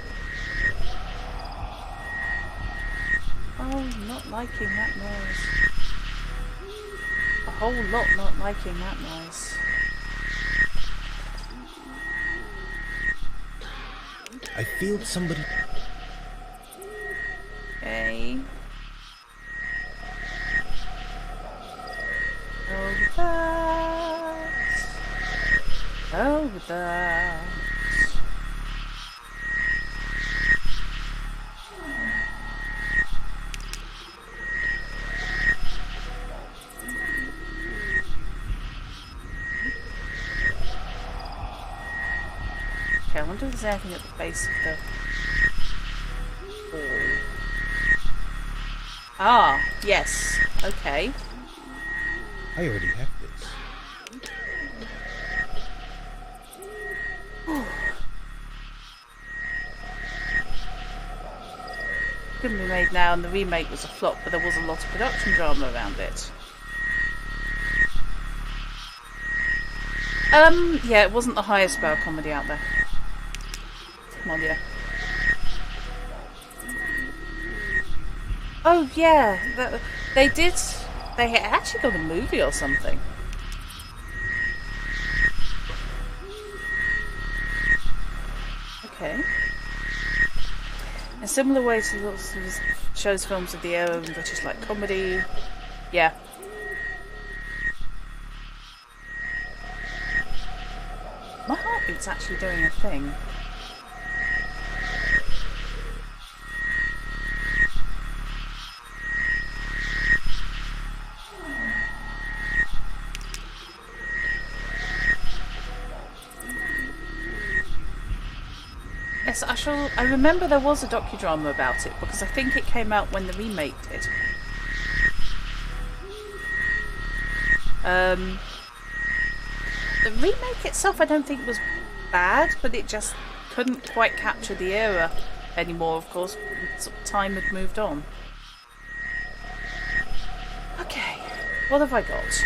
Speaker 1: Oh, not liking that noise. A whole lot not liking that noise.
Speaker 3: I feel somebody...
Speaker 1: Okay. Over that. Over that. Okay, I wonder if there's anything at the base of the wall. Ah, yes. Okay.
Speaker 3: I already have this.
Speaker 1: Couldn't be made now, and the remake was a flop, but there was a lot of production drama around it. Yeah, it wasn't the highest brow comedy out there. Come on, yeah. Oh, yeah. They did... They actually got a movie or something. Okay. In a similar way to lots of shows, films of the era and British like comedy. Yeah. My heartbeat's actually doing a thing. Yes, I remember there was a docudrama about it because I think it came out when the remake did. The remake itself I don't think was bad, but it just couldn't quite capture the era anymore, of course. Time had moved on. Okay, what have I got?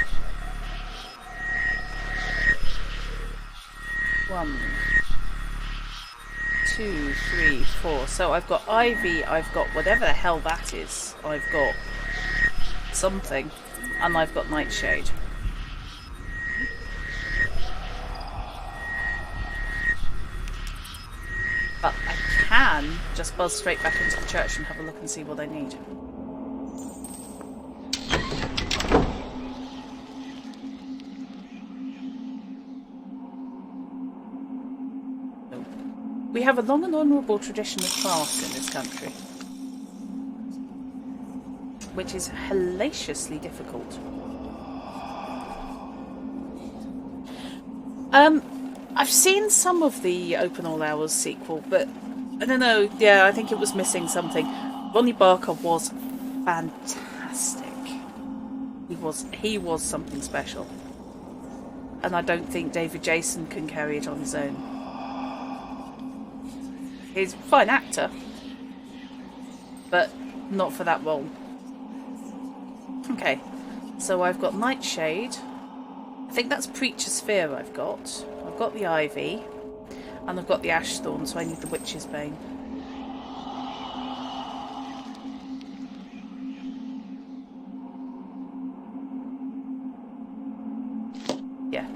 Speaker 1: 1, 2, 3, 4. So I've got Ivy, I've got whatever the hell that is, I've got something, and I've got Nightshade. But I can just buzz straight back into the church and have a look and see what I need. We have a long and honourable tradition of fast in this country, which is hellaciously difficult. I've seen some of the Open All Hours sequel, but I don't know, yeah, I think it was missing something. Ronnie Barker was fantastic. He was something special. And I don't think David Jason can carry it on his own. He's a fine actor, but not for that role. Okay, so I've got Nightshade. I think that's Preacher's Fear I've got. I've got the Ivy, and I've got the Ashthorn, so I need the Witch's Bane. Yeah.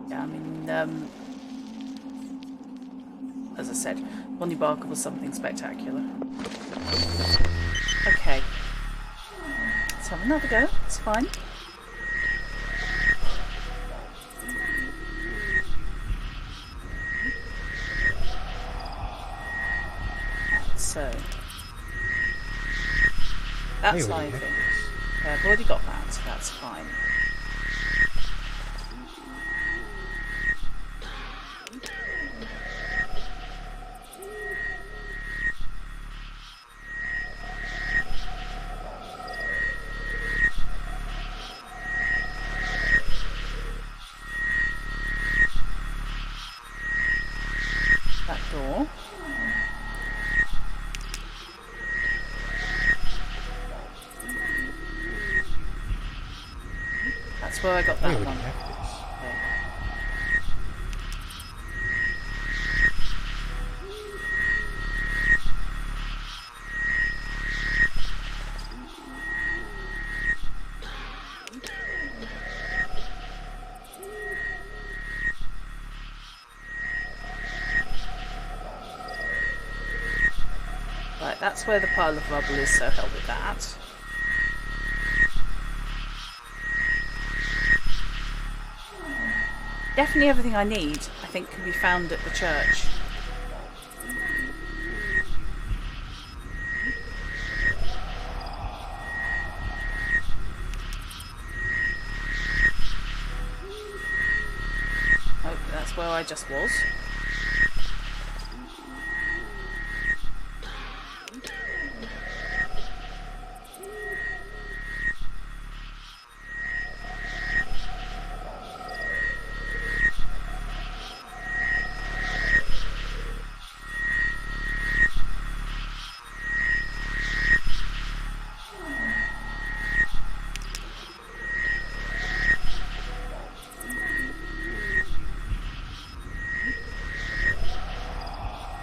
Speaker 1: Yeah, I mean, as I said, Ronnie Barker was something spectacular. Okay. Let's have another go. It's fine. So. That's Ivy. Yeah, I've already got that, so that's fine. Door. That's where I got that one. Okay. Right, that's where the pile of rubble is, so help with that. Definitely everything I need, I think, can be found at the church. where I just was.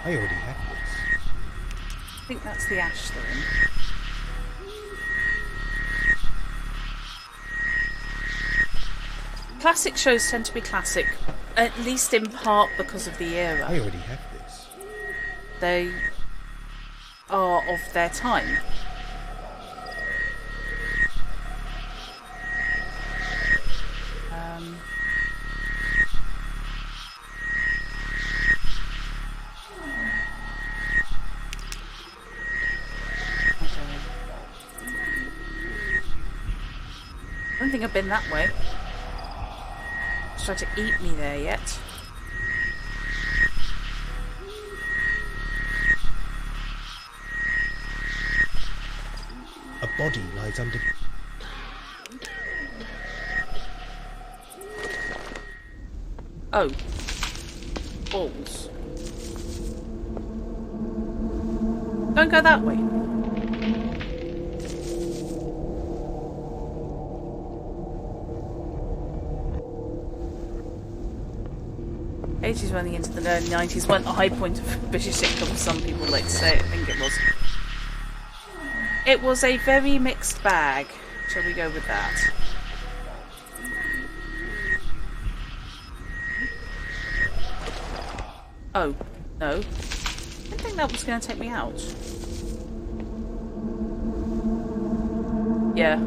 Speaker 3: I already have this.
Speaker 1: I think that's the ash thorn. Classic shows tend to be classic, at least in part because of the era.
Speaker 3: I already have this.
Speaker 1: They are of their time. I don't think I've been that way. It's tried to eat me there yet.
Speaker 3: A body lies under...
Speaker 1: Oh. Balls. Don't go that way. '80s running into the early '90s weren't a high point of British sitcom, some people like to say. I think it was. It was a very mixed bag. Shall we go with that? Oh, no. I didn't think that was going to take me out. Yeah.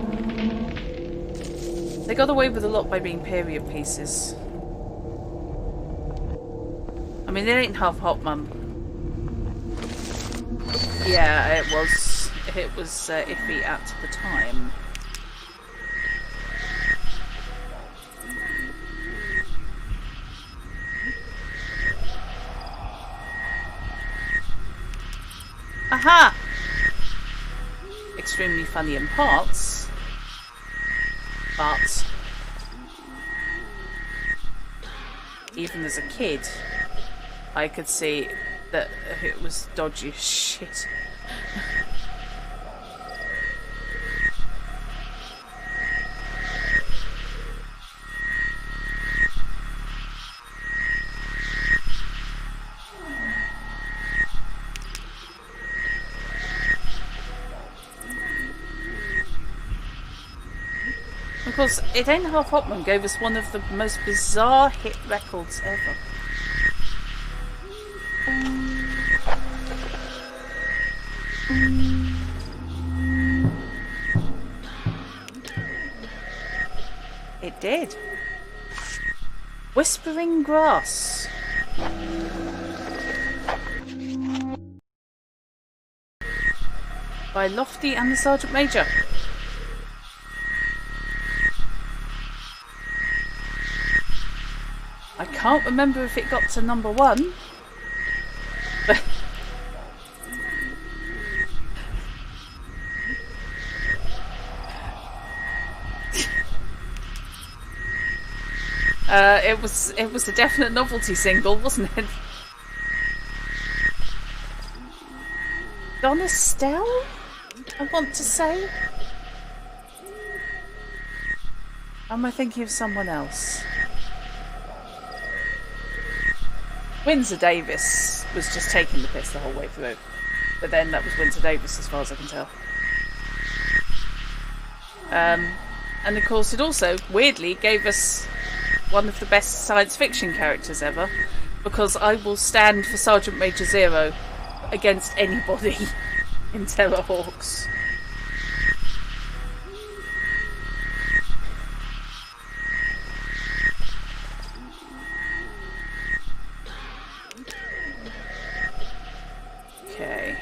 Speaker 1: They got away with a lot by being period pieces. I mean, it ain't half hot, Mum. Yeah, it was iffy at the time. Aha! Extremely funny in parts, but even as a kid, I could see that it was dodgy as shit. Of course, It Ain't Half Hotman gave us one of the most bizarre hit records ever. It did. Whispering Grass. By Lofty and the Sergeant Major. I can't remember if it got to number 1. But it was a definite novelty single, wasn't it? Donna Stell, I want to say. Am I thinking of someone else? Windsor Davis was just taking the piss the whole way through. But then that was Windsor Davis as far as I can tell. And of course it also, weirdly, gave us one of the best science fiction characters ever. Because I will stand for Sergeant Major Zero against anybody in Terrorhawks. Okay.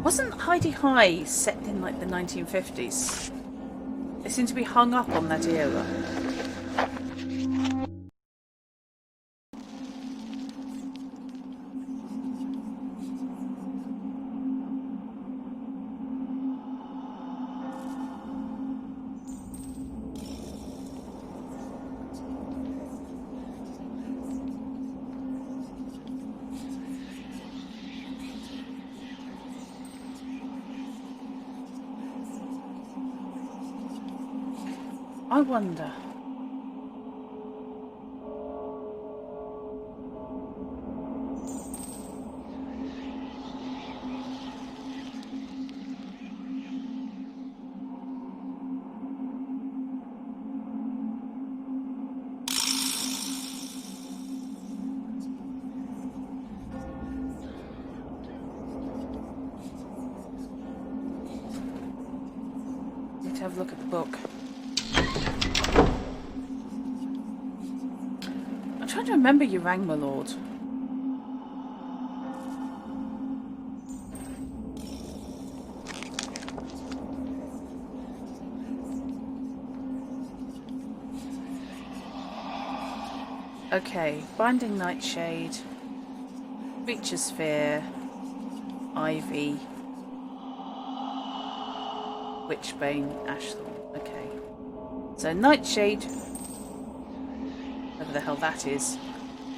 Speaker 1: Wasn't Heidi High set in like the 1950s? They seem to be hung up on that era. I wonder. Need to have a look at the book. I'm trying to remember you rang, my lord. Okay, Binding Nightshade, Creature Sphere, Ivy, Witchbane, Ashthorn. Okay. So Nightshade, whatever the hell that is,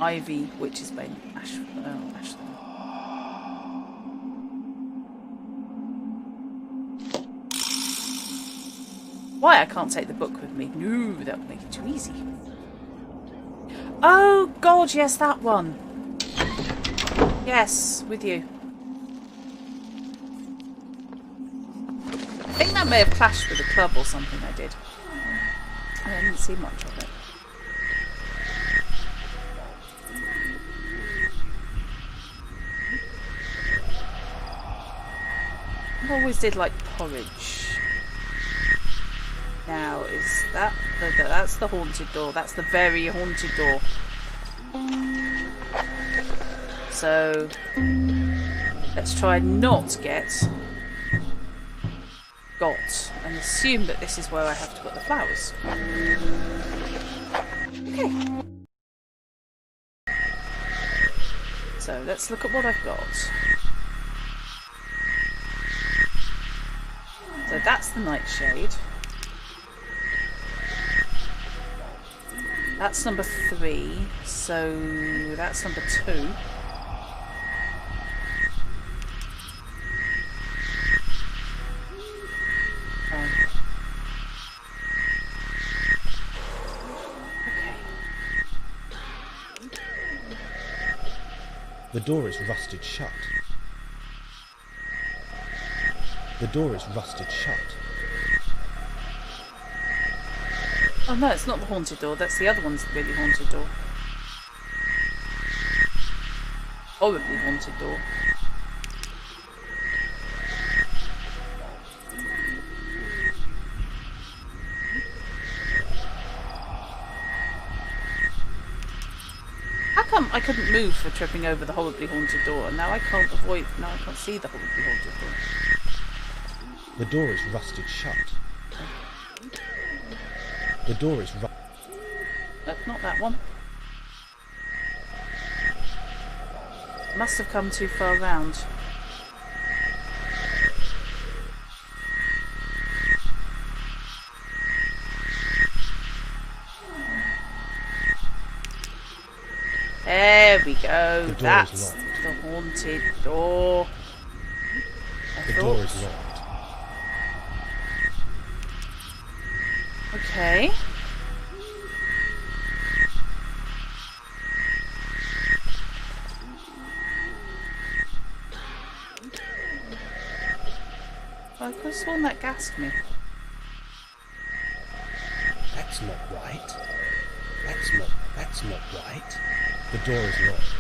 Speaker 1: Ivy, Witchbane, Ashthorn. Why I can't take the book with me? No, that would make it too easy. Oh God, yes, that one. Yes, with you. I think that may have clashed with a club or something I did. I didn't see much of it. I always did like porridge. Now, is that that's the haunted door? That's the very haunted door. So let's try not get got and assume that this is where I have to put the flowers. Okay. So let's look at what I've got. So that's the Nightshade. That's number 3, so that's number 2. Okay.
Speaker 3: The door is rusted shut. The door is rusted shut.
Speaker 1: Oh no, it's not the haunted door, that's the other one's the really haunted door. Horribly haunted door. How come I couldn't move for tripping over the horribly haunted door and now I can't see the horribly haunted door?
Speaker 3: The door is rusted shut. The door is
Speaker 1: not that one. Must have come too far round. There we go. That's the haunted door.
Speaker 3: The door is locked.
Speaker 1: Okay. I could have sworn that gassed me.
Speaker 3: That's not right. That's not right. The door is locked.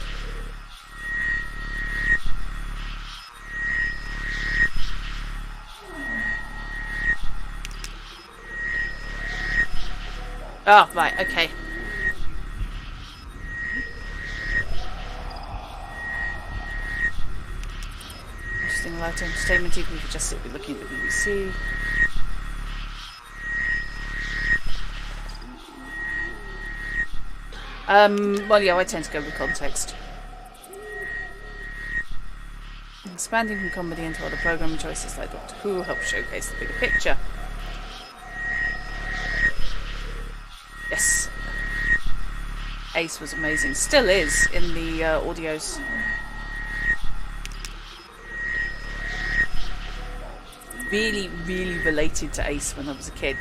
Speaker 1: Oh, right, okay. Interesting allowed to entertainment even if you just sit with looking at the BBC. Well, yeah, I tend to go with context. Expanding from comedy into other programming choices like Doctor Who helps showcase the bigger picture. Yes. Ace was amazing. Still is in the audios. Really, really related to Ace when I was a kid.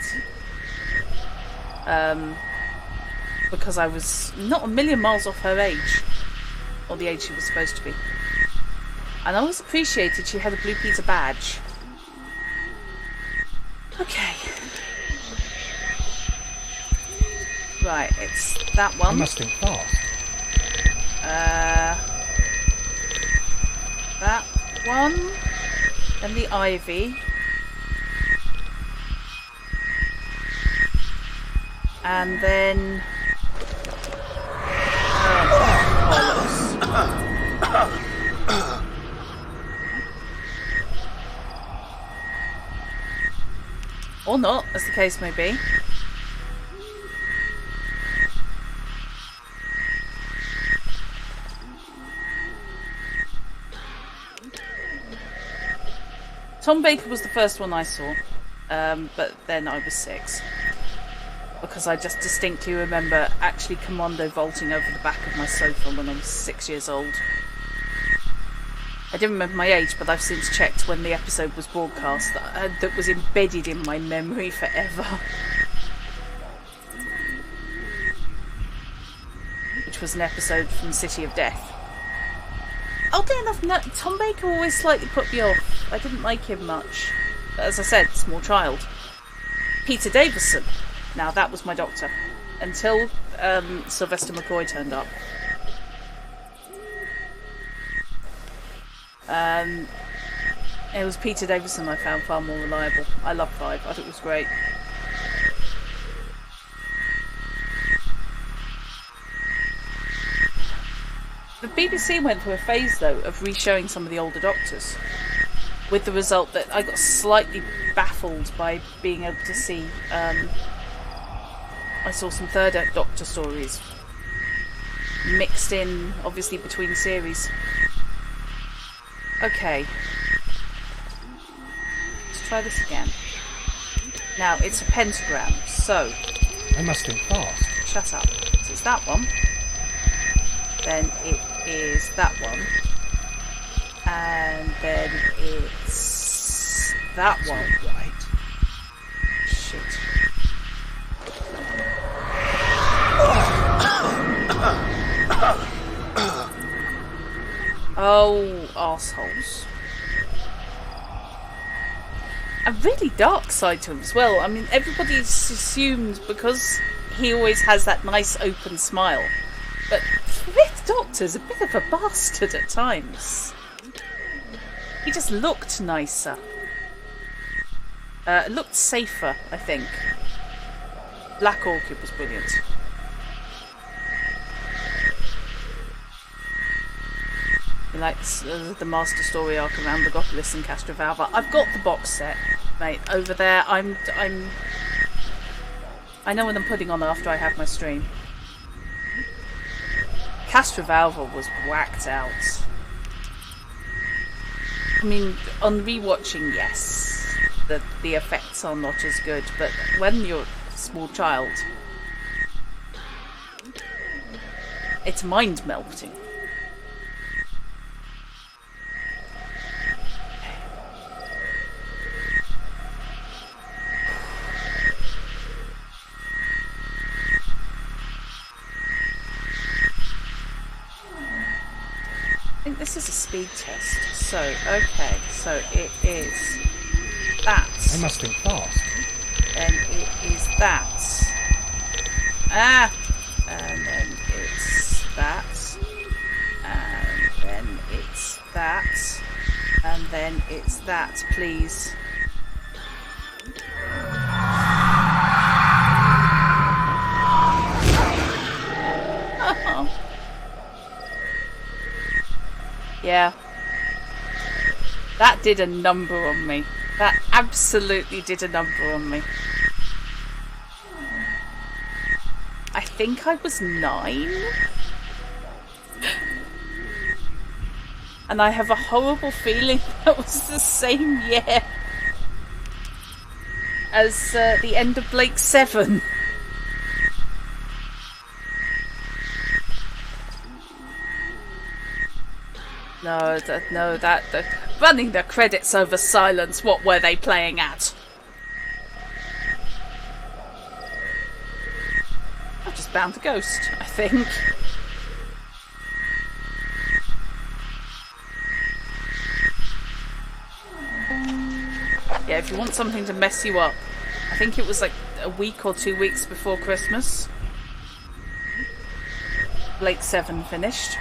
Speaker 1: Because I was not a million miles off her age. Or the age she was supposed to be. And I always appreciated she had a Blue Peter badge. Okay. Right, it's that one.
Speaker 3: I must think fast.
Speaker 1: That one. Then the ivy. And then... or not, as the case may be. Tom Baker was the first one I saw, but then I was 6. Because I just distinctly remember actually commando vaulting over the back of my sofa when I was 6 years old. I didn't remember my age, but I've since checked when the episode was broadcast. That was embedded in my memory forever. Which was an episode from City of Death. Oddly enough, no, Tom Baker always slightly put me off. I didn't like him much. But as I said, small child. Peter Davison. Now that was my doctor. Until Sylvester McCoy turned up. It was Peter Davison I found far more reliable. I love 5. I thought it was great. The BBC went through a phase, though, of re-showing some of the older Doctors. With the result that I got slightly baffled by being able to see... I saw some third Doctor stories. Mixed in, obviously, between series. Okay. Let's try this again. Now, it's a pentagram, so...
Speaker 3: I must think fast.
Speaker 1: Shut up. So it's that one. Then it is that one. And then it's that one.
Speaker 3: Right.
Speaker 1: Shit. Oh, arseholes. A really dark side to him as well. I mean, everybody's assumed because he always has that nice open smile. But Fifth Doctor's a bit of a bastard at times. He just looked nicer. Looked safer, I think. Black Orchid was brilliant. He likes the Master Story arc around Logopolis and Castrovalva. I've got the box set, mate, over there. I know what I'm putting on after I have my stream. Castrovalva was whacked out. I mean, on rewatching, yes, the effects are not as good, but when you're a small child, it's mind-melting. I think this is a speed test. So, okay, so it is that.
Speaker 3: I must think fast.
Speaker 1: Then it is that. Ah! And then it's that. And then it's that. And then it's that, please. Yeah. That did a number on me. That absolutely did a number on me. I think I was 9. And I have a horrible feeling that was the same year as the end of Blake 7. No, running the credits over silence. What were they playing at? I just found the ghost, I think. Yeah, if you want something to mess you up, I think it was like a week or 2 weeks before Christmas. Blake 7 finished.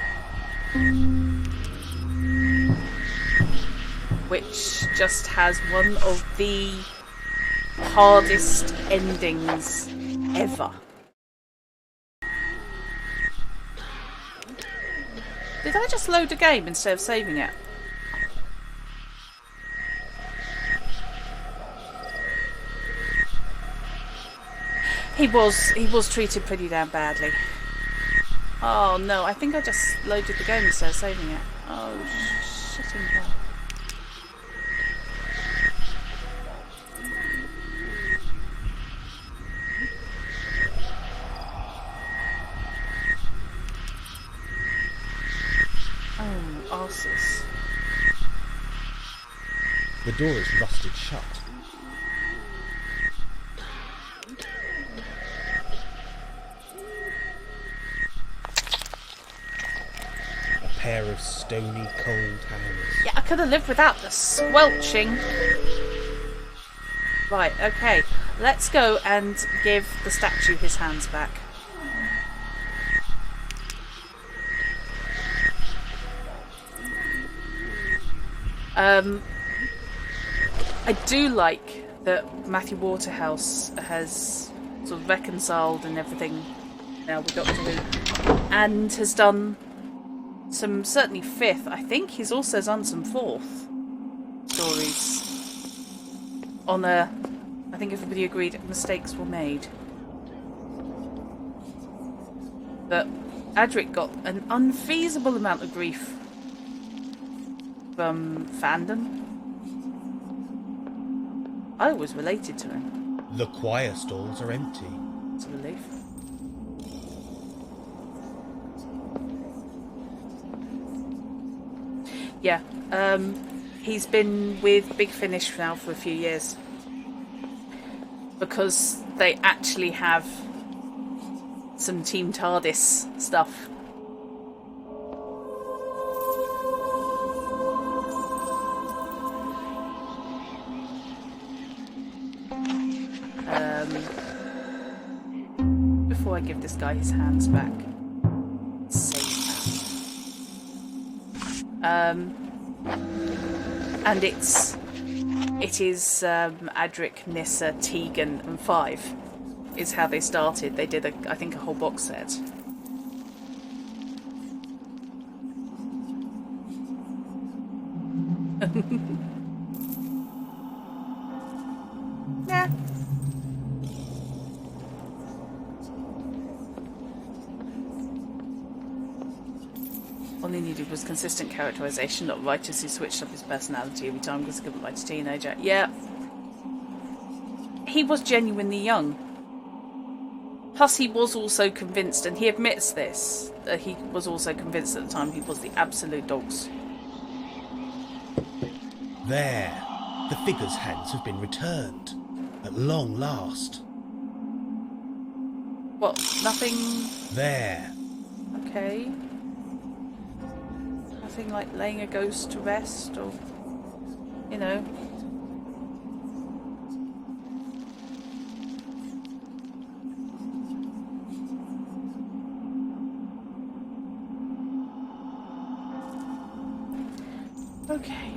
Speaker 1: Which just has one of the hardest endings ever. Did I just load a game instead of saving it? He was treated pretty damn badly. Oh no, I think I just loaded the game instead of saving it. Oh, shitting hell. Oh, arses.
Speaker 3: The door is rusted shut. A pair of stony, cold hands.
Speaker 1: Yeah, I could have lived without the squelching. Right, okay. Let's go and give the statue his hands back. I do like that Matthew Waterhouse has sort of reconciled and everything now with Doctor Who, and has done some, certainly 5th. I think he's also done some 4th stories on a, I think everybody agreed mistakes were made. But Adric got an unfeasible amount of grief from fandom. I always related to him.
Speaker 3: The choir stalls are empty.
Speaker 1: It's a relief. Yeah, he's been with Big Finish now for a few years. Because they actually have some Team TARDIS stuff. Before I give this guy his hands back, save that. And it is Adric, Nissa, Tegan, and 5 is how they started. They did I think a whole box set. Nah. All he needed was consistent characterization, not writers who switched up his personality every time because he couldn't write a teenager. Yeah. He was genuinely young. Plus he was also convinced, and he admits this, that he was also convinced at the time he was the absolute dogs.
Speaker 3: There. The figure's hands have been returned. At long last.
Speaker 1: What? Nothing?
Speaker 3: There.
Speaker 1: Okay. Nothing like laying a ghost to rest, or, you know. Okay.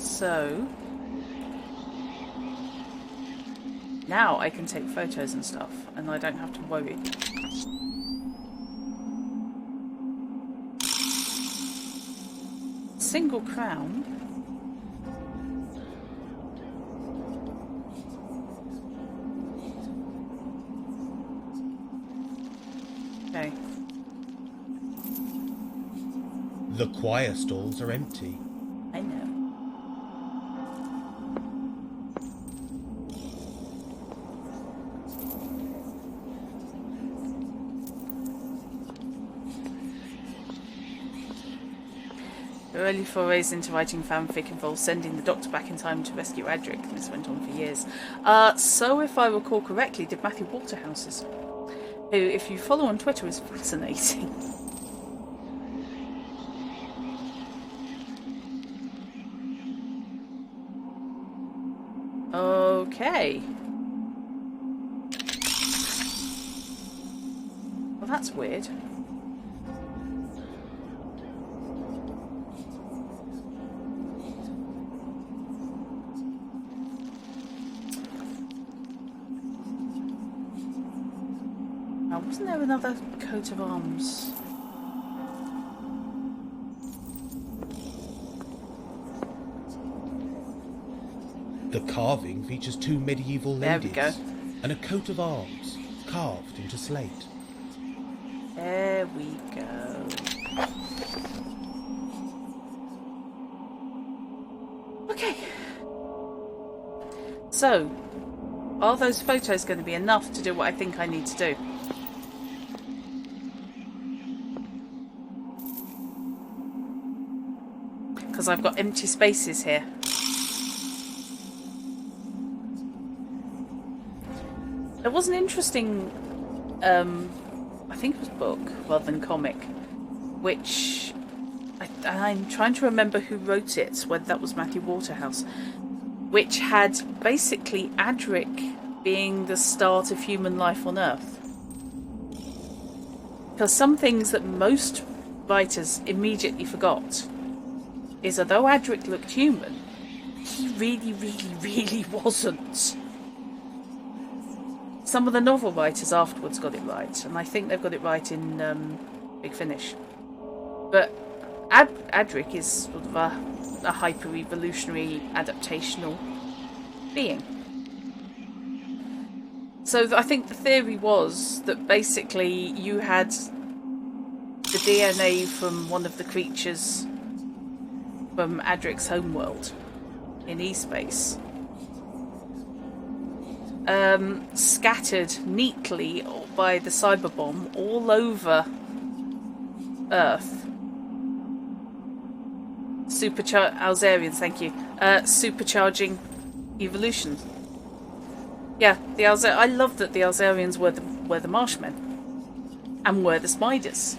Speaker 1: So now I can take photos and stuff, and I don't have to worry. Single crown. Okay.
Speaker 3: The choir stalls are empty.
Speaker 1: I know. Early forays into writing fanfic involved sending the Doctor back in time to rescue Adric. This went on for years. So, if I recall correctly, did Matthew Waterhouse's, who, if you follow on Twitter, is fascinating. Okay. Well, that's weird. Now, wasn't there another coat of arms?
Speaker 3: The carving features two medieval ladies.
Speaker 1: There we go.
Speaker 3: And a coat of arms carved into slate.
Speaker 1: There we go. Okay. So, are those photos going to be enough to do what I think I need to do? Because I've got empty spaces here. There was an interesting, I think it was book rather than comic, which I'm trying to remember who wrote it, whether that was Matthew Waterhouse, which had basically Adric being the start of human life on Earth. Because some things that most writers immediately forgot is although Adric looked human, he really wasn't. Some of the novel writers afterwards got it right, and I think they've got it right in Big Finish. But Adric is sort of a hyper-evolutionary adaptational being. So I think the theory was that basically you had the DNA from one of the creatures from Adric's homeworld in E-Space, scattered neatly by the cyber bomb all over Earth. Alzarians, thank you. Supercharging evolution. Yeah, the I love that the Alzarians were the Marshmen and were the spiders.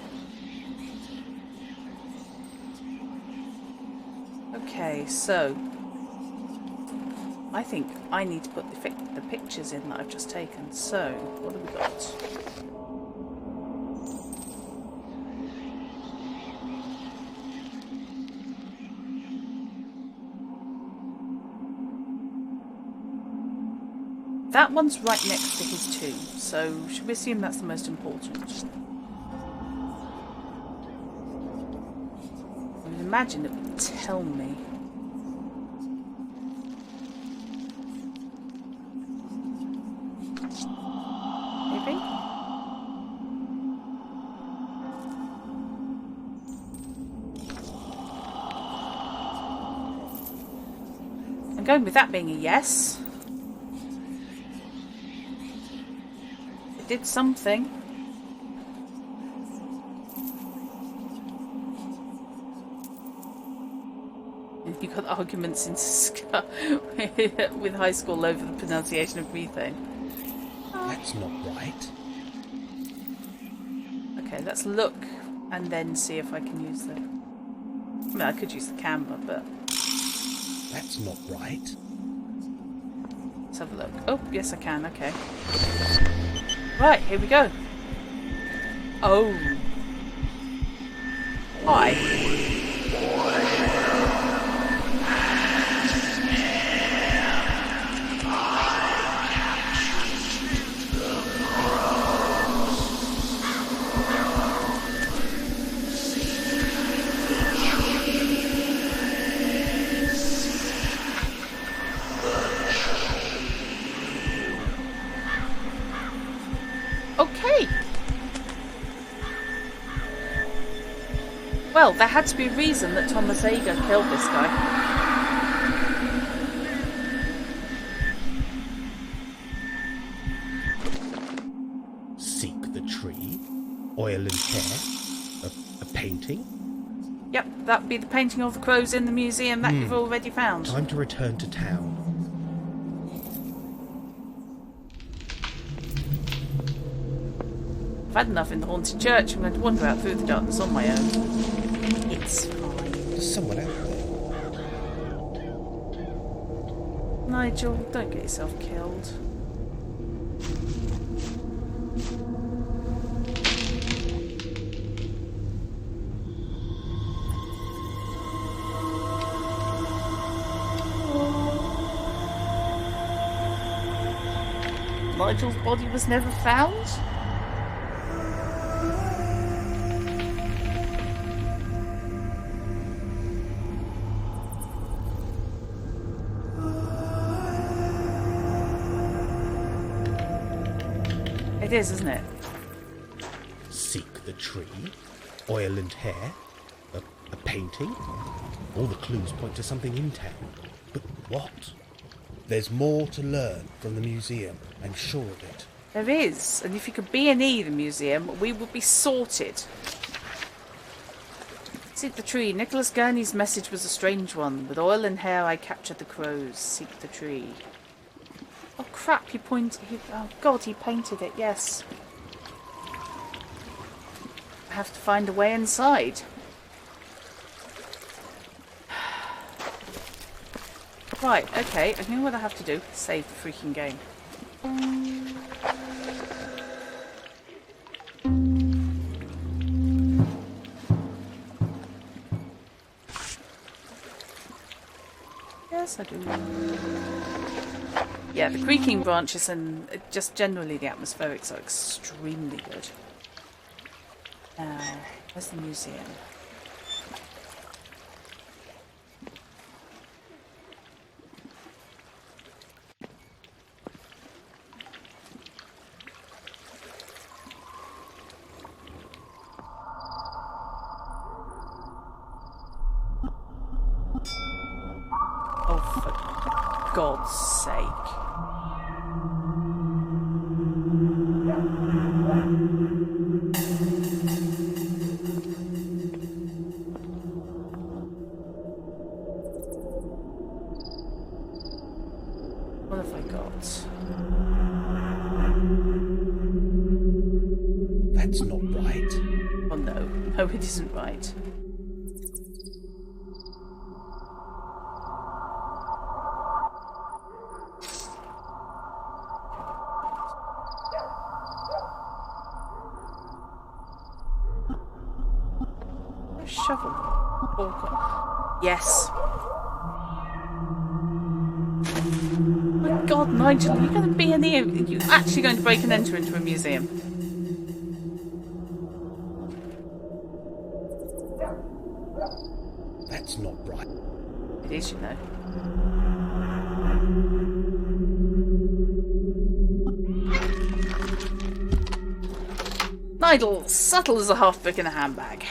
Speaker 1: Okay, so I think I need to put the pictures in that I've just taken. So, what have we got? That one's right next to his tomb, so should we assume that's the most important? I would imagine it would tell me. Maybe? I'm going with that being a yes. It did something. And you got arguments in with high school over the pronunciation of methane.
Speaker 3: That's not right.
Speaker 1: Okay, let's look and then see if I can use the... I mean, I could use the camera, but...
Speaker 3: That's not right.
Speaker 1: Let's have a look. Oh, yes I can, okay. Right, here we go. Oh. Hi. Okay. Well, there had to be a reason that Thomas Ager killed this guy.
Speaker 3: Seek the tree, oil and hair, a painting.
Speaker 1: Yep, that would be the painting of the crows in the museum that you've already found.
Speaker 3: Time to return to town.
Speaker 1: I've had enough in the haunted church. I'm going to wander out through the darkness on my own. It's fine.
Speaker 3: There's someone out there.
Speaker 1: Nigel, don't get yourself killed. Nigel's body was never found? It is, isn't it?
Speaker 3: Seek the tree, oil and hair, a painting. All the clues point to something in town. But what? There's more to learn from the museum, I'm sure of it.
Speaker 1: There is, and if you could B&E the museum, we would be sorted. Seek the tree. Nicholas Gurney's message was a strange one. With oil and hair I captured the crows. Seek the tree. Oh crap, oh god, he painted it, yes. I have to find a way inside. Right, okay, I know what I have to do. Save the freaking game. Yes, I do. Yeah, the creaking branches and just generally the atmospherics are extremely good. Now, where's the museum? God's sake. What have I got?
Speaker 3: That's not right.
Speaker 1: Oh no. No, it isn't right. Shovel. Oh, yes. My God, Nigel, are you going to be in here? Are you actually going to break and enter into a museum?
Speaker 3: That's not right.
Speaker 1: It is, you know. Nigel, subtle as a half brick in a handbag.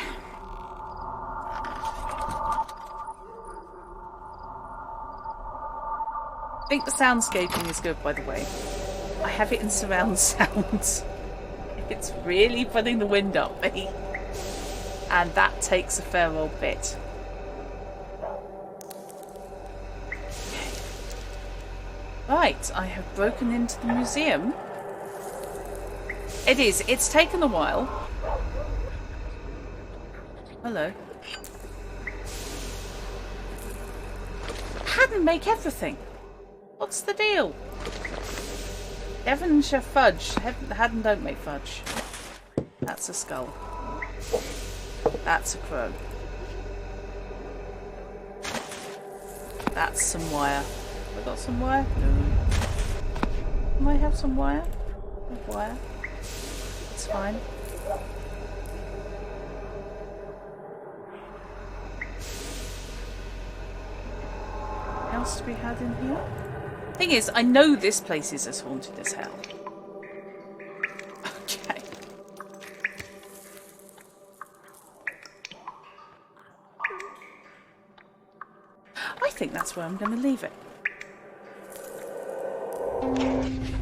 Speaker 1: I think the soundscaping is good, by the way. I have it in surround sound. It's really putting the wind up me. And that takes a fair old bit. Right, I have broken into the museum. It's taken a while. Hello. Hadn't make everything. What's the deal? Devonshire fudge. Hadden don't make fudge. That's a skull. That's a crow. That's some wire. Have I got some wire? No. Might have some wire. I have wire. It's fine. What else to be had in here? Thing is, I know this place is as haunted as hell. think that's where I'm going to leave it.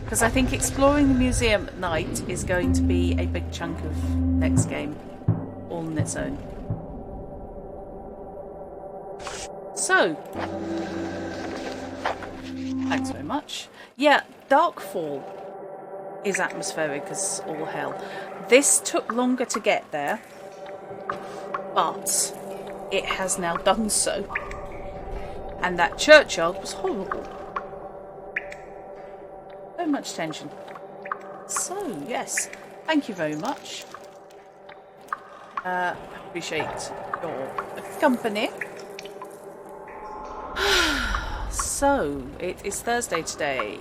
Speaker 1: Because I think exploring the museum at night is going to be a big chunk of next game, all on its own. So, thanks very much. Yeah, Darkfall is atmospheric as all hell. This took longer to get there, but it has now done so. And that churchyard was horrible. So much tension. So, yes, thank you very much. Appreciate your company. So, it is Thursday today.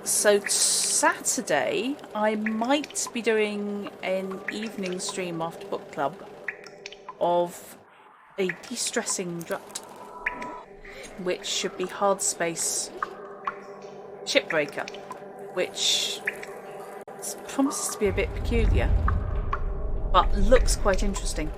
Speaker 1: So Saturday, I might be doing an evening stream after book club of a de-stressing drut, which should be Hard Space Shipbreaker, which promises to be a bit peculiar, but looks quite interesting.